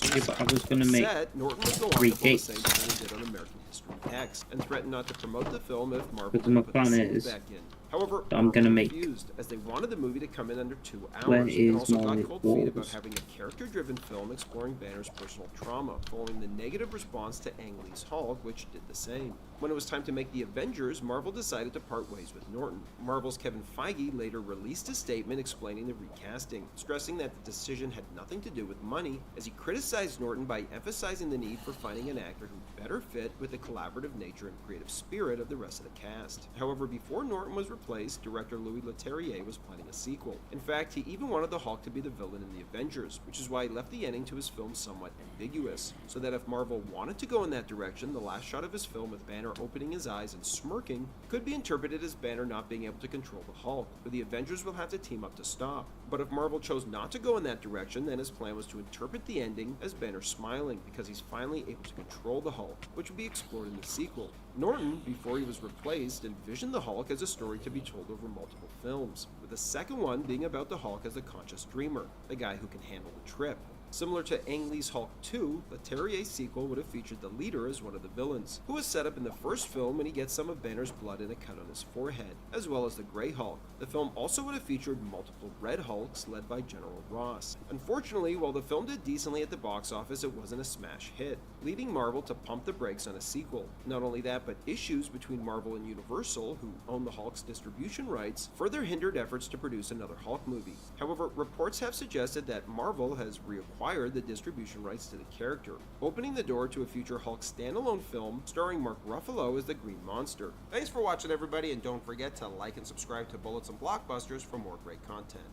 Yeah, but I was going to make Norton would go on to pull the same thing he did on American History X, and threatened not to promote the film if Marvel Because my put the plan scenes is, back in. However, I'm gonna make. refused, as they wanted the movie to come in under 2 hours, Where and is also my got cold feet about walls? having a character-driven film exploring Banner's personal trauma, following the negative response to Ang Lee's Hulk, which did the same. When it was time to make The Avengers, Marvel decided to part ways with Norton. Marvel's Kevin Feige later released a statement explaining the recasting, stressing that the decision had nothing to do with money, as he criticized Norton by emphasizing the need for finding an actor who better fit with the collaborative nature and creative spirit of the rest of the cast. However, before Norton was replaced, director Louis Leterrier was planning a sequel. In fact, he even wanted the Hulk to be the villain in The Avengers, which is why he left the ending to his film somewhat ambiguous, so that if Marvel wanted to go in that direction, the last shot of his film with Banner opening his eyes and smirking could be interpreted as Banner not being able to control the Hulk, but the Avengers will have to team up to stop. But if Marvel chose not to go in that direction, then his plan was to interpret the ending as Banner smiling because he's finally able to control the Hulk, which would be explored in the sequel. Norton, before he was replaced, envisioned the Hulk as a story to be told over multiple films, with the second one being about the Hulk as a conscious dreamer, the guy who can handle the trip. Similar to Ang Lee's Hulk 2, Leterrier's sequel would have featured the leader as one of the villains, who was set up in the first film when he gets some of Banner's blood in a cut on his forehead, as well as the Grey Hulk. The film also would have featured multiple Red Hulks led by General Ross. Unfortunately, while the film did decently at the box office, it wasn't a smash hit, leading Marvel to pump the brakes on a sequel. Not only that, but issues between Marvel and Universal, who own the Hulk's distribution rights, further hindered efforts to produce another Hulk movie. However, reports have suggested that Marvel has reacquired the distribution rights to the character, opening the door to a future Hulk standalone film starring Mark Ruffalo as the Green Monster. Thanks for watching, everybody, and don't forget to like and subscribe to Bullets and Blockbusters for more great content.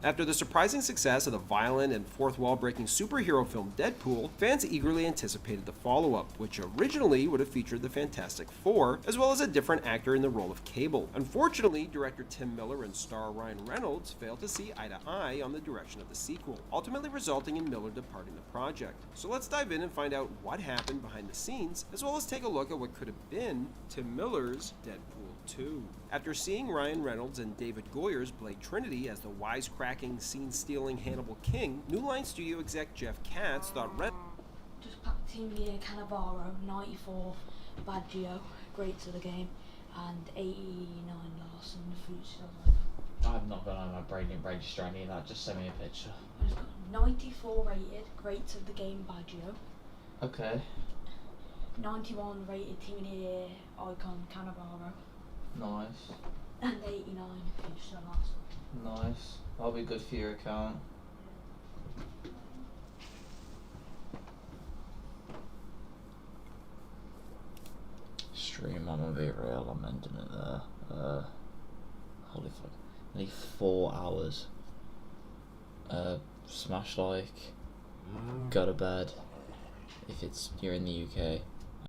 After the surprising success of the violent and fourth-wall-breaking superhero film Deadpool, fans eagerly anticipated the follow-up, which originally would have featured the Fantastic Four, as well as a different actor in the role of Cable. Unfortunately, director Tim Miller and star Ryan Reynolds failed to see eye to eye on the direction of the sequel, ultimately resulting in Miller departing the project. So let's dive in and find out what happened behind the scenes, as well as take a look at what could have been Tim Miller's Deadpool 2. After seeing Ryan Reynolds and David Goyer's Blade Trinity as the wisecracking, scene-stealing Hannibal King, New Line Studio exec Jeff Katz thought Just packed Team Year Cannavaro, 94 Baggio, great to the game, and 89 Larson, the food stuff. I've not got on my brain register any of that, just send me a picture. I've got 94 rated, great to the game Baggio. Okay. 91 rated Team Year Icon Cannavaro. Nice. And 89 finished the last one. Nice. That'll be good for your account. Stream, I'm gonna be real, I'm ending it there. Holy fuck. Nearly 4 hours. Smash like. Go to bed. If you're in the UK.